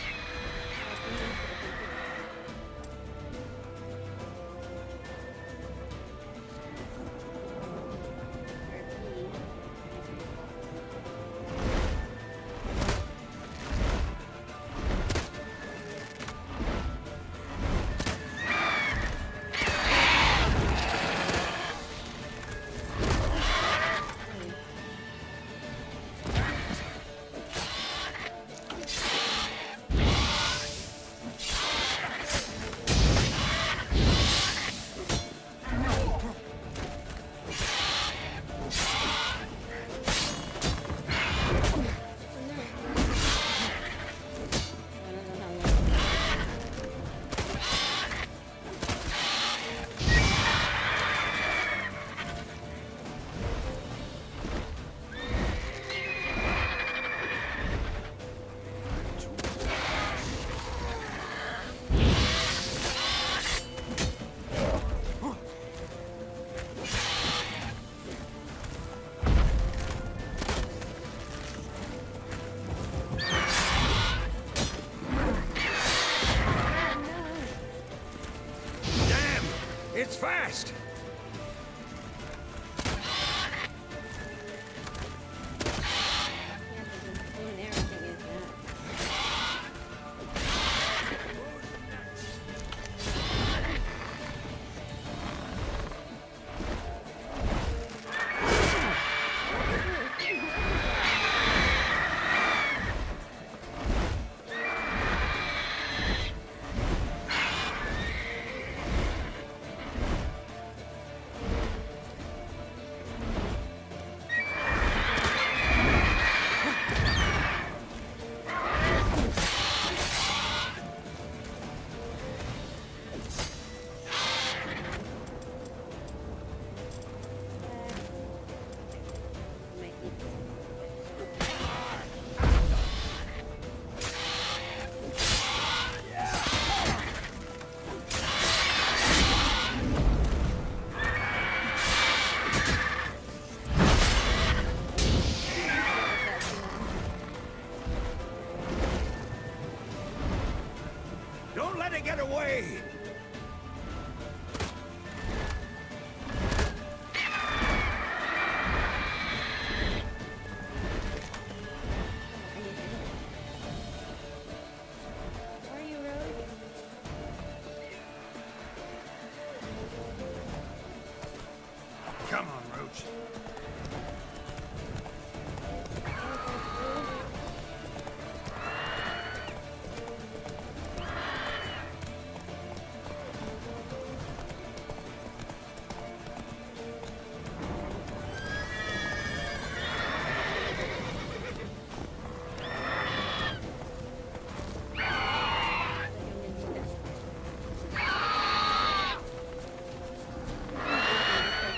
[SPEAKER 19] It's fast!
[SPEAKER 13] huge.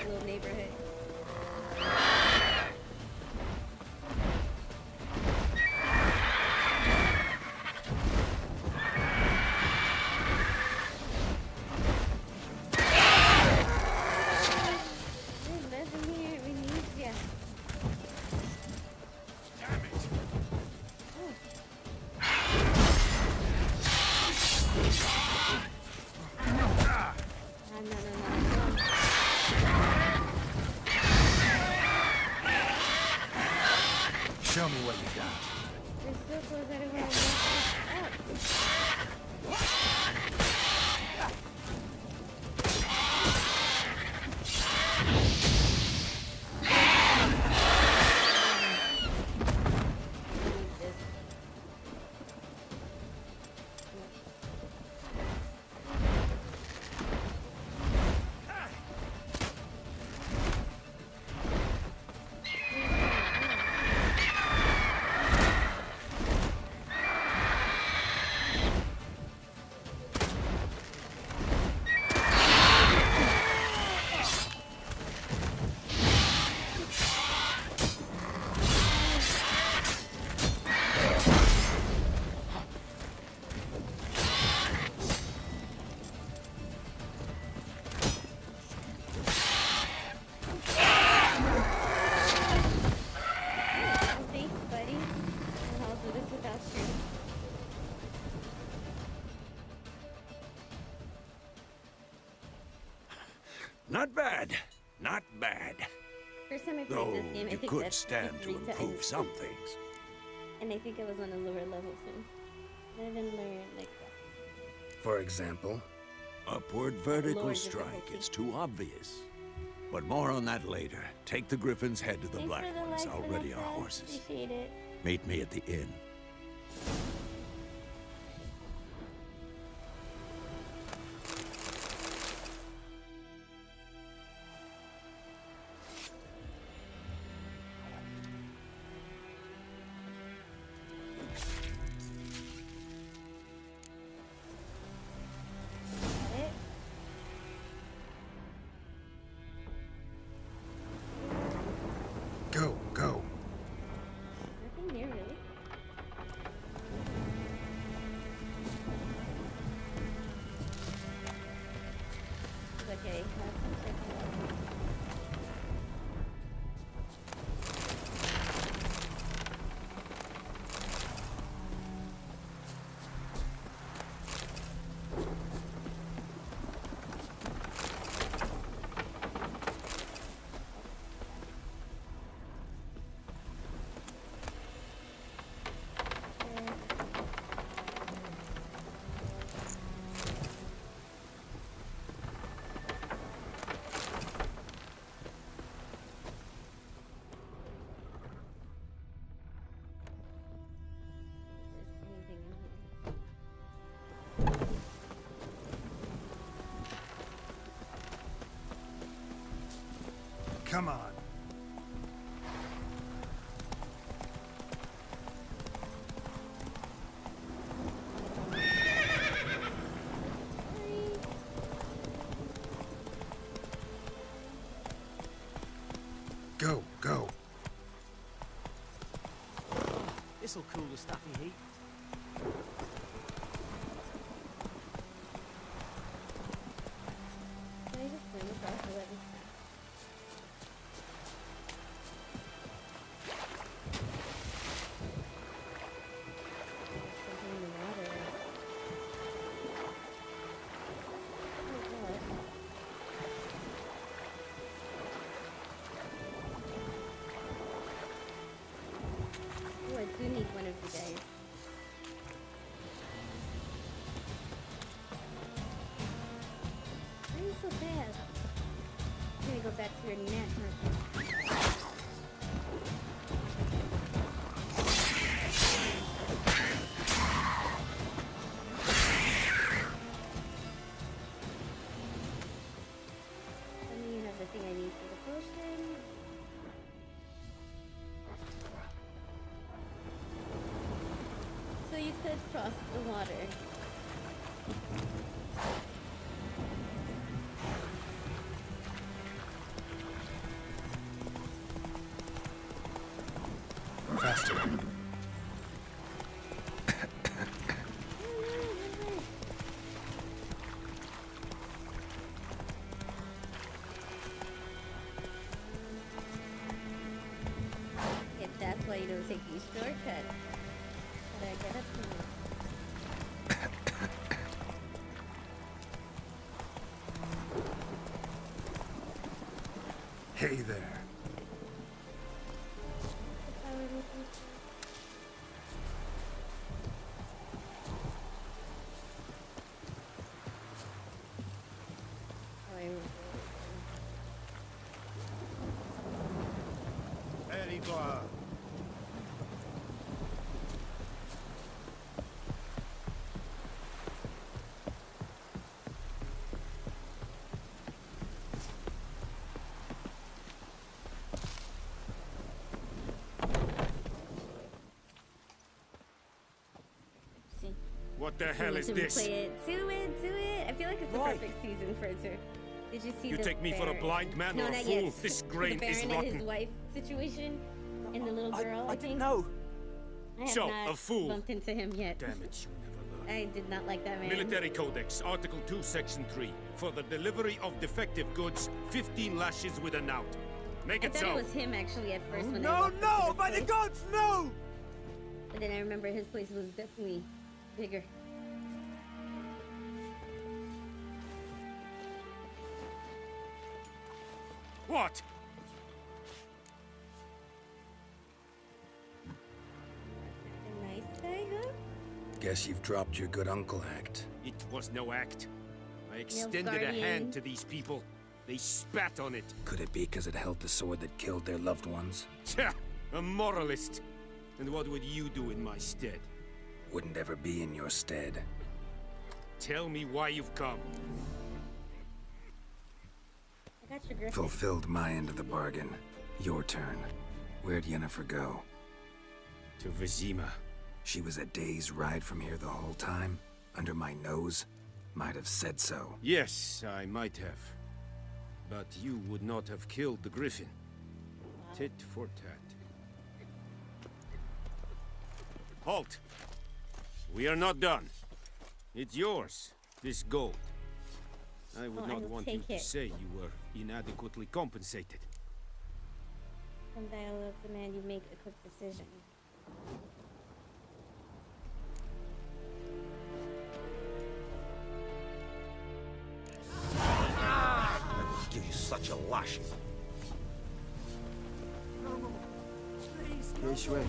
[SPEAKER 3] Little neighborhood. There's Leslie here. We need ya.
[SPEAKER 19] Show me what you got.
[SPEAKER 3] We're so close. I don't want to mess this up. Thanks, buddy. And I'll do this without you.
[SPEAKER 19] Not bad. Not bad.
[SPEAKER 3] First time I played
[SPEAKER 19] Though
[SPEAKER 3] this game, I
[SPEAKER 19] you
[SPEAKER 3] think
[SPEAKER 19] could
[SPEAKER 3] that's
[SPEAKER 19] stand to
[SPEAKER 3] 3
[SPEAKER 19] improve
[SPEAKER 3] times.
[SPEAKER 19] some things.
[SPEAKER 3] And I think I was on a lower level too. I didn't learn like that.
[SPEAKER 19] For example? Upward vertical
[SPEAKER 3] Lower
[SPEAKER 19] strike.
[SPEAKER 3] difficulty.
[SPEAKER 19] It's too obvious. But more on that later. Take the Griffin's head to the
[SPEAKER 3] Thanks
[SPEAKER 19] Black
[SPEAKER 3] for the
[SPEAKER 19] Ones.
[SPEAKER 3] likes
[SPEAKER 19] I'll
[SPEAKER 3] and
[SPEAKER 19] ready
[SPEAKER 3] the
[SPEAKER 19] our
[SPEAKER 3] subs.
[SPEAKER 19] horses.
[SPEAKER 3] Appreciate it.
[SPEAKER 19] Meet me at the inn.
[SPEAKER 3] Got it.
[SPEAKER 4] Go, go.
[SPEAKER 3] Nothing here really. Okay, have some second. Anything in here?
[SPEAKER 1] Come on.
[SPEAKER 4] Go, go.
[SPEAKER 15] This'll cool the stuffy heat.
[SPEAKER 3] Can I just swim across the levee? Something in the water. Oh god. Oh, I do need one of you guys. Why are you so fast? I'm gonna go back to your net, huh? across the water.
[SPEAKER 17] Faster.
[SPEAKER 3] If that's why you don't take these shortcuts. But I get up to
[SPEAKER 17] Hey there.
[SPEAKER 12] Périgord.
[SPEAKER 11] What the hell is
[SPEAKER 3] Do we
[SPEAKER 11] this?
[SPEAKER 3] play it? Do it. I feel like it's the perfect season for it to. Did you see
[SPEAKER 11] You
[SPEAKER 3] the
[SPEAKER 11] take me for a
[SPEAKER 3] Baron-
[SPEAKER 11] blind man
[SPEAKER 3] no,
[SPEAKER 11] or a
[SPEAKER 3] not
[SPEAKER 11] fool?
[SPEAKER 3] yet.
[SPEAKER 11] This
[SPEAKER 3] The
[SPEAKER 11] grain is
[SPEAKER 3] Baron and his
[SPEAKER 11] rotten.
[SPEAKER 3] wife situation and the little girl.
[SPEAKER 14] I didn't know.
[SPEAKER 3] I have
[SPEAKER 11] So,
[SPEAKER 3] not
[SPEAKER 11] a fool.
[SPEAKER 3] bumped into him yet.
[SPEAKER 11] Damn it, you never learn.
[SPEAKER 3] I did not like that man.
[SPEAKER 11] Military Codex, Article 2, Section 3. For the delivery of defective goods, 15 lashes with a knout. Make
[SPEAKER 3] I
[SPEAKER 11] it
[SPEAKER 3] thought
[SPEAKER 11] so.
[SPEAKER 3] it was him actually at first when I
[SPEAKER 14] No,
[SPEAKER 3] walked
[SPEAKER 14] no!
[SPEAKER 3] into
[SPEAKER 14] By the
[SPEAKER 3] place.
[SPEAKER 14] gods, no!
[SPEAKER 3] But then I remember his place was definitely bigger.
[SPEAKER 11] What?
[SPEAKER 3] A nice guy, huh?
[SPEAKER 4] Guess you've dropped your good uncle act.
[SPEAKER 11] It was no act. I extended a
[SPEAKER 3] Guardian.
[SPEAKER 11] hand to these people. They spat on it.
[SPEAKER 4] Could it be because it held the sword that killed their loved ones?
[SPEAKER 11] Tja, a moralist. And what would you do in my stead?
[SPEAKER 4] Wouldn't ever be in your stead.
[SPEAKER 11] Tell me why you've come.
[SPEAKER 3] I got your griffin.
[SPEAKER 4] Fulfilled my end of the bargain. Your turn. Where'd Yennefer go?
[SPEAKER 11] To Vizima.
[SPEAKER 4] She was a day's ride from here the whole time? Under my nose? Might have said so.
[SPEAKER 11] Yes, I might have. But you would not have killed the griffin. Tit for tat. Halt! We are not done. It's yours, this gold. I would
[SPEAKER 3] Oh, I
[SPEAKER 11] not
[SPEAKER 3] will
[SPEAKER 11] want you
[SPEAKER 3] take
[SPEAKER 11] to
[SPEAKER 3] it.
[SPEAKER 11] say you were inadequately compensated.
[SPEAKER 3] From dialogue demand you make a quick decision.
[SPEAKER 19] Give you such a lashing.
[SPEAKER 13] This way.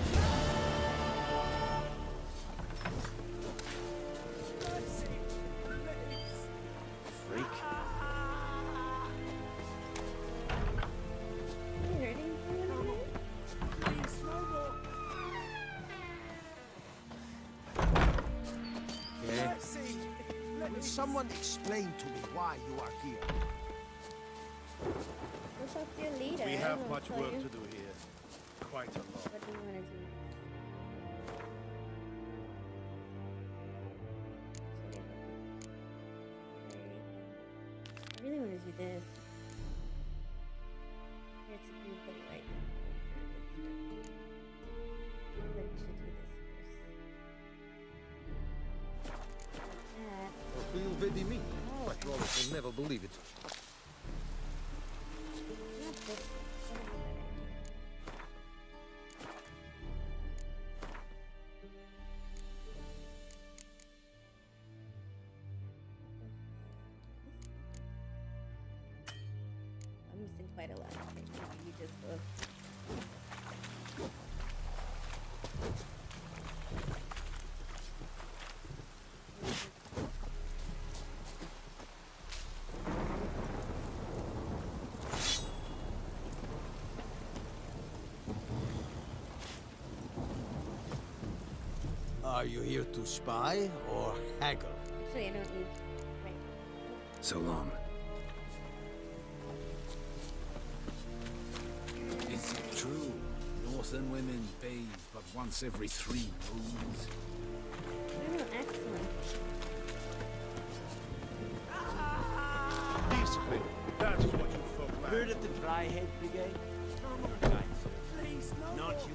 [SPEAKER 14] Freak.
[SPEAKER 3] Are you hurting someone?
[SPEAKER 13] Okay. Will someone explain to me why you are here?
[SPEAKER 3] We'll talk to you later.
[SPEAKER 12] We
[SPEAKER 3] I
[SPEAKER 12] have
[SPEAKER 3] won't
[SPEAKER 12] much
[SPEAKER 3] tell
[SPEAKER 12] work
[SPEAKER 3] you.
[SPEAKER 12] to do here. Quite a lot.
[SPEAKER 3] What do you want to do next? I really want to do this. Here to be the right. I feel like we should do this first. Like that.
[SPEAKER 17] Feel vedi me.
[SPEAKER 3] Oh.
[SPEAKER 17] But Wallace will never believe it.
[SPEAKER 3] Not this. That is a better idea. I'm missing quite a lot. Okay, maybe you just go.
[SPEAKER 13] Are you here to spy or haggle?
[SPEAKER 3] Actually, I don't need. Right.
[SPEAKER 4] So long.
[SPEAKER 17] Is it true? Northern women bathe but once every 3 moons.
[SPEAKER 3] I don't know.
[SPEAKER 12] discipline. That is what you folk lack.
[SPEAKER 15] Heard of the Dryhead Brigade? Normal guys.
[SPEAKER 18] Please, no.
[SPEAKER 15] Not you.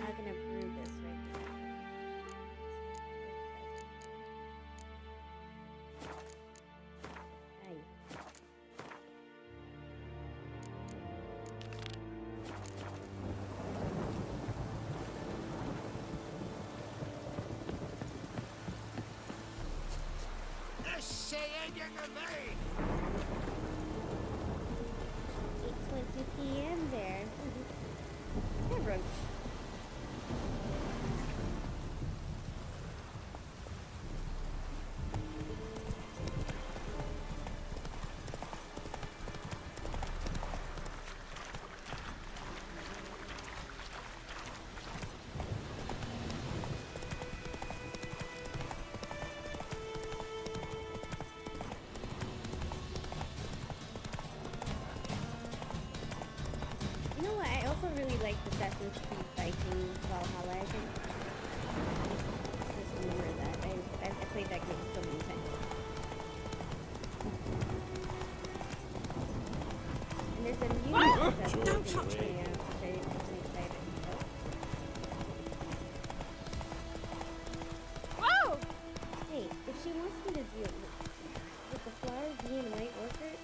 [SPEAKER 3] I'm gonna brew this right now. Aye. PM there. Hey, Roach. You know what? I also really like Assassin's Creed Vikings Valhalla. I think. Just remember that. I played that game so many times. And there's a new Assassin's Creed coming out, which I'm excited about.
[SPEAKER 6] Whoa!
[SPEAKER 3] Hey, if she wants me to do it with the flowers being white orchard,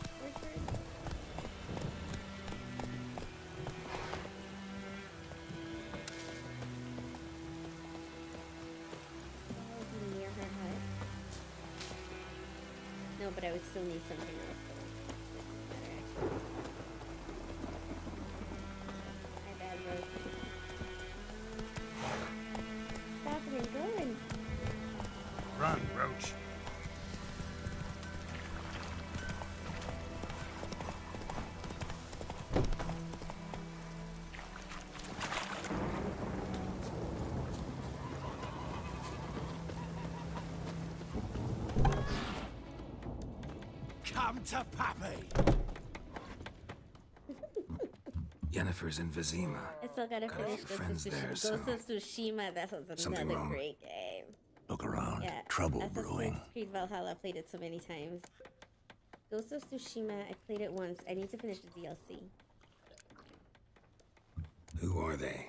[SPEAKER 3] near her hut. No, but I would still need something else. So it doesn't matter, actually. My bad, Roach. Stop it and going.
[SPEAKER 11] Run, Roach.
[SPEAKER 12] Come to Pappy!
[SPEAKER 4] Yennefer's in Vizima.
[SPEAKER 3] I still gotta
[SPEAKER 4] Got a
[SPEAKER 3] finish
[SPEAKER 4] few
[SPEAKER 3] Ghost of
[SPEAKER 4] friends there,
[SPEAKER 3] Tsushima.
[SPEAKER 4] so-
[SPEAKER 3] Ghost of Tsushima, that was
[SPEAKER 4] Something
[SPEAKER 3] another
[SPEAKER 4] wrong?
[SPEAKER 3] great game.
[SPEAKER 19] Look around.
[SPEAKER 3] Yeah,
[SPEAKER 19] Trouble
[SPEAKER 3] Assassin's
[SPEAKER 19] brewing.
[SPEAKER 3] Creed Valhalla, played it so many times. Ghost of Tsushima, I played it once. I need to finish the DLC.
[SPEAKER 4] Who are they?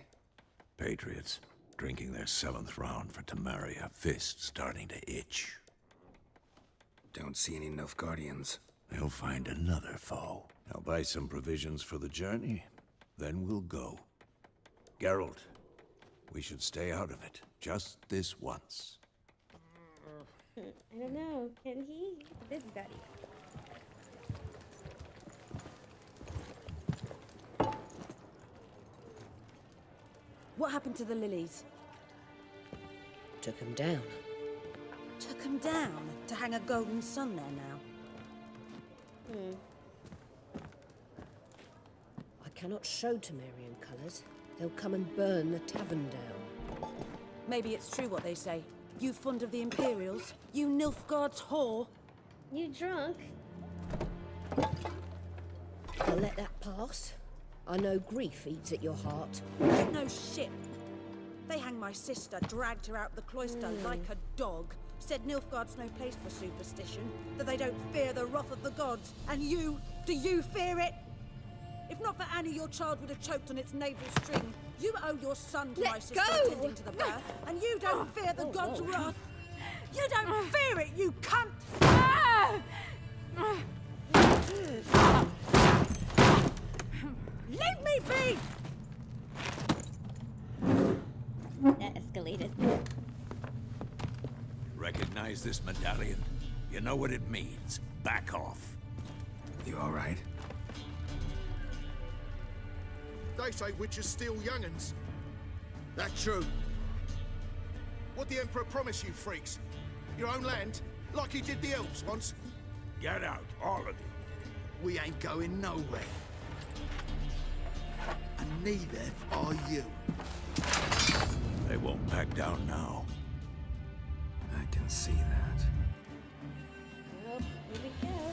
[SPEAKER 19] Patriots, drinking their 7th round for Temeria, fists starting to itch.
[SPEAKER 4] Don't see any Nilfgaardians.
[SPEAKER 19] They'll find another foe. I'll buy some provisions for the journey, then we'll go. Geralt, we should stay out of it, just this once.
[SPEAKER 3] I don't know. Can he? He's a busybody.
[SPEAKER 16] What happened to the lilies?
[SPEAKER 20] Took him down.
[SPEAKER 16] Took them down to hang a golden sun there now.
[SPEAKER 20] I cannot show Temerian colours. They'll come and burn the tavern down.
[SPEAKER 16] Maybe it's true what they say. You fond of the Imperials? You Nilfgaard's whore?
[SPEAKER 3] You drunk?
[SPEAKER 20] I'll let that pass. I know grief eats at your heart.
[SPEAKER 16] You know shit. They hanged my sister, dragged her out the cloister like a dog. Said Nilfgaard's no place for superstition, that they don't fear the wrath of the gods. And you, do you fear it? If not for Annie, your child would have choked on its navel string. You owe your son to my sister attending to the birth, and you don't fear the gods' wrath. You don't fear it, you cunt! Leave me be!
[SPEAKER 3] That escalated.
[SPEAKER 19] Recognize this medallion? You know what it means. Back off.
[SPEAKER 4] You all right?
[SPEAKER 10] They say witches steal young'uns. That true. What the Emperor promise you, freaks? Your own land? Like he did the elves once?
[SPEAKER 19] Get out, all of you.
[SPEAKER 10] We ain't going nowhere. And neither are you.
[SPEAKER 19] They won't back down now.
[SPEAKER 4] I can see that.
[SPEAKER 3] Oh, here we go.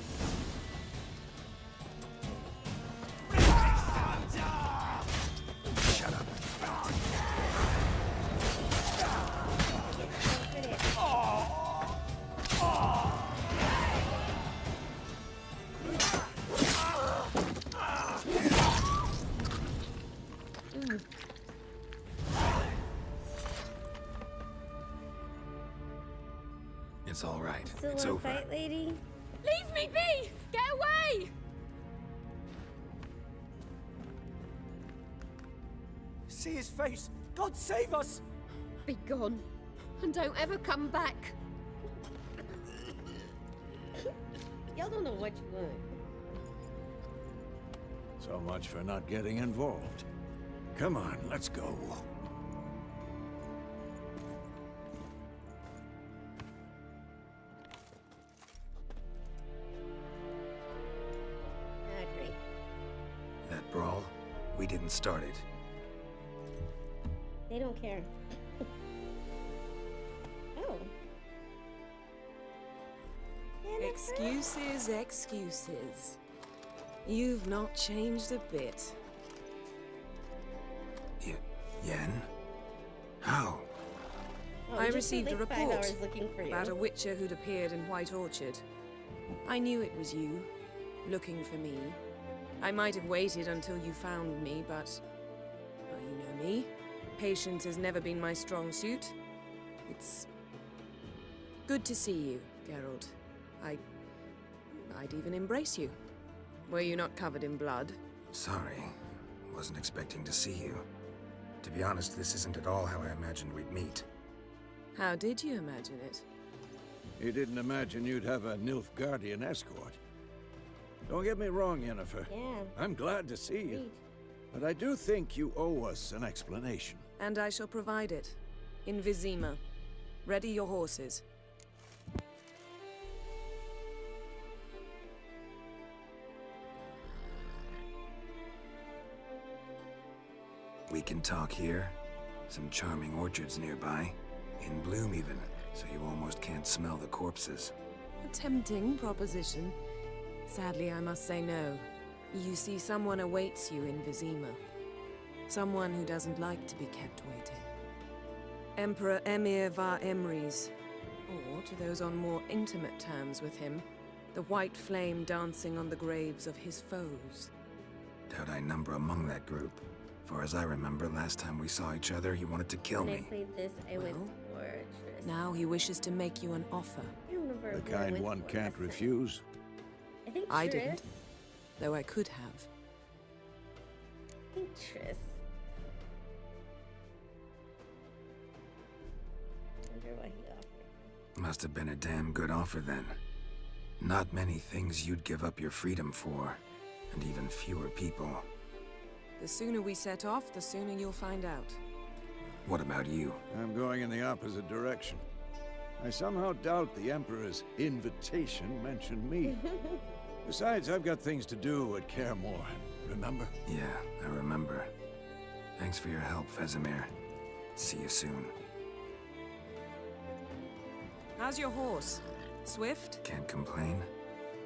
[SPEAKER 4] Shut up. It's all right.
[SPEAKER 3] Still
[SPEAKER 4] It's
[SPEAKER 3] wanna
[SPEAKER 4] over.
[SPEAKER 3] fight, lady?
[SPEAKER 6] Leave me be! Get away!
[SPEAKER 14] See his face! God save us!
[SPEAKER 6] Be gone. And don't ever come back.
[SPEAKER 3] Y'all don't know what you want.
[SPEAKER 19] So much for not getting involved. Come on, let's go.
[SPEAKER 3] Ah, great.
[SPEAKER 4] That brawl, we didn't start it.
[SPEAKER 3] They don't care. Oh.
[SPEAKER 21] Excuses, excuses. You've not changed a bit.
[SPEAKER 4] Yen? How?
[SPEAKER 3] Oh,
[SPEAKER 21] I
[SPEAKER 3] we just spent,
[SPEAKER 21] received a
[SPEAKER 3] like, 5
[SPEAKER 21] report
[SPEAKER 3] hours looking for you.
[SPEAKER 21] about a witcher who'd appeared in White Orchard. I knew it was you, looking for me. I might have waited until you found me, but... well, you know me. Patience has never been my strong suit. It's... good to see you, Geralt. I'd even embrace you. Were you not covered in blood?
[SPEAKER 4] Sorry. Wasn't expecting to see you. To be honest, this isn't at all how I imagined we'd meet.
[SPEAKER 21] How did you imagine it?
[SPEAKER 19] You didn't imagine you'd have a Nilfgaardian escort. Don't get me wrong, Yennefer.
[SPEAKER 3] Yeah.
[SPEAKER 19] I'm glad to see you. But I do think you owe us an explanation.
[SPEAKER 21] And I shall provide it. In Vizima. Ready your horses.
[SPEAKER 4] We can talk here. Some charming orchards nearby. In bloom even, so you almost can't smell the corpses.
[SPEAKER 21] A tempting proposition. Sadly, I must say no. You see, someone awaits you in Vizima. Someone who doesn't like to be kept waiting. Emperor Emir var Emrys. Or, to those on more intimate terms with him, the white flame dancing on the graves of his foes.
[SPEAKER 4] Doubt I number among that group. Far as I remember, last time we saw each other, he wanted to kill
[SPEAKER 3] When I
[SPEAKER 4] me.
[SPEAKER 3] played this, I went for Triss.
[SPEAKER 21] Now he wishes to make you an offer.
[SPEAKER 3] I don't remember
[SPEAKER 19] The
[SPEAKER 3] who I
[SPEAKER 19] kind
[SPEAKER 3] went
[SPEAKER 19] one
[SPEAKER 3] for
[SPEAKER 19] can't
[SPEAKER 3] last time.
[SPEAKER 19] refuse.
[SPEAKER 3] I think
[SPEAKER 21] I
[SPEAKER 3] Triss.
[SPEAKER 21] didn't, though I could have.
[SPEAKER 3] I think Triss. Wonder what he offered.
[SPEAKER 4] Must have been a damn good offer then. Not many things you'd give up your freedom for, and even fewer people.
[SPEAKER 21] The sooner we set off, the sooner you'll find out.
[SPEAKER 4] What about you?
[SPEAKER 19] I'm going in the opposite direction. I somehow doubt the Emperor's invitation mentioned me. Besides, I've got things to do at Kaer Morhen, remember?
[SPEAKER 4] Yeah, I remember. Thanks for your help, Vesemir. See you soon.
[SPEAKER 21] How's your horse? Swift?
[SPEAKER 4] Can't complain.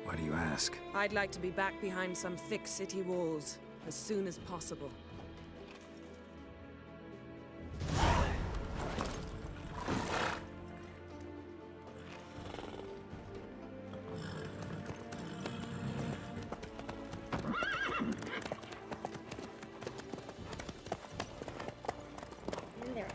[SPEAKER 4] Why do you ask?
[SPEAKER 21] I'd like to be back behind some thick city walls as soon as possible.
[SPEAKER 3] And there.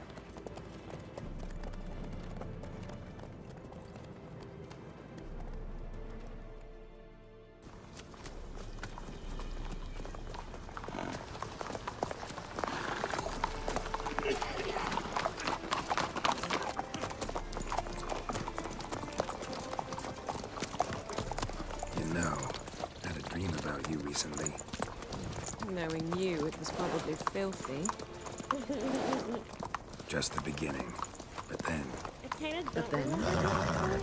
[SPEAKER 4] You know, I had a dream about you recently.
[SPEAKER 21] Knowing you, it was probably filthy.
[SPEAKER 4] Just the beginning. But then,
[SPEAKER 3] I kind of
[SPEAKER 21] But
[SPEAKER 3] don't
[SPEAKER 21] then-
[SPEAKER 3] remember that.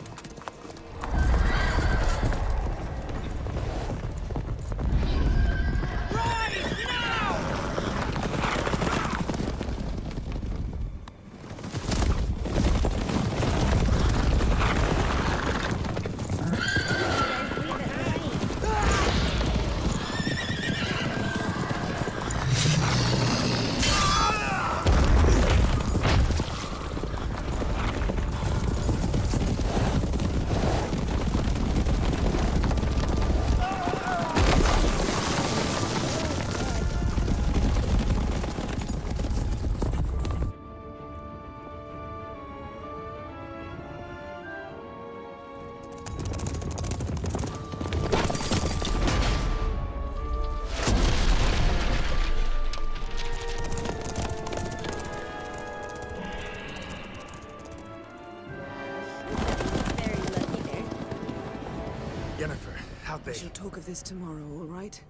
[SPEAKER 12] Jennifer, how'd they...
[SPEAKER 21] We shall talk of this tomorrow, all right?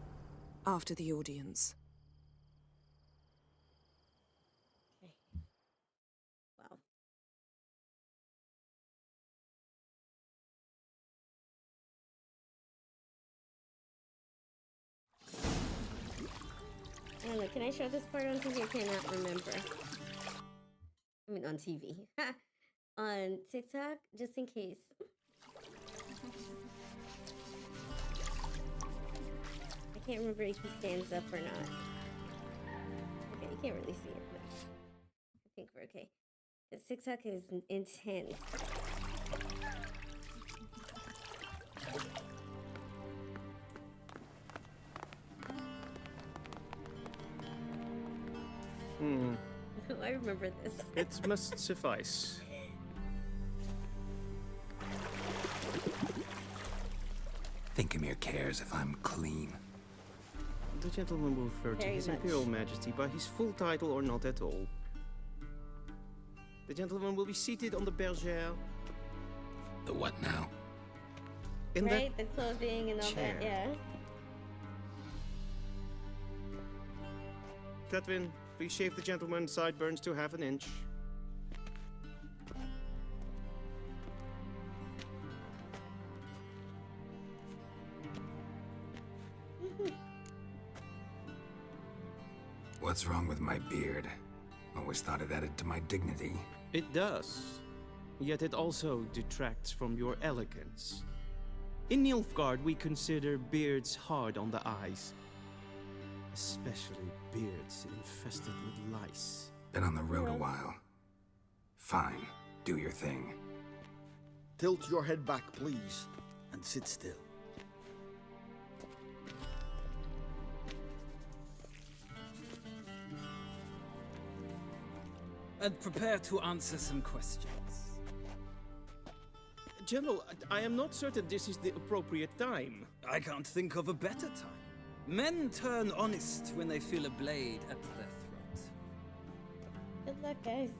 [SPEAKER 21] After the audience.
[SPEAKER 3] Wow. I don't know, can I show this part on TV? I cannot remember. I mean, on TV. On TikTok, just in case. I can't remember if he stands up or not. Okay, you can't really see it, but I think we're okay. The TikTok is intense. I remember this.
[SPEAKER 2] It must suffice.
[SPEAKER 4] Thinkamere cares if I'm clean.
[SPEAKER 2] The gentleman will refer to
[SPEAKER 3] Very
[SPEAKER 2] His
[SPEAKER 3] much.
[SPEAKER 2] Imperial Majesty by his full title or not at all. The gentleman will be seated on the bergère.
[SPEAKER 4] The what now?
[SPEAKER 2] In
[SPEAKER 3] Right? The clothing and all
[SPEAKER 2] chair.
[SPEAKER 3] that, yeah.
[SPEAKER 2] Tedwin, please shave the gentleman's sideburns to half an inch.
[SPEAKER 4] What's wrong with my beard? Always thought it added to my dignity.
[SPEAKER 2] It does. Yet it also detracts from your elegance. In Nilfgaard, we consider beards hard on the eyes. Especially beards infested with lice.
[SPEAKER 4] Been on the road a while. Fine, do your thing.
[SPEAKER 12] Tilt your head back, please, and sit still.
[SPEAKER 22] And prepare to answer some questions.
[SPEAKER 2] General, I am not certain this is the appropriate time.
[SPEAKER 22] I can't think of a better time. Men turn honest when they feel a blade at their throat.
[SPEAKER 3] Good luck, guys.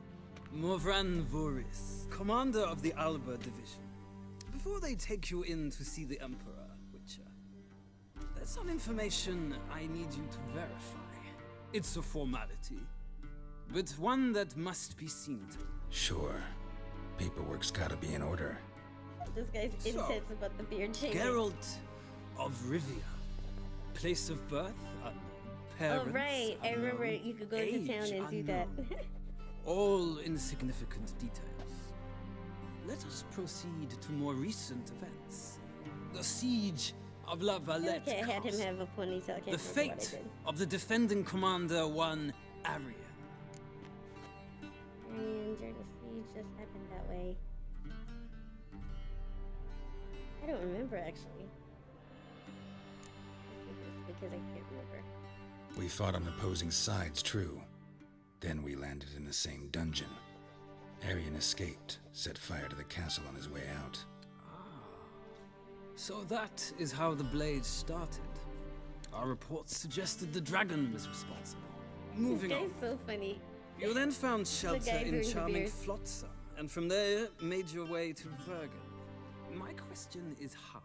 [SPEAKER 22] Morvran Voris, commander of the Alba Division. Before they take you in to see the Emperor, Witcher, there's some information I need you to verify. It's a formality, but one that must be seen to.
[SPEAKER 4] Sure. Paperwork's gotta be in order.
[SPEAKER 3] This guy's intense about the beard shaving.
[SPEAKER 22] Geralt of Rivia. Place of birth, unknown. Parents,
[SPEAKER 3] Oh, right. I remember you could go to
[SPEAKER 22] age
[SPEAKER 3] town and do that.
[SPEAKER 22] All insignificant details. Let us proceed to more recent events. The siege of La Valette.
[SPEAKER 3] Okay, I had him
[SPEAKER 22] Castle.
[SPEAKER 3] have a ponytail. I can't
[SPEAKER 22] The
[SPEAKER 3] remember what I
[SPEAKER 22] fate
[SPEAKER 3] did.
[SPEAKER 22] of the defending commander, one Arian.
[SPEAKER 3] And during the siege just happened that way. I don't remember actually. Because I can't remember.
[SPEAKER 4] We fought on opposing sides, true. Then we landed in the same dungeon. Arian escaped, set fire to the castle on his way out.
[SPEAKER 22] So that is how the blade started. Our reports suggested the dragon was responsible. Moving
[SPEAKER 3] This
[SPEAKER 22] on.
[SPEAKER 3] guy's so funny.
[SPEAKER 22] You then found shelter
[SPEAKER 3] guy
[SPEAKER 22] in
[SPEAKER 3] doing the
[SPEAKER 22] charming
[SPEAKER 3] beard.
[SPEAKER 22] Flotsam, and from there made your way to Vergen. My question is how?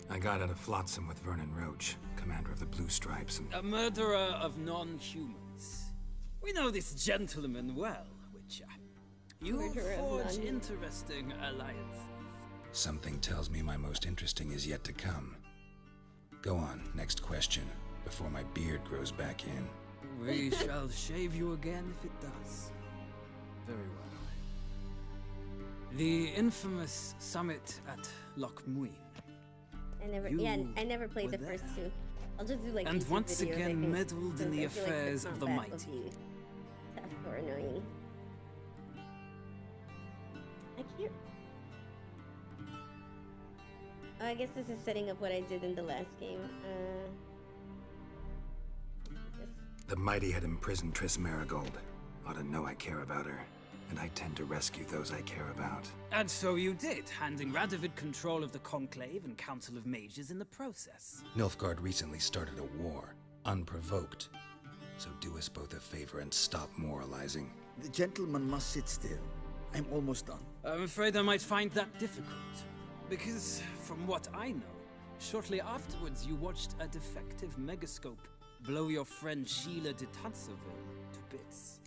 [SPEAKER 4] I got out of Flotsam with Vernon Roach, commander of the Blue Stripes, and
[SPEAKER 22] A murderer of non-humans. We know this gentleman well, Witcher. You
[SPEAKER 3] Murderer of
[SPEAKER 22] forge
[SPEAKER 3] non-humans.
[SPEAKER 22] interesting alliances.
[SPEAKER 4] something tells me my most interesting is yet to come. Go on, next question, before my beard grows back in.
[SPEAKER 22] We shall shave you again if it does. Very well. The infamous summit at Loch Muin.
[SPEAKER 3] I never played
[SPEAKER 22] were
[SPEAKER 3] the first
[SPEAKER 22] there.
[SPEAKER 3] two. I'll just do like
[SPEAKER 22] And
[SPEAKER 3] YouTube
[SPEAKER 22] once
[SPEAKER 3] videos, I
[SPEAKER 22] again
[SPEAKER 3] think,
[SPEAKER 22] meddled in
[SPEAKER 3] since
[SPEAKER 22] the
[SPEAKER 3] I feel like
[SPEAKER 22] affairs of the
[SPEAKER 3] combat would
[SPEAKER 22] mighty.
[SPEAKER 3] be tough or annoying. I can't. Oh, I guess this is setting up what I did in the last game.
[SPEAKER 4] The mighty had imprisoned Triss Marigold. Ought to know I care about her, and I tend to rescue those I care about.
[SPEAKER 22] And so you did, handing Radovid control of the Conclave and Council of Mages in the process.
[SPEAKER 4] Nilfgaard recently started a war, unprovoked. So do us both a favor and stop moralizing.
[SPEAKER 8] The gentleman must sit still. I'm almost done.
[SPEAKER 22] I'm afraid I might find that difficult. Because, from what I know, shortly afterwards you watched a defective megascope blow your friend Sheila de Tanserville to bits.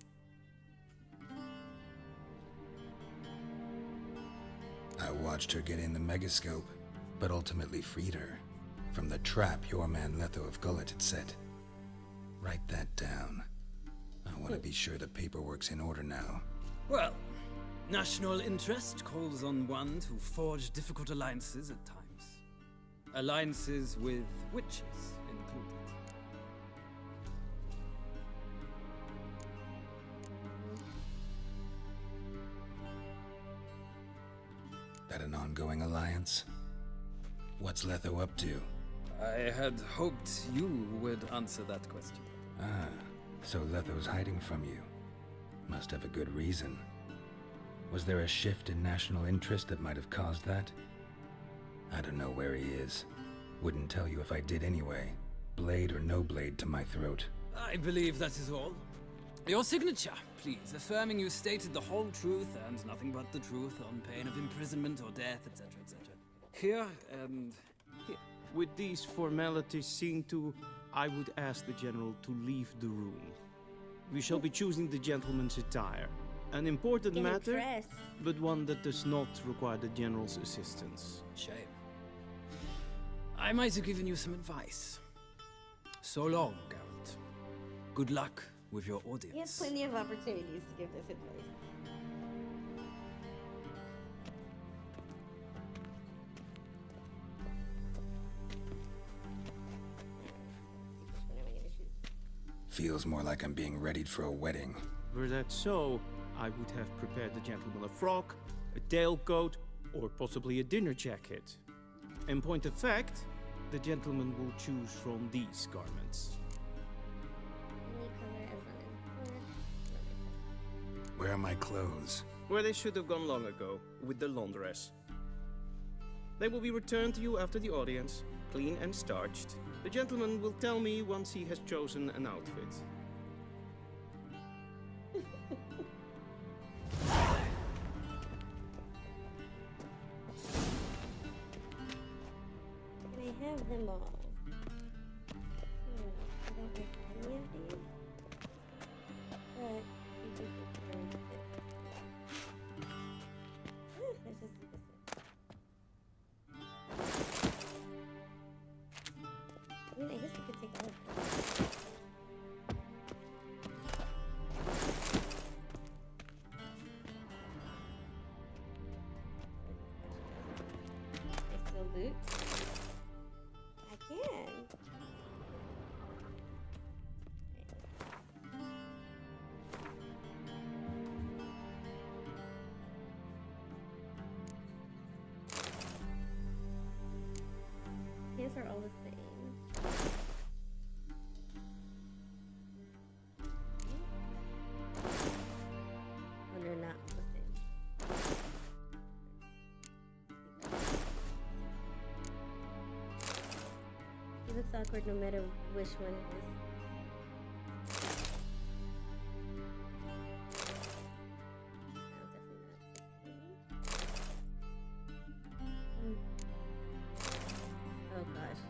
[SPEAKER 4] I watched her get in the megascope, but ultimately freed her from the trap your man Letho of Gullet had set. Write that down. I want to be sure the paperwork's in order now.
[SPEAKER 22] Well, national interest calls on one to forge difficult alliances at times. Alliances with witches included.
[SPEAKER 4] That an ongoing alliance? What's Letho up to?
[SPEAKER 22] I had hoped you would answer that question.
[SPEAKER 4] Ah, so Letho's hiding from you. Must have a good reason. Was there a shift in national interest that might have caused that? I don't know where he is. Wouldn't tell you if I did anyway. Blade or no blade to my throat.
[SPEAKER 22] I believe that is all. Your signature, please, affirming you stated the whole truth and nothing but the truth on pain of imprisonment or death, etc., etc. Here and here.
[SPEAKER 2] With these formalities seen to, I would ask the General to leave the room. We shall be choosing the gentleman's attire. An important matter, but one that does not require the General's assistance.
[SPEAKER 22] Shame. I might have given you some advice. So long, Geralt. Good luck with your audience.
[SPEAKER 3] He has plenty of opportunities to give this advice.
[SPEAKER 4] Feels more like I'm being readied for a wedding.
[SPEAKER 2] Were that so, I would have prepared the gentleman a frock, a tailcoat, or possibly a dinner jacket. In point of fact, the gentleman will choose from these garments.
[SPEAKER 4] Where are my clothes?
[SPEAKER 2] Where they should have gone long ago, with the laundress. They will be returned to you after the audience, clean and starched. The gentleman will tell me once he has chosen an outfit.
[SPEAKER 3] Can I have them all? I don't like any of these. But I think it's very good. Let's just do this one. I mean, I guess you could take all of them. I still loot. I can. These are all the same. Oh, they're not the same. It looks awkward no matter which one it is. Oh gosh.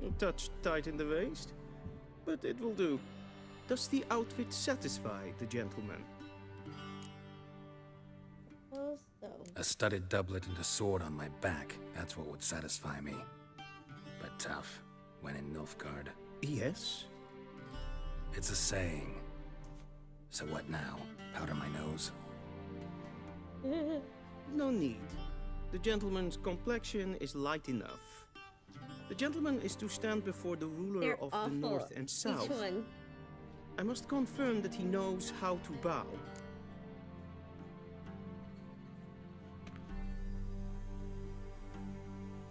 [SPEAKER 2] A touch tight in the waist, but it will do. Does the outfit satisfy the gentleman?
[SPEAKER 3] Suppose so.
[SPEAKER 4] A studded doublet and a sword on my back. That's what would satisfy me. But tough, when in Nilfgaard.
[SPEAKER 2] Yes?
[SPEAKER 4] It's a saying. So what now? Powder my nose?
[SPEAKER 2] No need. The gentleman's complexion is light enough. The gentleman is to stand before the ruler
[SPEAKER 3] They're
[SPEAKER 2] of
[SPEAKER 3] awful.
[SPEAKER 2] the north and south.
[SPEAKER 3] Each one.
[SPEAKER 2] I must confirm that he knows how to bow.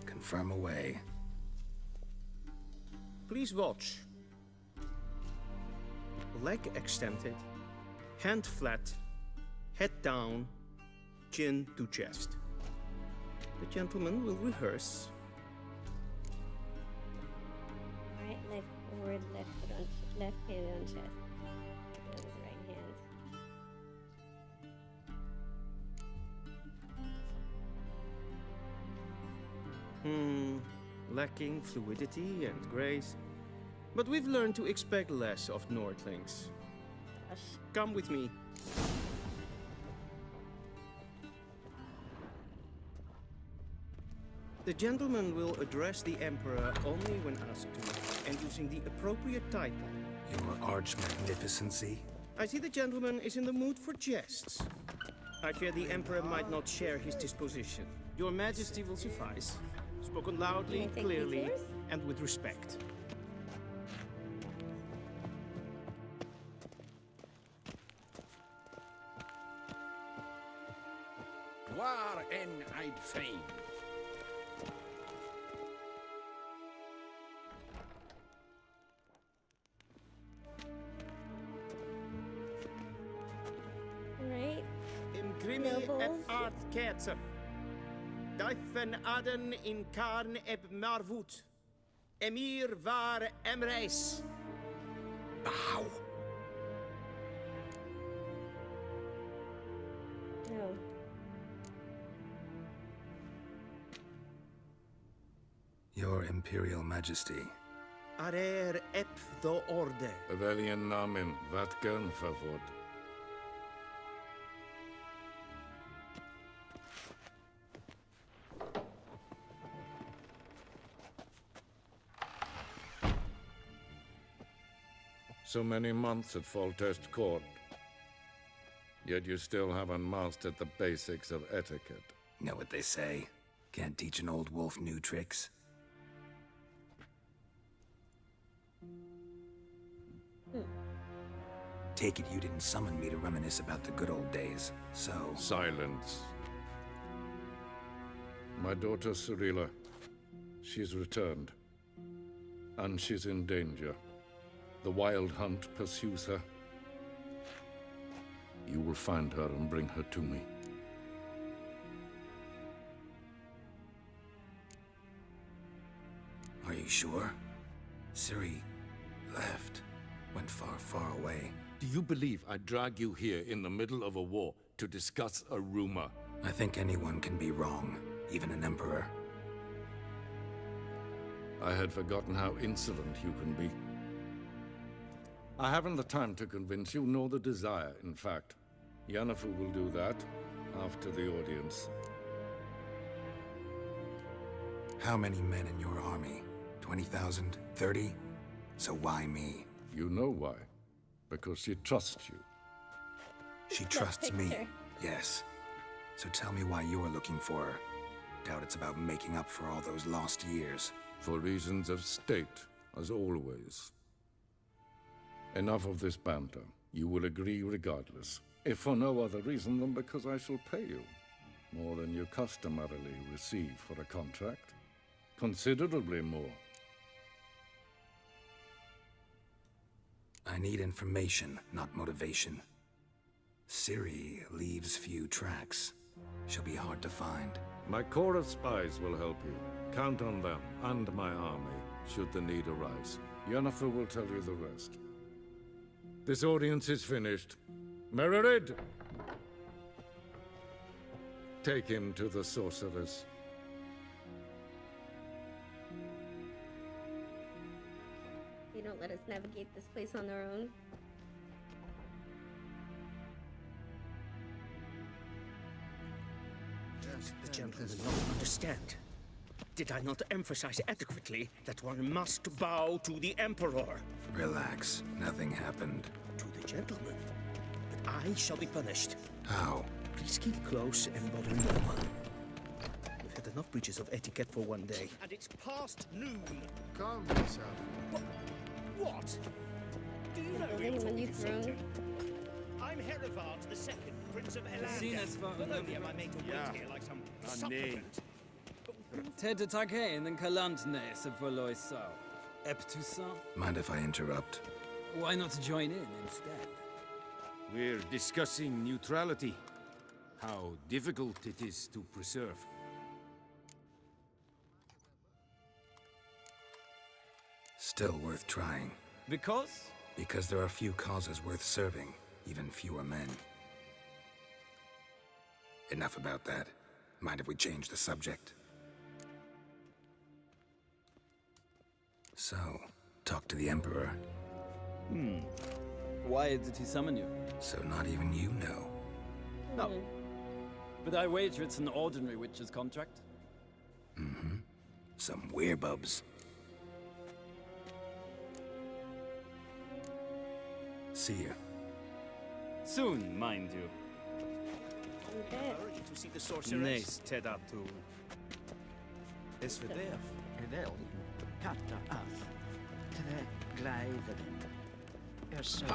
[SPEAKER 4] Confirm away.
[SPEAKER 2] Please watch. leg extended, hand flat, head down, chin to chest. The gentleman will rehearse.
[SPEAKER 3] Right leg forward, left foot on left hand on chest. That was right hand.
[SPEAKER 2] Lacking fluidity and grace. But we've learned to expect less of Nordlings. Come with me. The gentleman will address the Emperor only when asked to, and using the appropriate title.
[SPEAKER 4] Your Arch-Magnificency?
[SPEAKER 2] I see the gentleman is in the mood for jests. I fear the Emperor might not share his disposition. Your Majesty will suffice. Spoken loudly, clearly, and with respect.
[SPEAKER 17] War en I'd fain.
[SPEAKER 3] Right.
[SPEAKER 2] Imgrimi et art ketzer. Daifen aden in karn eb marvut. Emir var emreis.
[SPEAKER 17] Bow.
[SPEAKER 3] No.
[SPEAKER 4] Your Imperial Majesty.
[SPEAKER 2] Arer ep do orde.
[SPEAKER 11] Velian namen, vatkan favor. So many months at Foltest Court. Yet you still haven't mastered the basics of etiquette.
[SPEAKER 4] Know what they say? Can't teach an old wolf new tricks. Take it you didn't summon me to reminisce about the good old days, so...
[SPEAKER 11] Silence. My daughter Cirilla, she's returned. And she's in danger. The Wild Hunt pursues her. You will find her and bring her to me.
[SPEAKER 4] Are you sure? Ciri left. Went far, far away.
[SPEAKER 11] Do you believe I drag you here in the middle of a war to discuss a rumor?
[SPEAKER 4] I think anyone can be wrong, even an emperor.
[SPEAKER 11] I had forgotten how insolent you can be. I haven't the time to convince you, nor the desire, in fact. Yennefer will do that after the audience.
[SPEAKER 4] How many men in your army? 20,000? 30? So why me?
[SPEAKER 11] You know why. Because she trusts you.
[SPEAKER 4] She trusts me, yes. So tell me why you're looking for her. Doubt it's about making up for all those lost years.
[SPEAKER 11] For reasons of state, as always. Enough of this banter. You will agree regardless. If for no other reason than because I shall pay you. More than you customarily receive for a contract. Considerably more.
[SPEAKER 4] I need information, not motivation. Ciri leaves few tracks. She'll be hard to find.
[SPEAKER 11] My corps of spies will help you. Count on them, and my army, should the need arise. Yennefer will tell you the rest. This audience is finished. Mererid! Take him to the sorceress.
[SPEAKER 3] They don't let us navigate this place on our own.
[SPEAKER 2] The gentleman not understand. Did I not emphasize adequately that one must bow to the Emperor?
[SPEAKER 4] Relax. Nothing happened.
[SPEAKER 2] To the gentleman. But I shall be punished.
[SPEAKER 4] How?
[SPEAKER 2] Please keep close and bother no one. We've had enough breaches of etiquette for one day. And it's past noon.
[SPEAKER 12] Calm yourself.
[SPEAKER 2] What? Do you know who you're talking to? I'm Herivard II, Prince of Elander. Bologna, my mate, to wait here like some supplicant.
[SPEAKER 22] Ted Take in Kalantne se Voloisau. Eptusa?
[SPEAKER 4] Mind if I interrupt?
[SPEAKER 22] Why not join in instead?
[SPEAKER 11] We're discussing neutrality. How difficult it is to preserve.
[SPEAKER 4] Still worth trying.
[SPEAKER 22] Because?
[SPEAKER 4] Because there are few causes worth serving, even fewer men. Enough about that. Mind if we change the subject? So, talk to the Emperor.
[SPEAKER 22] Why did he summon you?
[SPEAKER 4] So not even you know.
[SPEAKER 22] No. But I wager it's an ordinary witch's contract.
[SPEAKER 4] Mm-hmm. Some werebubs. See ya.
[SPEAKER 22] Soon, mind you.
[SPEAKER 2] Hurry to see the sorceress.
[SPEAKER 15] Nes tedatu. Esvedev.
[SPEAKER 7] Evel. Katta af. Tre gleiveren. Så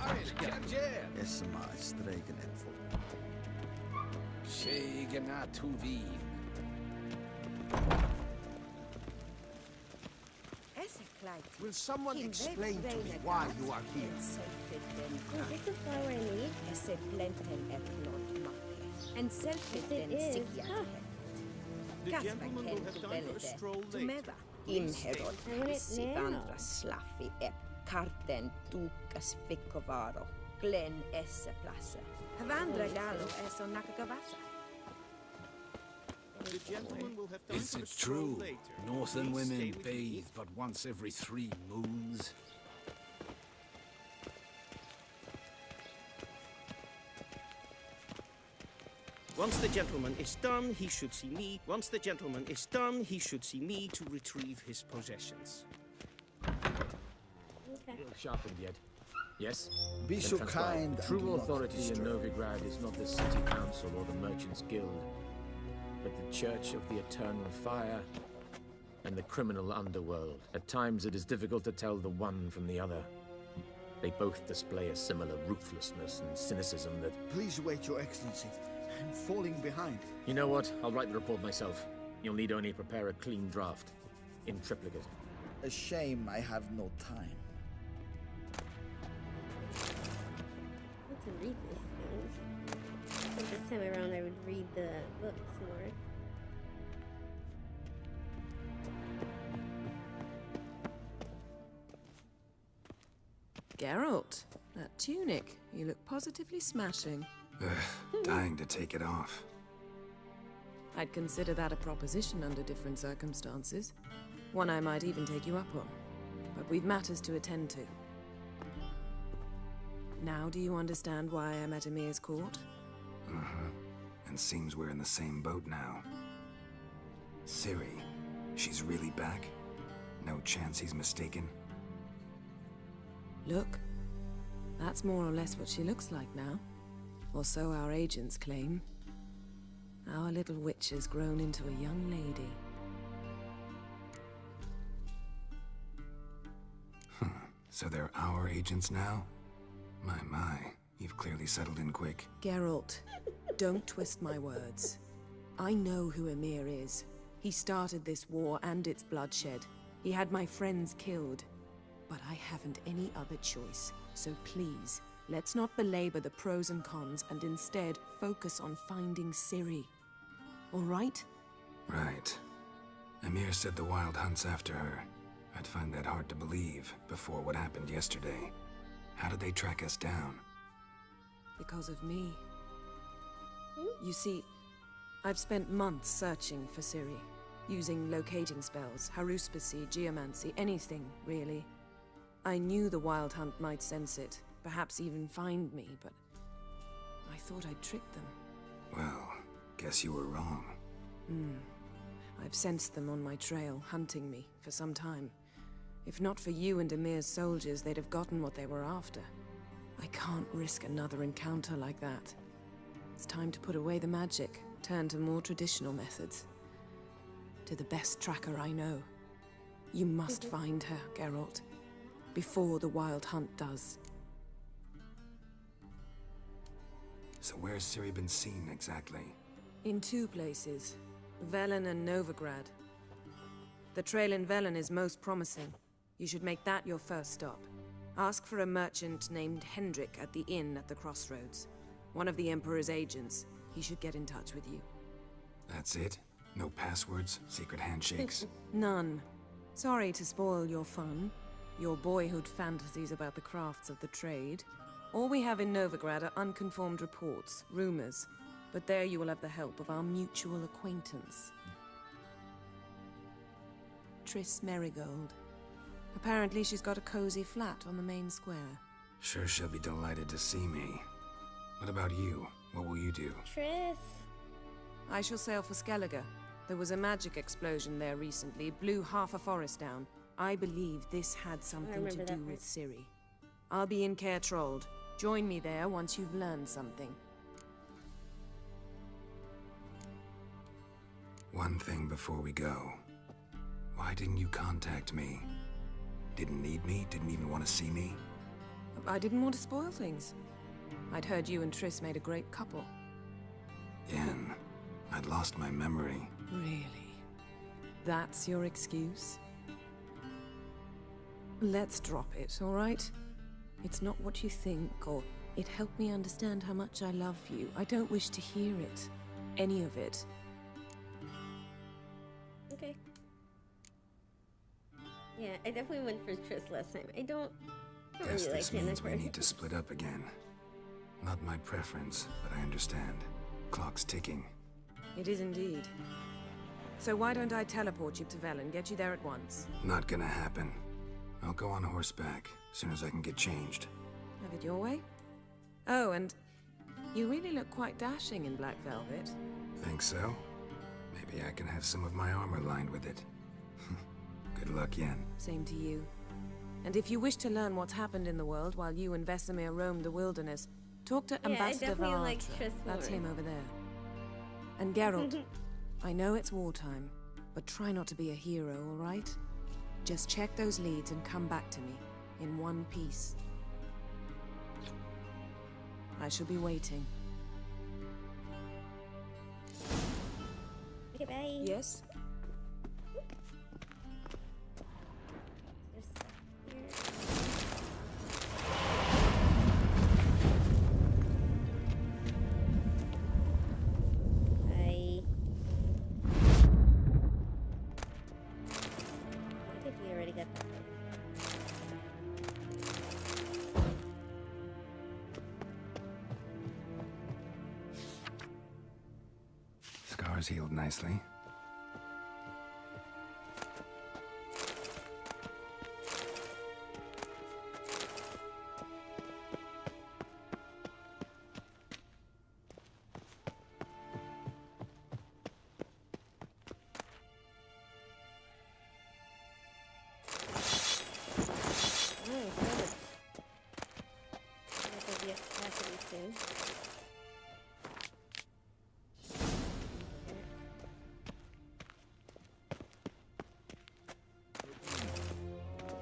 [SPEAKER 8] Esma streken etful.
[SPEAKER 17] Shegana tuvin.
[SPEAKER 8] Will someone explain to me why you are here?
[SPEAKER 3] Is this the flower I need?
[SPEAKER 9] And self-evident
[SPEAKER 3] It is.
[SPEAKER 9] sikia.
[SPEAKER 2] The gentleman will have time for a stroll later.
[SPEAKER 9] Inherod,
[SPEAKER 3] I want it
[SPEAKER 9] hissi
[SPEAKER 3] now.
[SPEAKER 9] vandra slaffi ep, karten tukas fikkovaro, glen esse plasse. Vandra galo eso nakagavasa.
[SPEAKER 2] The gentleman will have time
[SPEAKER 12] Is
[SPEAKER 2] for a
[SPEAKER 12] it
[SPEAKER 2] stroll
[SPEAKER 12] true?
[SPEAKER 2] later.
[SPEAKER 12] Northern
[SPEAKER 2] Please stay
[SPEAKER 12] women
[SPEAKER 2] with me.
[SPEAKER 12] bathe but once every 3 moons?
[SPEAKER 2] Once the gentleman is done, he should see me. Once the gentleman is done, he should see me to retrieve his possessions.
[SPEAKER 3] Okay.
[SPEAKER 5] Sharpened yet? Yes?
[SPEAKER 8] Be
[SPEAKER 5] Then
[SPEAKER 8] so
[SPEAKER 5] transcribe.
[SPEAKER 8] kind and
[SPEAKER 5] True
[SPEAKER 8] do not
[SPEAKER 5] authority in
[SPEAKER 8] disturb.
[SPEAKER 5] Novigrad is not the city council or the merchants guild, but the Church of the Eternal Fire and the criminal underworld. At times it is difficult to tell the one from the other. They both display a similar ruthlessness and cynicism that...
[SPEAKER 8] Please wait, Your Excellency. I'm falling behind.
[SPEAKER 5] You know what? I'll write the report myself. You'll need only prepare a clean draft. In triplicate.
[SPEAKER 8] A shame I have no time.
[SPEAKER 3] I want to read this thing. But this time around, I would read the books more.
[SPEAKER 21] Geralt, that tunic. You look positively smashing.
[SPEAKER 4] Dying to take it off.
[SPEAKER 21] I'd consider that a proposition under different circumstances. One I might even take you up on. But we've matters to attend to. Now do you understand why I'm at Emir's court?
[SPEAKER 4] Uh-huh. And seems we're in the same boat now. Ciri, she's really back? No chance he's mistaken?
[SPEAKER 21] Look, that's more or less what she looks like now. Or so our agents claim. Our little witch has grown into a young lady.
[SPEAKER 4] So they're our agents now? My, you've clearly settled in quick.
[SPEAKER 21] Geralt, don't twist my words. I know who Emir is. He started this war and its bloodshed. He had my friends killed. But I haven't any other choice. So please, let's not belabor the pros and cons and instead focus on finding Ciri. All right?
[SPEAKER 4] Right. Emir said the Wild Hunt's after her. I'd find that hard to believe before what happened yesterday. How did they track us down?
[SPEAKER 21] Because of me. You see, I've spent months searching for Ciri, using locating spells, haruspicy, geomancy, anything, really. I knew the Wild Hunt might sense it, perhaps even find me, but I thought I'd tricked them.
[SPEAKER 4] Well, guess you were wrong.
[SPEAKER 21] I've sensed them on my trail, hunting me, for some time. If not for you and Emir's soldiers, they'd have gotten what they were after. I can't risk another encounter like that. It's time to put away the magic, turn to more traditional methods. To the best tracker I know. You must find her, Geralt. Before the Wild Hunt does.
[SPEAKER 4] So where's Ciri been seen exactly?
[SPEAKER 21] In 2 places. Velen and Novigrad. The trail in Velen is most promising. You should make that your first stop. Ask for a merchant named Hendrik at the inn at the crossroads. One of the Emperor's agents. He should get in touch with you.
[SPEAKER 4] That's it? No passwords? Secret handshakes?
[SPEAKER 21] None. Sorry to spoil your fun. Your boyhood fantasies about the crafts of the trade. All we have in Novigrad are unconfirmed reports, rumors. But there you will have the help of our mutual acquaintance. Triss Merigold. Apparently she's got a cozy flat on the main square.
[SPEAKER 4] Sure she'll be delighted to see me. What about you? What will you do?
[SPEAKER 3] Triss.
[SPEAKER 21] I shall sail for Skellige. There was a magic explosion there recently, blew half a forest down. I believe this had something to do with Ciri. I'll be in Caer Trold. Join me there once you've learned something.
[SPEAKER 4] One thing before we go. Why didn't you contact me? Didn't need me? Didn't even want to see me?
[SPEAKER 21] I didn't want to spoil things. I'd heard you and Triss made a great couple.
[SPEAKER 4] Yen, I'd lost my memory.
[SPEAKER 21] Really? That's your excuse? Let's drop it, all right? It's not what you think, or it helped me understand how much I love you. I don't wish to hear it. Any of it.
[SPEAKER 3] Okay. Yeah, I definitely went for Triss last time. I don't
[SPEAKER 4] Guess
[SPEAKER 3] really
[SPEAKER 4] this
[SPEAKER 3] like
[SPEAKER 4] means
[SPEAKER 3] Yennefer.
[SPEAKER 4] we need to split up again. Not my preference, but I understand. Clock's ticking.
[SPEAKER 21] It is indeed. So why don't I teleport you to Velen, get you there at once?
[SPEAKER 4] Not gonna happen. I'll go on horseback, as soon as I can get changed.
[SPEAKER 21] Have it your way? Oh, and you really look quite dashing in black velvet.
[SPEAKER 4] Think so? Maybe I can have some of my armor lined with it. Good luck, Yen.
[SPEAKER 21] Same to you. And if you wish to learn what's happened in the world while you and Vesemir roamed the wilderness, talk to Ambassador
[SPEAKER 3] like
[SPEAKER 21] Valatra.
[SPEAKER 3] Triss
[SPEAKER 21] That's
[SPEAKER 3] more.
[SPEAKER 21] him over there. And Geralt, I know it's wartime, but try not to be a hero, all right? Just check those leads and come back to me, in one piece. I shall be waiting.
[SPEAKER 3] Okay, bye.
[SPEAKER 21] Yes?
[SPEAKER 3] Bye. I think we already got that.
[SPEAKER 4] Scars healed nicely.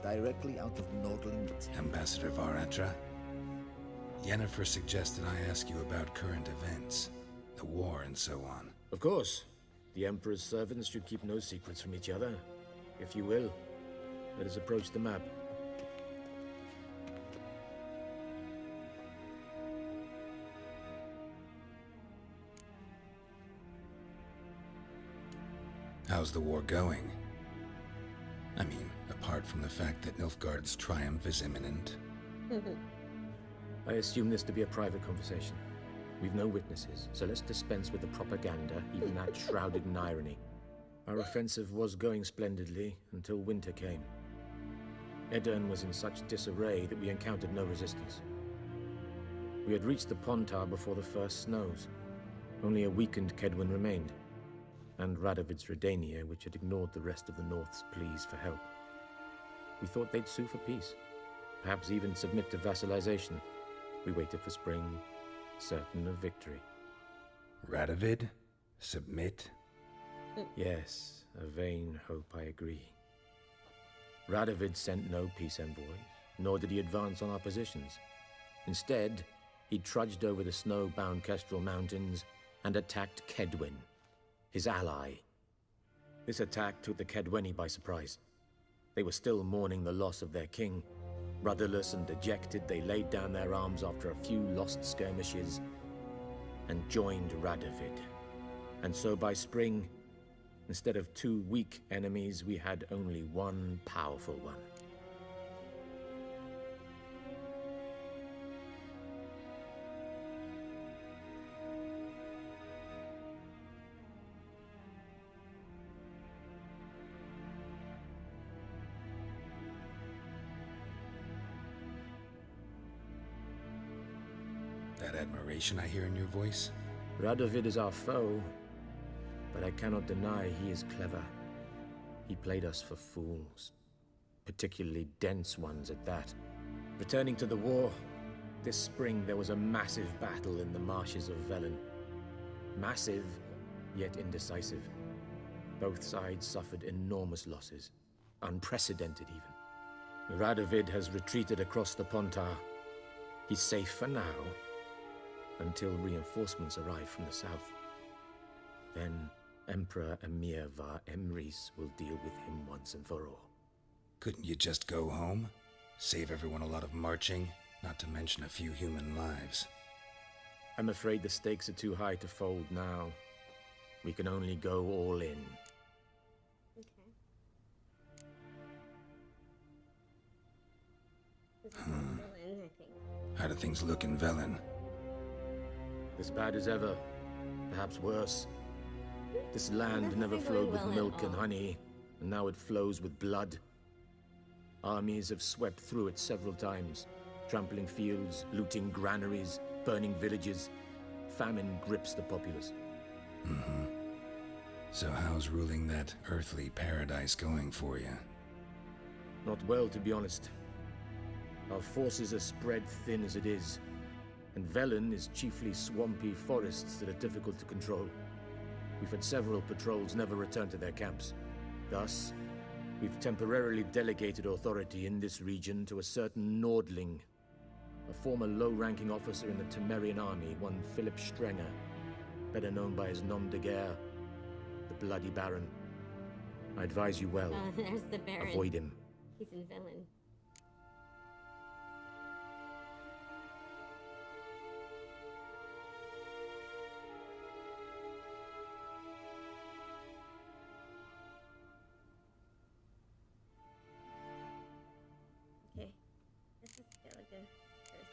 [SPEAKER 1] Directly out of Nordling.
[SPEAKER 4] Ambassador Varatra, Yennefer suggested I ask you about current events, the war and so on.
[SPEAKER 5] Of course. The Emperor's servants should keep no secrets from each other. If you will, let us approach the map.
[SPEAKER 4] How's the war going? I mean, apart from the fact that Nilfgaard's triumph is imminent.
[SPEAKER 5] I assume this to be a private conversation. We've no witnesses, so let's dispense with the propaganda, even that shrouded in irony. Our offensive was going splendidly until winter came. Edirn was in such disarray that we encountered no resistance. We had reached the Pontar before the first snows. Only a weakened Kedwen remained, and Radovid's Redania, which had ignored the rest of the North's pleas for help. We thought they'd sue for peace, perhaps even submit to vassalization. We waited for spring, certain of victory.
[SPEAKER 4] Radovid? Submit?
[SPEAKER 5] Yes, a vain hope, I agree. Radovid sent no peace envoys, nor did he advance on our positions. Instead, he trudged over the snow-bound Kestrel Mountains and attacked Kedwen, his ally. This attack took the Kedweni by surprise. They were still mourning the loss of their king, Rudderless and dejected, they laid down their arms after a few lost skirmishes and joined Radovid. And so by spring, instead of 2 weak enemies, we had only one powerful one.
[SPEAKER 4] That admiration I hear in your voice?
[SPEAKER 5] Radovid is our foe, but I cannot deny he is clever. He played us for fools, particularly dense ones at that. Returning to the war, this spring there was a massive battle in the marshes of Velen. Massive, yet indecisive. Both sides suffered enormous losses, unprecedented even. Radovid has retreated across the Pontar. He's safe for now, until reinforcements arrive from the south. Then Emperor Emir var Emrys will deal with him once and for all.
[SPEAKER 4] Couldn't you just go home? Save everyone a lot of marching, not to mention a few human lives.
[SPEAKER 5] I'm afraid the stakes are too high to fold now. We can only go all in.
[SPEAKER 4] How do things look in Velen?
[SPEAKER 5] As bad as ever, perhaps worse. This land never flowed with milk and honey, and now it flows with blood. Armies have swept through it several times, trampling fields, looting granaries, burning villages. Famine grips the populace.
[SPEAKER 4] So how's ruling that earthly paradise going for you?
[SPEAKER 5] Not well, to be honest. Our forces are spread thin as it is, and Velen is chiefly swampy forests that are difficult to control. We've had several patrols never return to their camps. Thus, we've temporarily delegated authority in this region to a certain Nordling, a former low-ranking officer in the Temerian army, one Philip Strenger, better known by his nom de guerre, the Bloody Baron. I advise you well.
[SPEAKER 3] There's the Baron.
[SPEAKER 5] Avoid him.
[SPEAKER 3] He's in Velen.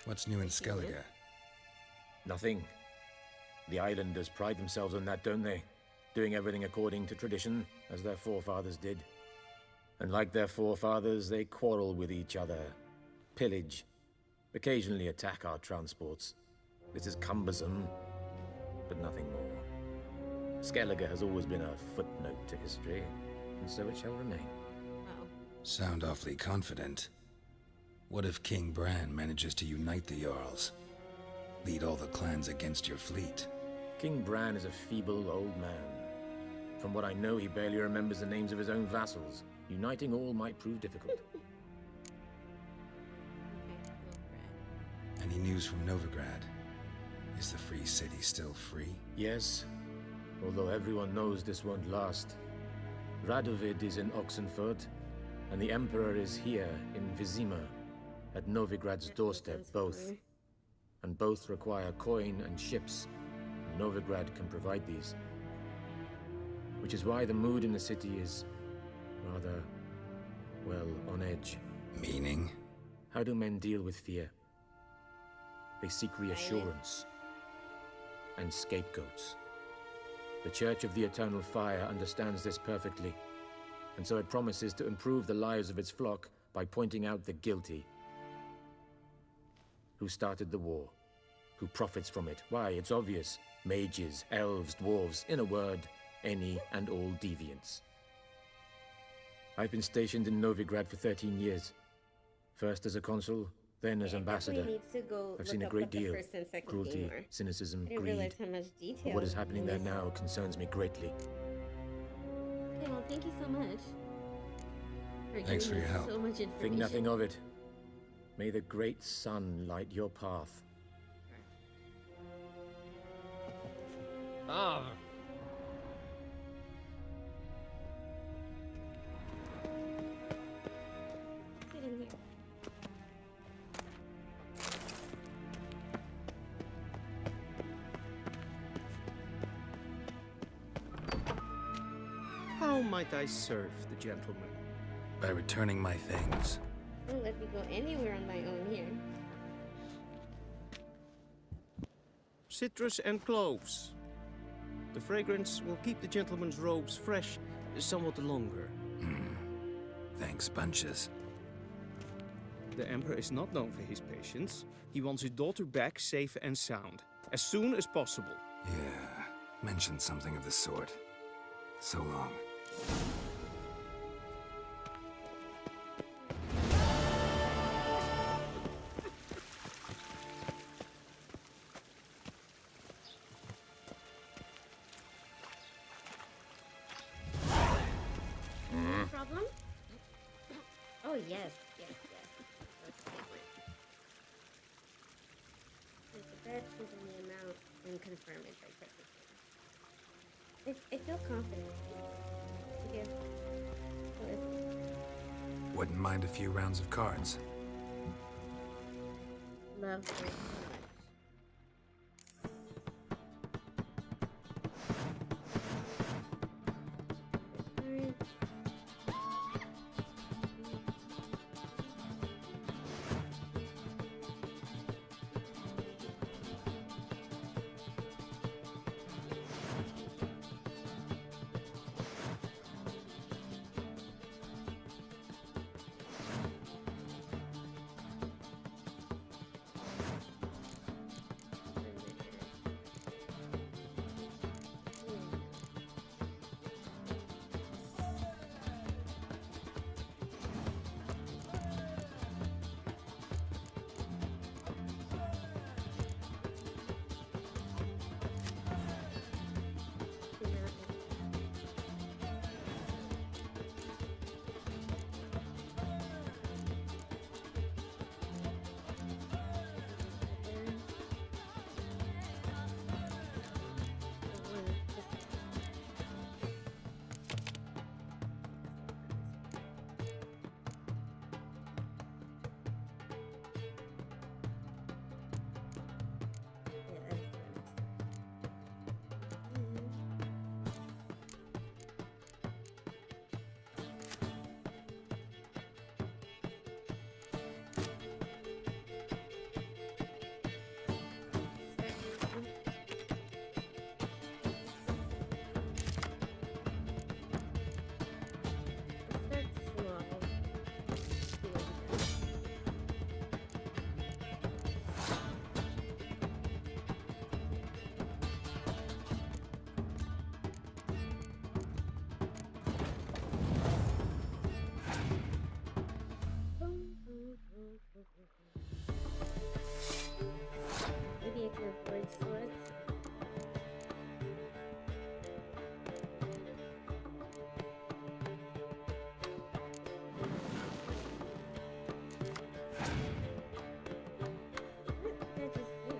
[SPEAKER 4] What's new in Skellige?
[SPEAKER 5] Nothing. The islanders pride themselves on that, don't they? Doing everything according to tradition, as their forefathers did. And like their forefathers, they quarrel with each other, pillage, occasionally attack our transports. This is cumbersome, but nothing more. Skellige has always been a footnote to history, and so it shall remain.
[SPEAKER 4] Sound awfully confident. What if King Bran manages to unite the Jarls? Lead all the clans against your fleet?
[SPEAKER 5] King Bran is a feeble old man. From what I know, he barely remembers the names of his own vassals. Uniting all might prove difficult.
[SPEAKER 4] Any news from Novigrad? Is the Free City still free?
[SPEAKER 5] Yes, although everyone knows this won't last. Radovid is in Oxenfurt, and the Emperor is here in Vizima, at Novigrad's doorstep, both. And both require coin and ships. Novigrad can provide these. Which is why the mood in the city is rather, well, on edge.
[SPEAKER 4] Meaning?
[SPEAKER 5] How do men deal with fear? They seek reassurance and scapegoats. The Church of the Eternal Fire understands this perfectly, and so it promises to improve the lives of its flock by pointing out the guilty. Who started the war? Who profits from it? Why, it's obvious. Mages, elves, dwarves, in a word, any and all deviants. I've been stationed in Novigrad for 13 years. First as a consul, then as ambassador. I've seen a great deal. Cruelty, cynicism, greed. What is happening there now concerns me greatly.
[SPEAKER 3] Okay, well, thank you so much.
[SPEAKER 4] Thanks for your help.
[SPEAKER 3] So much information.
[SPEAKER 5] Think nothing of it. May the great sun light your path.
[SPEAKER 3] Sit in here.
[SPEAKER 2] How might I serve the gentleman?
[SPEAKER 4] By returning my things.
[SPEAKER 3] Don't let me go anywhere on my own here.
[SPEAKER 2] Citrus and cloves. The fragrance will keep the gentleman's robes fresh somewhat longer.
[SPEAKER 4] Thanks, bunches.
[SPEAKER 2] The Emperor is not known for his patience. He wants his daughter back safe and sound, as soon as possible.
[SPEAKER 4] Yeah, mentioned something of the sort. So long.
[SPEAKER 3] Problem? Oh yes, yes, yes. That's a big one. Choose the bed, choosing the amount, and confirm it by pressing. I feel confident. Okay.
[SPEAKER 4] Wouldn't mind a few rounds of cards.
[SPEAKER 3] Love it so much. Maybe I can avoid swords. What did I just do?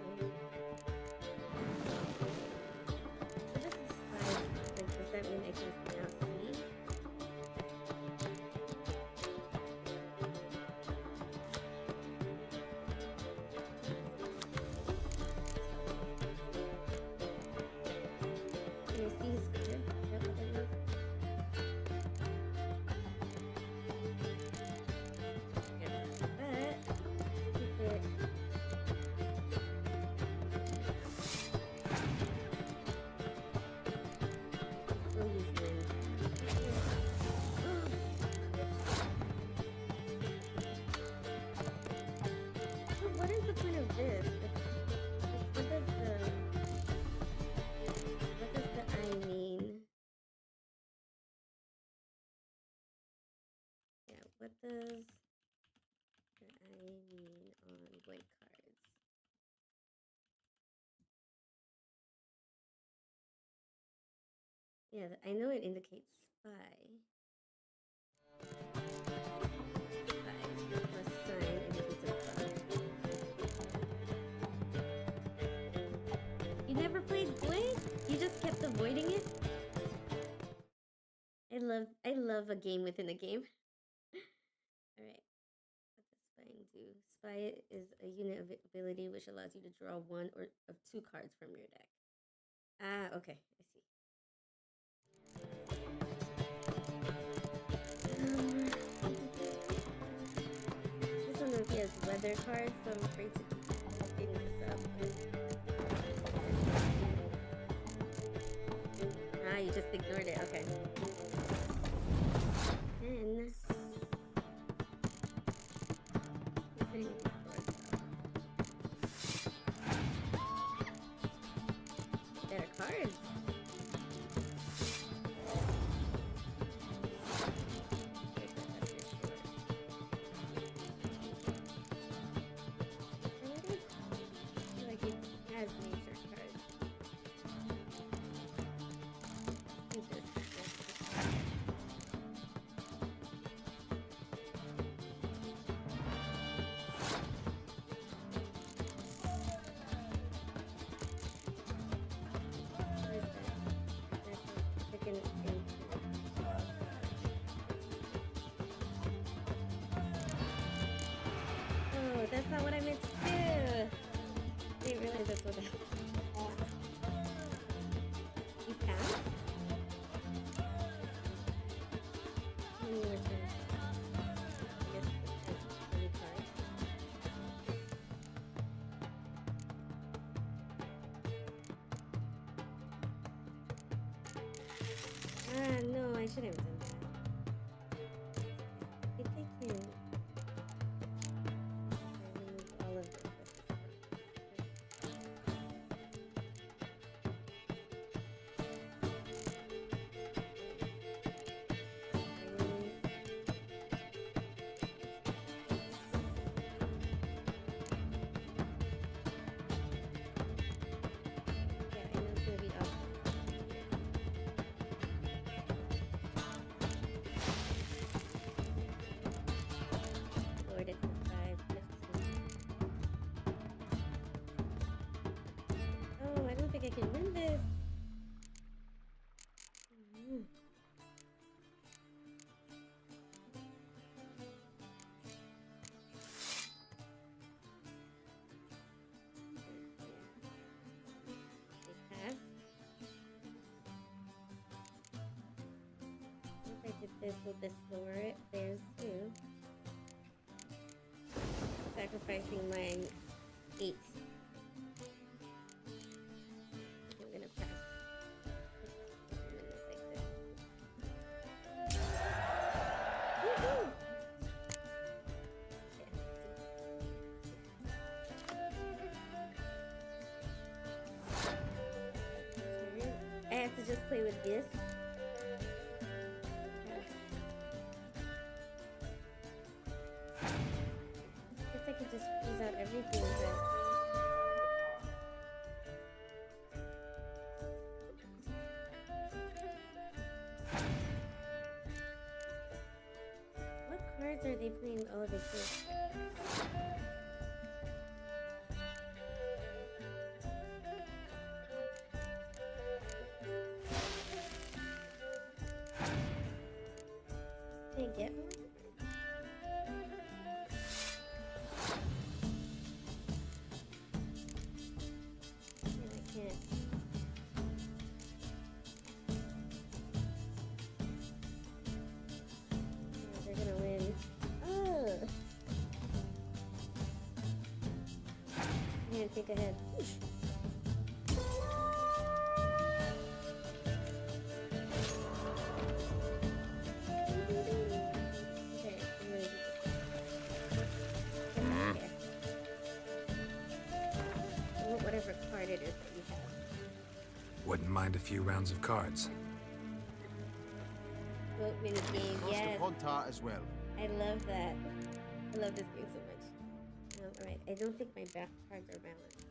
[SPEAKER 3] What does this like? Does that mean I can now see? Can I see his crib? Is that what that is? Yeah, but keep it. Still use wind. But what is the point of this? What does the I mean? Yeah, what does the I mean on blank cards? Yeah, I know it indicates spy. Spy plus sign indicates a bug. You never played blank? You just kept avoiding it? I love a game within a game. Alright. What does spying do? Spy is a unit of ability which allows you to draw one or of two cards from your deck. Ah, okay. I see. other cards, so I'm afraid to open this up. Ah, you just ignored it. Okay. Then putting these cards up. Better cards. Oh, that's not what I meant to do. I didn't realize that's what that was. You passed? How many more turns? I guess it has 20 cards. Ah, no, I shouldn't have done that. I think I can remove all of this. Yeah, I know it's gonna be off. Lowered it to 5:15. Oh, I don't think I can win this. Mm. They pass. If I did this, will this lower it? There's 2. Sacrificing my 8. I'm gonna pass. Like this. Woohoo! I have to just play with this. Guess I could just freeze out everything, but what cards are they playing? Oh, they play. Can I get one? No, I can't. Oh, they're gonna win. Oh! I can't think ahead. Okay, I'm gonna do this. Okay. I want whatever card it is that you have.
[SPEAKER 4] Wouldn't mind a few rounds of cards.
[SPEAKER 3] Vote mini game, yes.
[SPEAKER 12] Ponta as well.
[SPEAKER 3] I love that. I love this game so much. Alright, I don't think my back cards are balanced.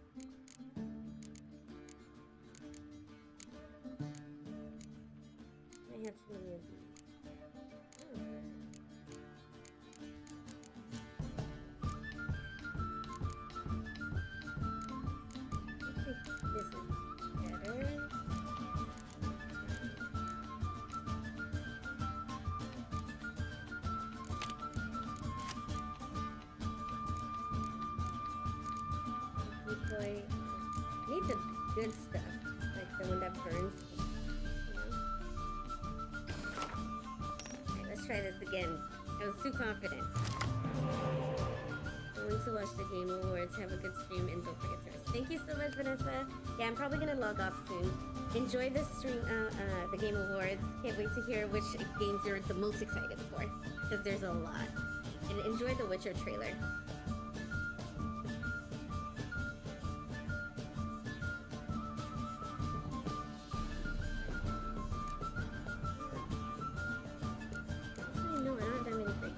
[SPEAKER 3] I have too many of these. Oh. I think this is better. Decoy. I need the good stuff, like the one that burns. Alright, let's try this again. I was too confident. going to watch the Game Awards. Have a good stream and don't forget to rest. Thank you so much, Vanessa. Yeah, I'm probably gonna log off soon. Enjoy the stream, the Game Awards. Can't wait to hear which games you're the most excited for, because there's a lot. And enjoy the Witcher trailer. No, I don't have that many big friends.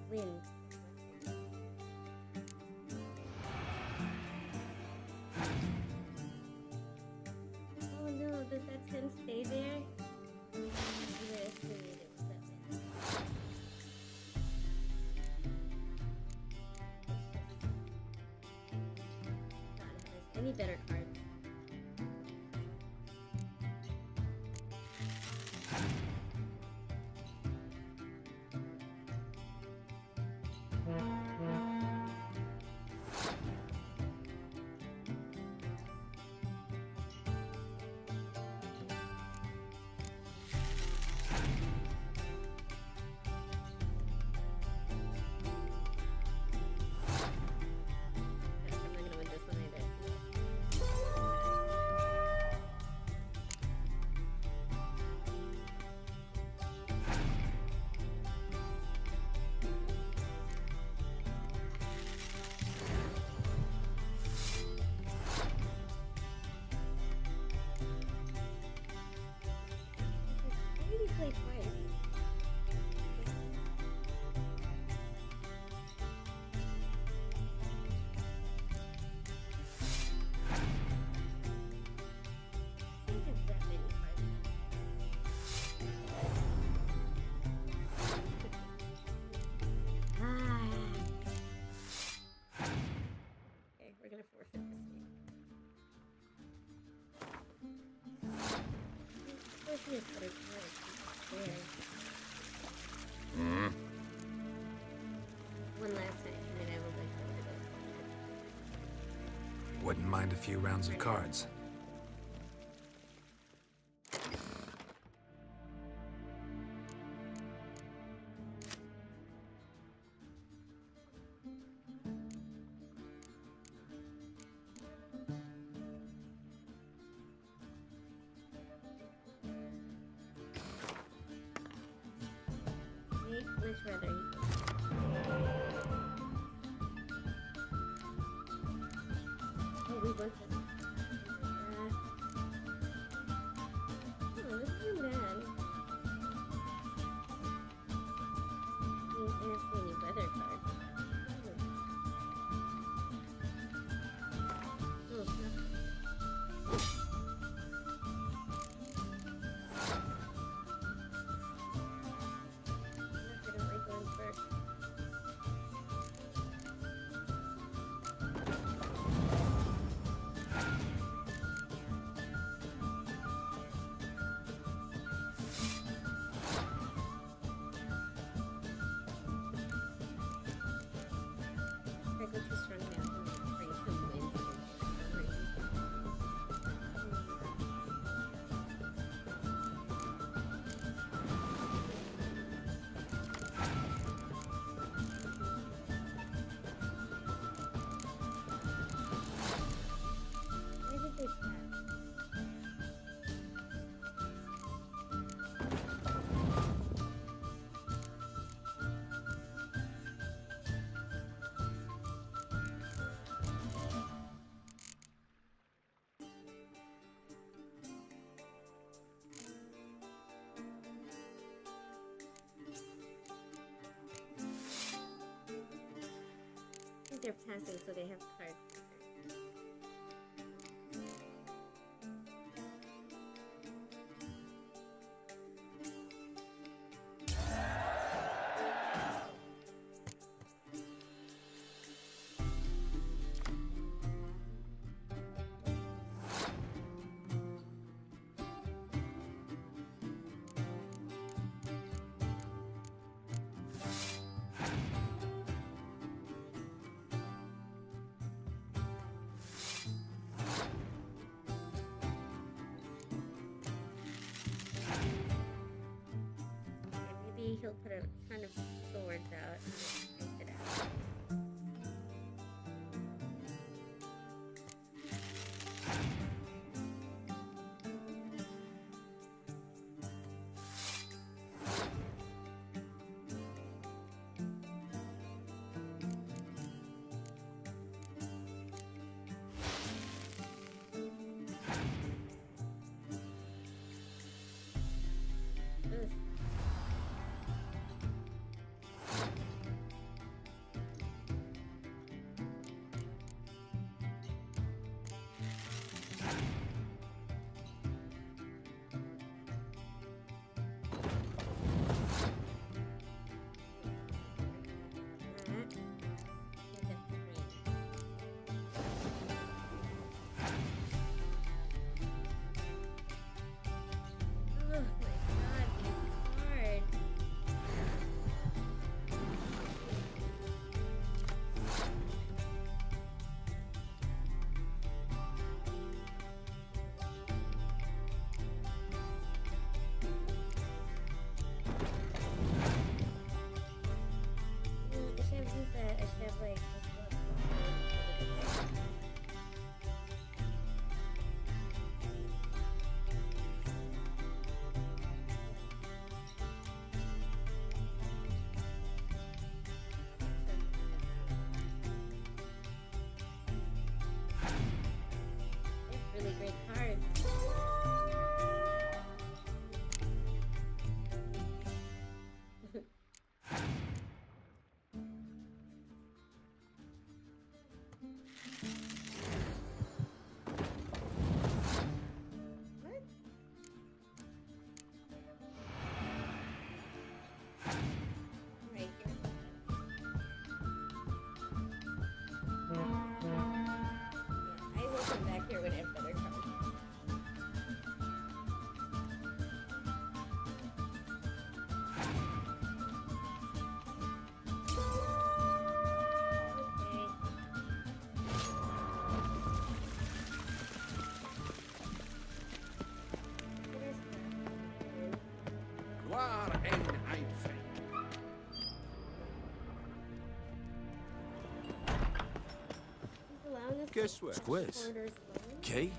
[SPEAKER 3] Wind. Oh no, does that 10 stay there? Any better cards? Play twice. I don't have that many cards. Okay, we're gonna forfeit this game. Forfeit is better cards. One last night, and then I will like overdose.
[SPEAKER 4] Wouldn't mind a few rounds of cards.
[SPEAKER 3] Which rather oh, we both just oh, this isn't bad. I can't see any weather cards. Oh, it's not. they're passing, so they have cards. He'll put a ton of swords out and just space it out. Really great cards.
[SPEAKER 12] Guess what?
[SPEAKER 11] Squares. Okay.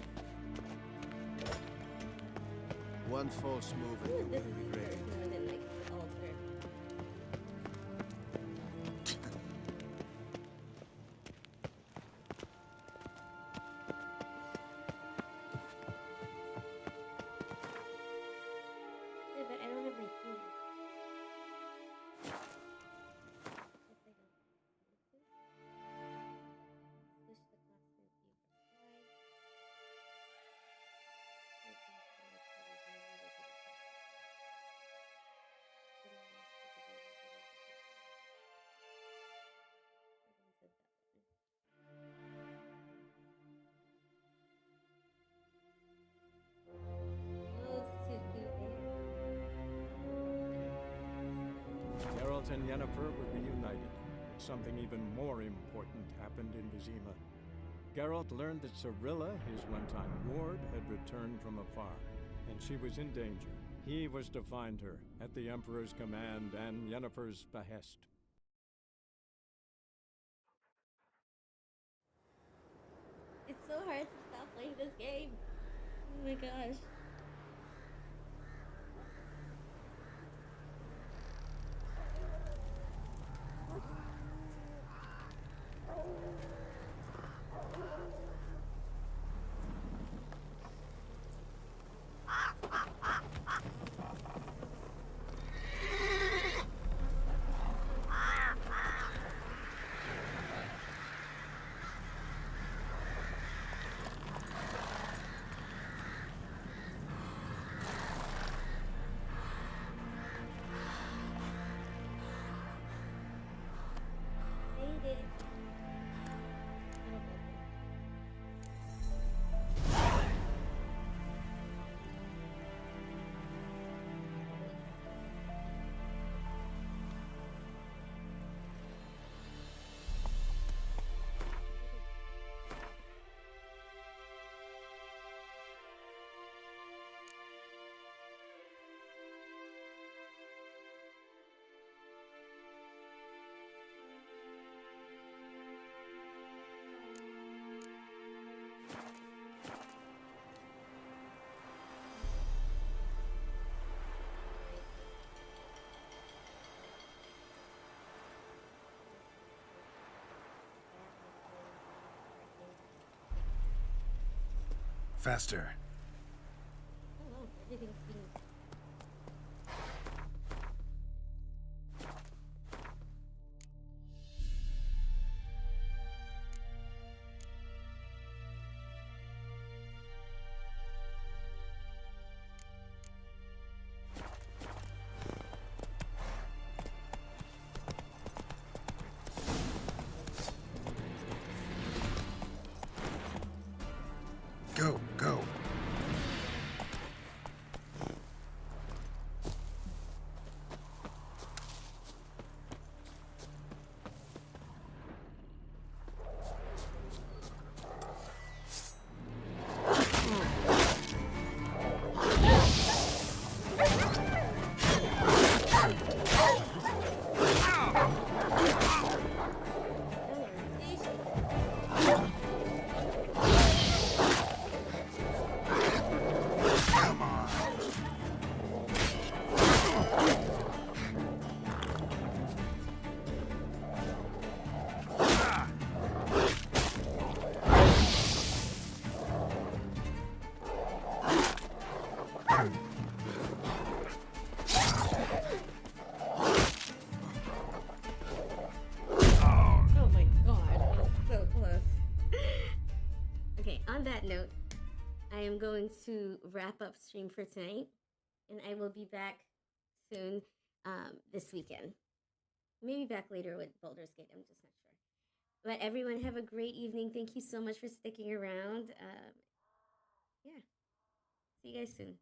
[SPEAKER 12] One false move and you will regret it.
[SPEAKER 13] Geralt and Yennefer would be united, but something even more important happened in Vizima. Geralt learned that Cirilla, his one-time ward, had returned from afar, and she was in danger. He was to find her, at the Emperor's command and Yennefer's behest.
[SPEAKER 3] It's so hard to stop playing this game. Oh my gosh.
[SPEAKER 17] Faster.
[SPEAKER 3] Oh, everything's being...
[SPEAKER 17] Go, go.
[SPEAKER 3] Oh my god, that was so close. Okay, on that note, I am going to wrap up stream for tonight, and I will be back soon this weekend. Maybe back later with Baldur's Gate, I'm just not sure. But everyone have a great evening. Thank you so much for sticking around. Yeah. See you guys soon.